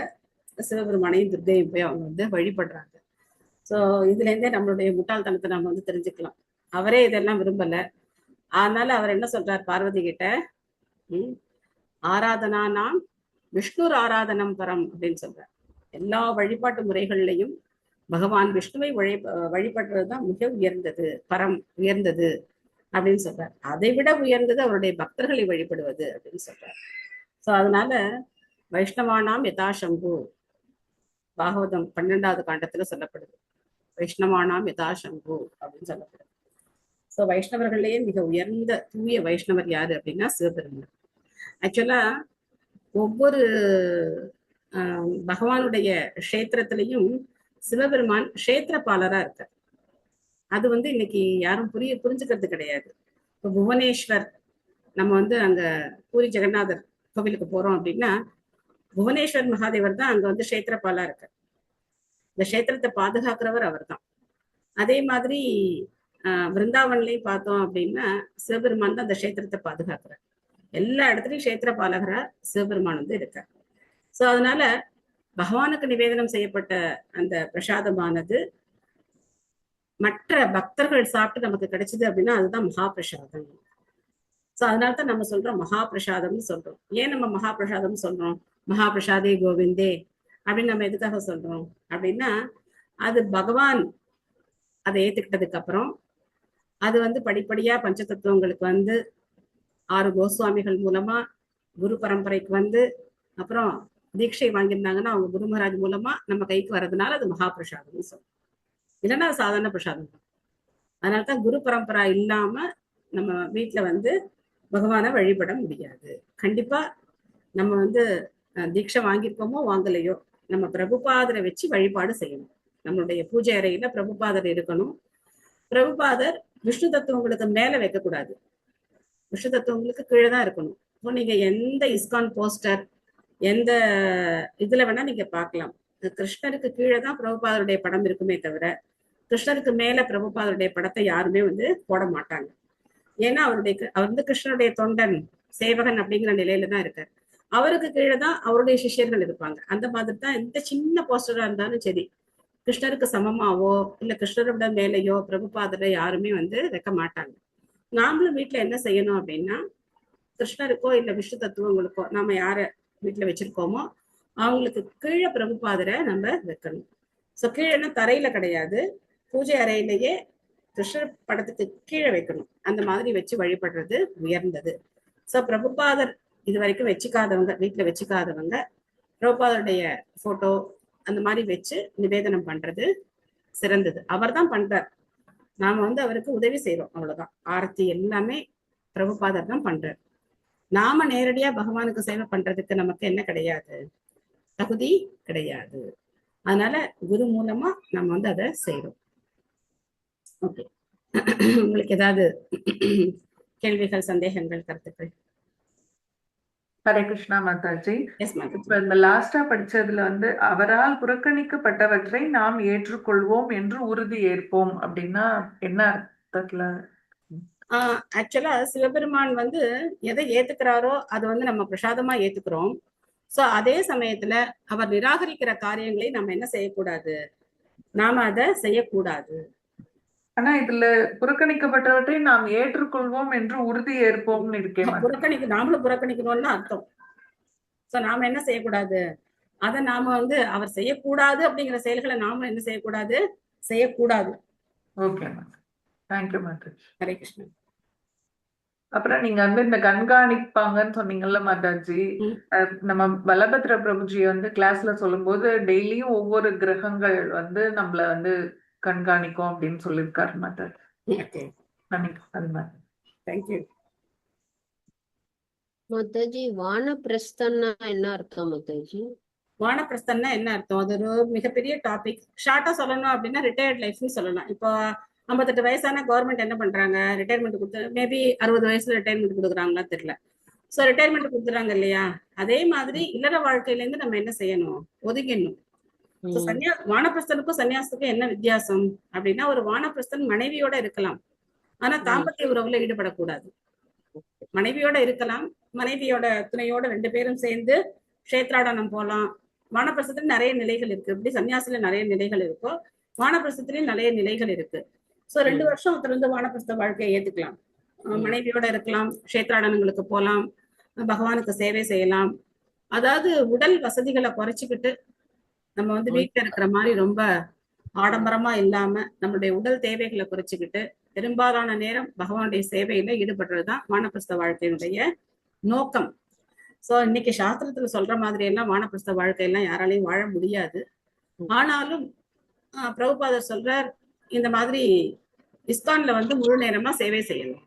சிவபெருமானையும் துர்கையும் போய் அவங்க வழிபடுறாங்க. ஸோ இதுல இருந்தே நம்மளுடைய முட்டாள்தனத்தை நம்ம தெரிஞ்சுக்கலாம். அவரே இதெல்லாம் விரும்பல. அதனால அவர் என்ன சொல்றார் பார்வதி கிட்ட, ஆராதனா நாம் விஷ்ணு ஆராதனம் பரம் அப்படின்னு சொல்றார். எல்லா வழிபாட்டு முறைகள்லையும் பகவான் விஷ்ணுவை வழிபடுறதுதான் மிக உயர்ந்தது, பரம் உயர்ந்தது அப்படின்னு சொல்றார். அதை விட உயர்ந்தது அவருடைய பக்தர்களை வழிபடுவது அப்படின்னு சொல்றார். ஸோ அதனால வைஷ்ணவானாம் யதாசம்பு, பாகவதம் 12வது காண்டத்துல சொல்லப்படுது. வைஷ்ணவானாம் யதாசம்பு அப்படின்னு சொல்லப்படுது. ஸோ வைஷ்ணவர்களையே மிக உயர்ந்த தூய வைஷ்ணவர் யாரு அப்படின்னா சிவபெருமான். ஆக்சுவலா ஒவ்வொரு பகவானுடைய கஷேத்திரத்திலையும் சிவபெருமான் கஷேத்திரபாலரா இருக்கார். அது இன்னைக்கு யாரும் புரிஞ்சுக்கிறது கிடையாது. இப்போ புவனேஸ்வர் நம்ம அங்க பூரி ஜெகநாதர் கோவிலுக்கு போறோம் அப்படின்னா புவனேஸ்வர் மகாதேவர் தான் அங்க கஷேத்திரபாலா இருக்கார். இந்த கஷேத்திரத்தை பாதுகாக்கிறவர் அவர் தான். அதே மாதிரி விருந்தாவன்லையும் பார்த்தோம் அப்படின்னா சிவபெருமான் தான் அந்த கஷேத்திரத்தை பாதுகாக்கிறார். எல்லா இடத்துலயும் கஷேத்திர பாலகரா சிவபெருமான் இருக்கார். ஸோ அதனால பகவானுக்கு நிவேதனம் செய்யப்பட்ட அந்த பிரசாதமானது மற்ற பக்தர்கள் சாப்பிட்டு நமக்கு கிடைச்சது அப்படின்னா அதுதான் மகா பிரசாதம். ஸோ அதனால்தான் நம்ம சொல்றோம் மகா பிரசாதம்னு சொல்றோம். ஏன் நம்ம மகா பிரசாதம்னு சொல்றோம்? மகா பிரசாதே கோவிந்தே அப்படின்னு நம்ம எதுக்காக சொல்றோம் அப்படின்னா, அது பகவான் அதை ஏத்துக்கிட்டதுக்கு அப்புறம் அது படிப்படியா பஞ்சதத்துவங்களுக்கு 6 கோஸ்வாமிகள் மூலமா குரு பரம்பரைக்கு அப்புறம் தீட்சை வாங்கியிருந்தாங்கன்னா அவங்க குரு மகாராஜ் மூலமா நம்ம கைக்கு வர்றதுனால அது மகா பிரசாதம்னு சொல்றோம். இல்லைன்னா அது சாதாரண பிரசாதம் தான். அதனால்தான் குரு பரம்பரா இல்லாம நம்ம வீட்டுல பகவானை வழிபட முடியாது. கண்டிப்பா நம்ம தீட்சை வாங்கியிருக்கோமோ வாங்கலையோ நம்ம பிரபுபாதரை வச்சு வழிபாடு செய்யணும். நம்மளுடைய பூஜை அறையில பிரபுபாதர் இருக்கணும். பிரபுபாதர் விஷ்ணு தத்துவங்களுக்கு மேல வைக்கக்கூடாது, விஷ்ணு தத்துவங்களுக்கு கீழே தான் இருக்கணும். இப்போ நீங்க எந்த இஸ்கான் போஸ்டர் எந்த இதுல வேணா நீங்க பார்க்கலாம், கிருஷ்ணருக்கு கீழே தான் பிரபுபாதருடைய படம் இருக்குமே தவிர கிருஷ்ணருக்கு மேல பிரபுபாதருடைய படத்தை யாருமே போட மாட்டாங்க. ஏன்னா அவர் கிருஷ்ணனுடைய தொண்டன் சேவகன் அப்படிங்கிற நிலையில தான் இருக்காரு. அவருக்கு கீழே தான் அவருடைய சிஷ்யர்கள் இருப்பாங்க. அந்த மாதிரி தான் எந்த சின்ன போஸ்டரா இருந்தாலும் சரி கிருஷ்ணருக்கு சமமாவோ இல்ல கிருஷ்ணரோட மேலேயோ பிரபுபாதரை யாருமே வந்து வைக்க மாட்டாங்க. நாமளும் வீட்டுல என்ன செய்யணும் அப்படின்னா, கிருஷ்ணருக்கோ இல்ல விஷ்ணு தத்துவங்களுக்கோ நாம யார வீட்டுல வச்சிருக்கோமோ அவங்களுக்கு கீழே பிரபுபாதரை நம்ம வைக்கணும். சோ கீழேன்னா தரையில கிடையாது, பூஜை அறையிலேயே கிருஷ்ணர் படத்துக்கு கீழே வைக்கணும். அந்த மாதிரி வச்சு வழிபடுறது உயர்ந்தது. சோ பிரபுபாதர் இது வரைக்கும் வச்சுக்காதவங்க, வீட்டுல வச்சுக்காதவங்க பிரபுபாதருடைய போட்டோ அந்த மாதிரி வச்சு நிவேதனம் பண்றது சிறந்தது. அவர் தான் பண்றார், நாம வந்து அவருக்கு உதவி செய்யறோம், அவ்வளவுதான். ஆரத்தி எல்லாமே பிரபுபாதர் தான் பண்றார். நாம நேரடியா பகவானுக்கு சேவை பண்றதுக்கு நமக்கு என்ன கிடையாது, தகுதி கிடையாது. அதனால குரு மூலமா நம்ம வந்து அதை செய்யறோம். ஓகே, உங்களுக்கு ஏதாவது கேள்விகள், சந்தேகங்கள், கருத்துக்கள்? ஹரே கிருஷ்ணா மாதாஜி. எஸ் மாதாஜி. இப்ப இந்த லாஸ்டா படிச்சதுல வந்து அவரால் புறக்கணிக்கப்பட்டவற்றை நாம் ஏற்றுக்கொள்வோம் என்று உறுதி ஏற்போம் அப்படின்னா என்ன அர்த்தத்துல? ஆக்சுவலா சிவபெருமான் வந்து எதை ஏத்துக்கிறாரோ அது வந்து நம்ம பிரசாதமா ஏத்துக்கிறோம். சோ அதே சமயத்துல அவர் நிராகரிக்கிற காரியங்களை நம்ம என்ன செய்யக்கூடாது, நாம அதை செய்யக்கூடாது. ஆனா இதுல புறக்கணிக்கப்பட்டவற்றை நாம் ஏற்றுக்கொள்வோம் என்று உறுதி ஏற்போம்னு இருக்கேன். நாமளும் புறக்கணிக்கணும்னு அர்த்தம். சோ நாம என்ன செய்யக்கூடாது, அதை நாம வந்து அவர் செய்யக்கூடாது அப்படிங்கிற செயல்களை நாம என்ன செய்யக்கூடாது, செய்யக்கூடாது. Okay, thank you Mataji. ஹரே கிருஷ்ணா. அப்புறம் நீங்க வந்து இந்த கண்காணிப்பாங்கன்னு சொன்னீங்கல்ல மாதாஜி, நம்ம பலபத்ர பிரபுஜி வந்து கிளாஸ்ல சொல்லும் போது டெய்லியும் ஒவ்வொரு கிரகங்கள் வந்து நம்மள வந்து கண்காணிக்கும் அப்படின்னு சொல்லியிருக்காரு மாதாஜி. தேங்க்யூ மாதாஜி. வானப்பிரஸ்தன்னா என்ன அர்த்தம் மாதாஜி? வானப்பிரஸ்தன்னா என்ன அர்த்தம், அது ஒரு மிகப்பெரிய டாபிக். ஷார்ட்டா சொல்லணும் அப்படின்னா ரிட்டையர்ட் லைஃப்னு சொல்லலாம். இப்போ 58 வயசான கவர்மெண்ட் என்ன பண்றாங்க, ரிட்டையர்மெண்ட் கொடுத்து மேபி 60 வயசுல ரிட்டையர்மெண்ட் கொடுக்குறாங்களா தெரியல. சோ ரிட்டையர்மெண்ட் கொடுத்துறாங்க இல்லையா, அதே மாதிரி இல்லற வாழ்க்கையில இருந்து நம்ம என்ன செய்யணும், ஒதுங்கிடணும். வானப்பிரஸ்தனுக்கும் சன்னியாசத்துக்கும் என்ன வித்தியாசம் அப்படின்னா, ஒரு வானப்பிரஸ்தன் மனைவியோட இருக்கலாம், ஆனா தாம்பத்திய உறவுல ஈடுபடக்கூடாது. மனைவியோட இருக்கலாம், மனைவியோட துணையோட 2 பேரும் சேர்ந்து கஷேத்ராடனம் போலாம். வானப்பிரஸ்தத்துல நிறைய நிலைகள் இருக்கு, இப்படி சன்னியாசில நிறைய நிலைகள் இருக்கோ வானப்பிரஸ்தத்திலயும் நிறைய நிலைகள் இருக்கு. சோ 2 வருஷம் ஒருத்தர் வந்து வானப்பிரஸ்த வாழ்க்கையை ஏத்துக்கலாம், மனைவியோட இருக்கலாம், கஷேத்ராடனங்களுக்கு போலாம், பகவானுக்கு சேவை செய்யலாம். அதாவது உடல் வசதிகளை குறைச்சிக்கிட்டு நம்ம வந்து வீட்டுல இருக்கிற மாதிரி ரொம்ப ஆடம்பரமா இல்லாம நம்மளுடைய உடல் தேவைகளை குறைச்சிக்கிட்டு பெரும்பாலான நேரம் பகவானுடைய சேவையில ஈடுபடுறதுதான் வானப்பிரஸ்த வாழ்க்கையினுடைய நோக்கம். சோ இன்னைக்கு சாஸ்திரத்துல சொல்ற மாதிரி எல்லாம் வானப்பிரஸ்த வாழ்க்கையெல்லாம் யாராலையும் வாழ முடியாது. ஆனாலும் பிரபுபாதர் சொல்றார், இந்த மாதிரி இஸ்கான்ல வந்து முழு நேரமா சேவை செய்யணும்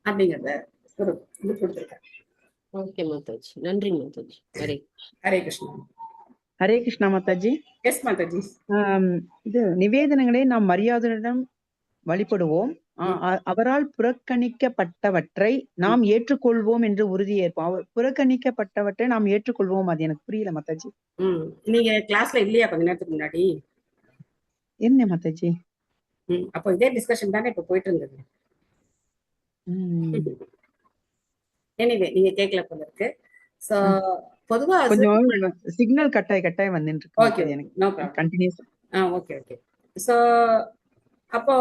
அப்படிங்கறத ஒரு இது கொடுத்திருக்காரு. ஓகே மாதாஜி, நன்றி மாதாஜி. ஹரே கிருஷ்ணா. ஹரே கிருஷ்ணா மாதாஜி. எஸ் மாதாஜி. இது நிவேதனங்களை நாம் மரியாதையுடன் வழிபடுவோம், அவரால் புறக்கணிக்கப்பட்டவற்றை நாம் ஏற்றுக்கொள்வோம் என்று உறுதி ஏற்போம். அவர் புறக்கணிக்கப்பட்டவற்றை நாம் ஏற்றுக்கொள்வோம், அது எனக்கு புரியல மாதாஜி. நீங்க கிளாஸ்ல இல்லையா கொஞ்ச நேரத்துக்கு முன்னாடி? என்ன மாதாஜி? அப்போ இதே டிஸ்கஷன் தானே இப்ப போயிட்டு இருந்தது. எனிவே நீங்க கேட்கல போல இருக்கு. சோ பொதுவா கொஞ்சம் சிக்னல் கட்டாய் வந்துட்டு இருக்கு. Okay, no problem, continues. Okay okay. So அப்போ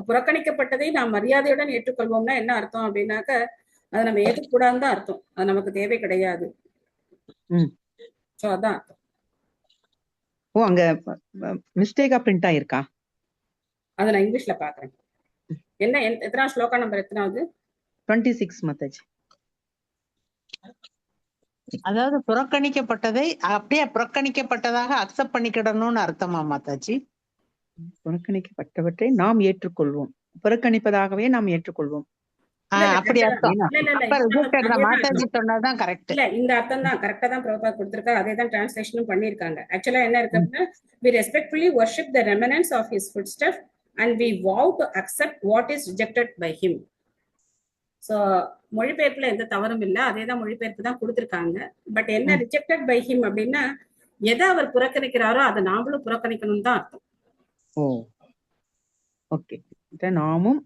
புறக்கணிக்கப்பட்டதை நாம் மரியாதையுடன் ஏற்றுக்கொள்வோம்னா என்ன அர்த்தம் அப்படின்னாக்க, அதை நம்ம ஏற்றுக்கூடாதுன்னு தான் அர்த்தம், அது நமக்கு தேவை கிடையாது. சோ அதான் அர்த்தம். ஓ, அங்க மிஸ்டேக்கா பிரிண்ட் ஆயிருக்கா? அதை நான் இங்கிலீஷ்ல பாக்குறேன். என்ன எத்தனை ஸ்லோகா நம்பர் எத்தனாவது? 26 மாதாஜி. அதாவது புறக்கணிக்கப்பட்டதை அப்படியே புறக்கணிக்கப்பட்டதாக அக்செப்ட் பண்ணிக்கிடணும்னு அர்த்தமா மாதாஜி? புறக்கணிக்கப்பட்டவற்றை நாம் ஏற்றுக்கொள்வோம், புறக்கணிப்பதாகவே நாம் ஏற்றுக்கொள்வோம், அப்படி அர்த்தம். மாதாஜி சொன்னதுதான் கரெக்ட். இல்ல, இந்த அர்த்தம் தான் கரெக்டா தான் பிரபுபாத் கொடுத்திருக்காரு, அதே தான் டிரான்ஸ்லேஷனும் பண்ணிருக்காங்க. ஆக்சுவலா என்ன இருக்குன்னா, we respectfully worship the remnants of his footsteps and we vow to accept what is rejected by him. So மொழிபெயர்ப்புல எந்த தவறும் இல்லை, அதே தான் மொழிபெயர்ப்பு தான் கொடுத்திருக்காங்க. பட் என்ன ரிஜெக்டட் பை ஹிம் அப்படின்னா, எதை அவர் புறக்கணிக்கிறாரோ அதை நாமளும் புறக்கணிக்கணும் தான் அர்த்தம். Oh, okay. நாமும்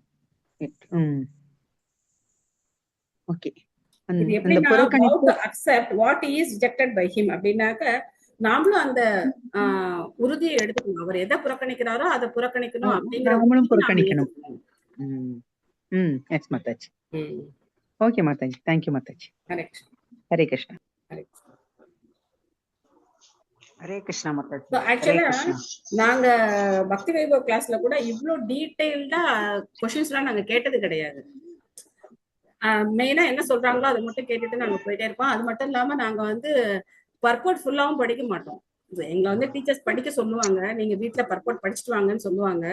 accept what is rejected by him அப்படின்னாக்க, நாமளும் அந்த உறுதியை எடுத்துக்கணும். அவர் எதை புறக்கணிக்கிறாரோ அதை புறக்கணிக்கணும் அப்படிங்கிற நாமளும் உறுதியை நாம புறக்கணிக்கணும். ஏத்துக்கணும். Yes Mataji. Okay Mataji, thank you Mataji. Hare Krishna. Hare Krishna. Hare Hare Krishna Mataji. ஆக்சுவலா நாங்க பக்தி வைபவ் கிளாஸ்ல கூட இவ்வளவு டீடைல்டா கொஸ்டின்ஸ் எல்லாம் நாங்க கேட்டது கிடையாது. மெயினா என்ன சொல்றாங்களோ அதை மட்டும் கேட்டுட்டு நாங்க போயிட்டே இருப்போம். அது மட்டும் இல்லாம நாங்க வந்து பர்போர்ட் ஃபுல்லாவும் படிக்க மாட்டோம். எங்களை வந்து டீச்சர்ஸ் படிக்க சொல்லுவாங்க, நீங்க வீட்டுல பர்போர்ட் படிச்சுட்டு வாங்கன்னு சொல்லுவாங்க.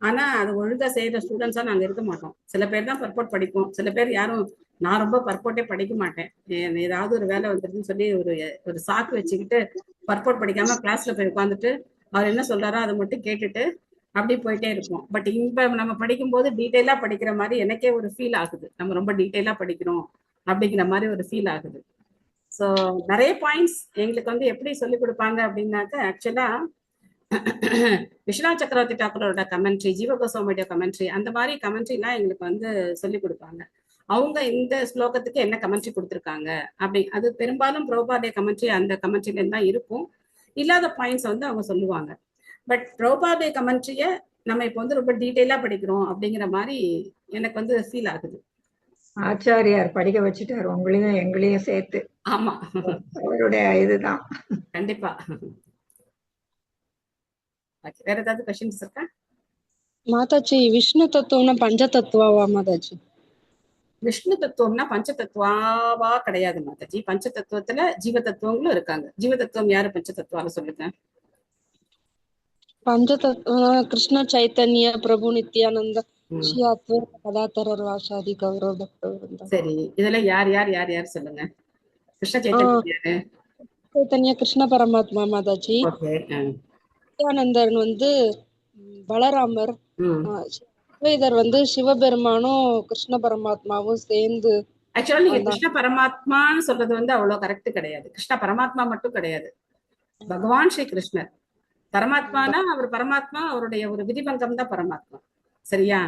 ஆனா அது ஒழுங்கா செய்யற ஸ்டூடெண்ட்ஸா நாங்க இருக்க மாட்டோம். சில பேர் தான் பர்போர்ட் படிப்போம், சில பேர் யாரும் நான் ரொம்ப பர்போர்ட்டே படிக்க மாட்டேன், ஏதாவது ஒரு வேலை வந்துருதுன்னு சொல்லி ஒரு சாக்கு வச்சுக்கிட்டு பர்போர்ட் படிக்காம கிளாஸ்ல போய் உட்காந்துட்டு அவர் என்ன சொல்றாரோ அதை மட்டும் கேட்டுட்டு அப்படி போயிட்டே இருப்போம். பட் இப்ப நம்ம படிக்கும் போது டீட்டெயிலா படிக்கிற மாதிரி எனக்கே ஒரு ஃபீல் ஆகுது. நம்ம ரொம்ப டீட்டெயிலா படிக்கிறோம் அப்படிங்கிற மாதிரி ஒரு ஃபீல் ஆகுது. ஸோ நிறைய பாயிண்ட்ஸ் எங்களுக்கு வந்து எப்படி சொல்லி கொடுப்பாங்க அப்படின்னாக்க, ஆக்சுவலா விஸ்வநாத் சக்கரவர்த்தி டாக்கரோட கமெண்ட்ரி, ஜீவ கோஸ்வாமியோட கமெண்ட்ரி, அந்த மாதிரி கமெண்ட்ரி எல்லாம் எங்களுக்கு வந்து சொல்லி கொடுப்பாங்க. அவங்க இந்த ஸ்லோகத்துக்கு என்ன கமெண்ட்ரி கொடுத்துருக்காங்க அப்படி, அது பெரும்பாலும் பிரபுபாதே கமெண்ட்ரி அந்த கமெண்ட்ரில தான் இருக்கும். இல்லாத பாயிண்ட்ஸ் வந்து அவங்க சொல்லுவாங்க. பட் பிரபுபாதே கமெண்ட்ரிய நம்ம இப்போ வந்து ரொம்ப டீட்டெயிலா படிக்கிறோம் அப்படிங்கிற மாதிரி எனக்கு வந்து ஃபீல் ஆகுது. ஆச்சாரியார் படிக்க வச்சுட்டாரு உங்களையும் எங்களையும் சேர்த்து. ஆமா, அவருடைய இதுதான். கண்டிப்பா. வேற ஏதாவது கொஸ்டின்ஸ் இருக்கா மாதாஜி? விஷ்ணு தத்துவம்னா பஞ்ச தத்துவாவா மாதாஜி? விஷ்ணு தத்துவம்னா பஞ்ச தத்துவாவா கிடையாது மாதாஜி. பஞ்ச தத்துவத்துல ஜீவ தத்துவங்களும் இருக்காங்க. ஜீவ தத்துவம் யாரு பஞ்ச தத்துவால சொல்லுங்க? பஞ்ச தத்துவம் கிருஷ்ண சைத்தன்ய பிரபு நித்யானந்த ஸ்ரீ அத்வைத கதாதரர் வாசாதி கௌரவ பக்தவருந்தா. சரி, இதுல யார் யார் யார் யார் சொல்லுங்க. கிருஷ்ண சைத்தன்ய யாரு? சைத்தன்ய கிருஷ்ண பரமாத்மா மாதாஜி. நித்யானந்தர் வந்து பலராமர். அத்வைதர் வந்து சிவபெருமானும் கிருஷ்ண பரமாத்மாவும் சேர்ந்து. ஆக்சுவலா நீங்க கிருஷ்ண பரமாத்மான்னு சொல்றது வந்து அவ்வளவு கரெக்ட் கிடையாது. கிருஷ்ண பரமாத்மா மட்டும் கிடையாது, பகவான் ஸ்ரீ கிருஷ்ணர் பரமாத்மானா அவர் பரமாத்மா, அவருடைய ஒரு விதிபங்கம் தான் பரமாத்மா. சரியா?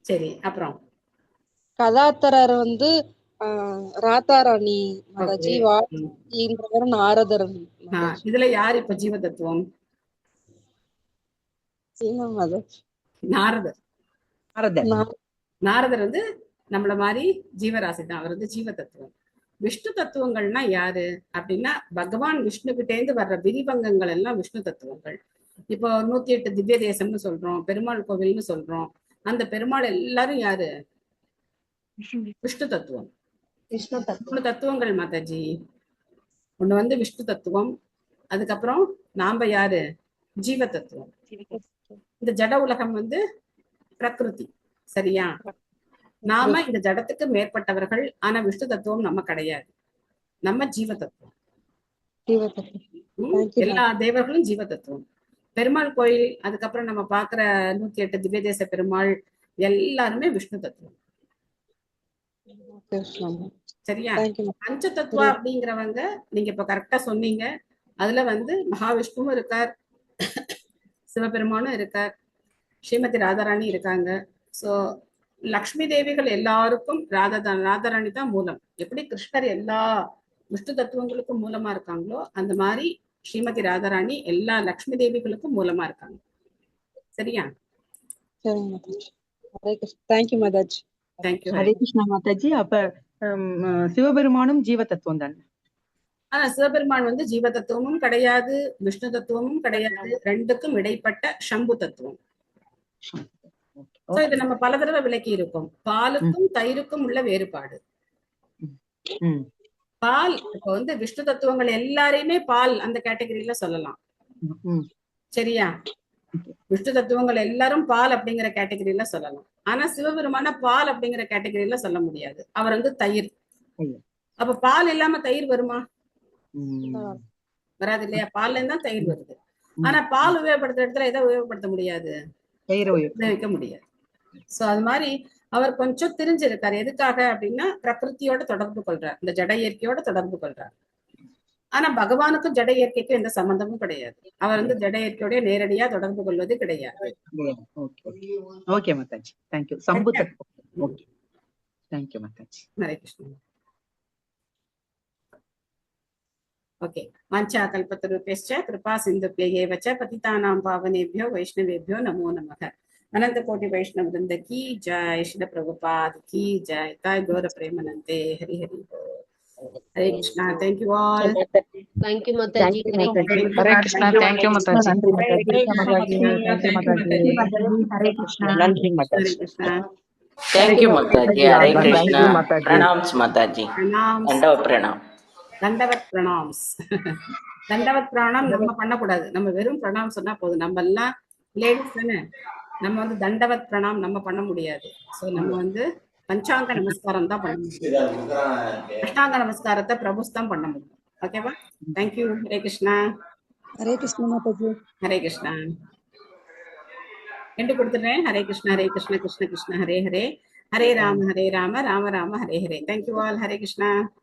சரி, அப்புறம் கதாதரர் வந்து ராதாராணி மாதாஜி. நாரதர். இதுல யார் இப்ப ஜீவ தத்துவம்? நாரதர். நாரதர் வந்து நம்மள மாதிரி ஜீவராசி தான், அவர் வந்து ஜீவ தத்துவம். விஷ்ணு தத்துவங்கள்னா யாரு அப்படின்னா, பகவான் விஷ்ணு கிட்டேந்து வர்ற விதிபங்கங்கள் எல்லாம் விஷ்ணு தத்துவங்கள். இப்போ 108 திவ்ய தேசம்னு சொல்றோம், பெருமாள் கோவில்னு சொல்றோம். அந்த பெருமாள் எல்லாரும் யாரு? விஷ்ணு தத்துவம். விஷ்ணு தத்துவங்கள் மாதாஜி. ஒண்ணு வந்து விஷ்ணு தத்துவம், அதுக்கப்புறம் நாம யாரு? ஜீவ தத்துவம். இந்த ஜட உலகம் வந்து பிரகிருதி. சரியா? நாம இந்த ஜடத்துக்கு மேற்பட்டவர்கள். ஆனா விஷ்ணு தத்துவம் நம்ம கிடையாது, நம்ம ஜீவ தத்துவம். எல்லா தேவர்களும் ஜீவ தத்துவம். பெருமாள் கோயில், அதுக்கப்புறம் நம்ம பாக்குற 108 திவ்ய தேச பெருமாள் எல்லாருமே விஷ்ணு தத்துவம். சரியா? பஞ்ச தத்துவா அப்படிங்கிறவங்க நீங்க இப்ப கரெக்டா சொன்னீங்க. அதுல வந்து மகாவிஷ்ணுவும் இருக்கார், சிவபெருமானும் இருக்கார், ஸ்ரீமதி ராதாராணி இருக்காங்க. சோ லக்ஷ்மி தேவிகள் எல்லாருக்கும் ராதாராணி தான் மூலம். எப்படி கிருஷ்ணர் எல்லா விஷ்ணு தத்துவங்களுக்கும் மூலமா இருக்காங்களோ, அந்த மாதிரி ஸ்ரீமதி ராதாராணி எல்லா லக்ஷ்மி தேவிகளுக்கும் மூலமா இருக்காங்க. சரியா? தேங்க்யூ மாதாஜி. தேங்க்யூ. ஹரே கிருஷ்ணா மாதாஜி. அப்ப சிவபெருமானும் ஜீவ தத்துவம் தானே? ஆனா சிவபெருமான் வந்து ஜீவ தத்துவமும் கிடையாது, விஷ்ணு தத்துவமும் கிடையாது, ரெண்டுக்கும் இடைப்பட்ட சம்பு தத்துவம். இது நம்ம பல தடவை விளக்கி இருக்கோம். பாலுக்கும் தயிருக்கும் உள்ள வேறுபாடு. பால் இப்ப வந்து விஷ்ணு தத்துவங்கள் எல்லாரையுமே பால் அந்த கேட்டகரியில சொல்லலாம். சரியா? விஷ்ணு தத்துவங்கள் எல்லாரும் பால் அப்படிங்கிற கேட்டகரியில சொல்லலாம். ஆனா சிவபெருமான பால் அப்படிங்கிற கேட்டகரியில சொல்ல முடியாது, அவர் வந்து தயிர். அப்ப பால் இல்லாம தயிர் வருமா? வராது இல்லையா? பால்ல இருந்தா தயிர் வருது. ஆனா பால் உபயோகப்படுத்துற இடத்துல எதை உபயோகப்படுத்த முடியாது? உபயோகிக்க முடியாது. சோ அது மாதிரி அவர் கொஞ்சம் தெரிஞ்சிருக்காரு. எதுக்காக அப்படின்னா பிரகிருத்தியோட தொடர்பு கொள்றார், இந்த ஜட இயற்கையோட தொடர்பு கொள்றார். ஆனா பகவானுக்கும் ஜட இயற்கைக்கும் எந்த சம்பந்தமும் கிடையாது. அவர் வந்து ஜட இயற்கையோட நேரடியா தொடர்பு கொள்வது கிடையாது. Okay Mataji, thank you. சம்பு தத்துவம். Okay, thank you Mataji. Hare Krishna. Okay वाञ्छा कल्पतरुभ्यश्च कृपा सिन्धुभ्यः एव च पतितानां पावनेभ्यो वैष्णवेभ्यो नमो नमः। अनंत कोटि वैष्णव वृंद की जय। श्रील प्रभुपाद की जय। ताय गौर प्रेमानंदे। हरि हरि बोल। Hare Krishna. Thank you all. Thank you Mataji. Hare Krishna. Thank you Mataji. நன்றி மாதாஜி. हरे कृष्णा தேங்க்யூ மாதாஜி. हरे कृष्णा। நன்றி Hare Mataji. Krishna. Thank you Mataji. Hare Krishna. Thank you Mataji. प्रणाम्स माताजी। प्रणाम। दंडवत प्रणाम। தண்டவத் பிரணாம்ஸ். தண்டவத் பிரணாம் நம்ம பண்ணக்கூடாது. நம்ம வெறும் பிரணாம் சொன்னா போதும். நம்ம எல்லாம் லேடிஸ் தானே, நம்ம வந்து தண்டவத் பிரணாம் நம்ம பண்ண முடியாது. ஸோ நம்ம வந்து பஞ்சாங்க நமஸ்காரம் தான் பண்ண முடியும். அஷ்டாங்க நமஸ்காரத்தை பிரபுஸ் தான் பண்ண முடியும். ஓகேவா? தேங்க்யூ. ஹரே கிருஷ்ணா. हरे कृष्णा माताजी। ஹரே கிருஷ்ணா. என்று கொடுத்துடுறேன். ஹரே கிருஷ்ணா ஹரே கிருஷ்ண கிருஷ்ண கிருஷ்ண ஹரே ஹரே, ஹரே ராம ராம ராம ஹரே ஹரே. Thank you all. ஹரே கிருஷ்ணா.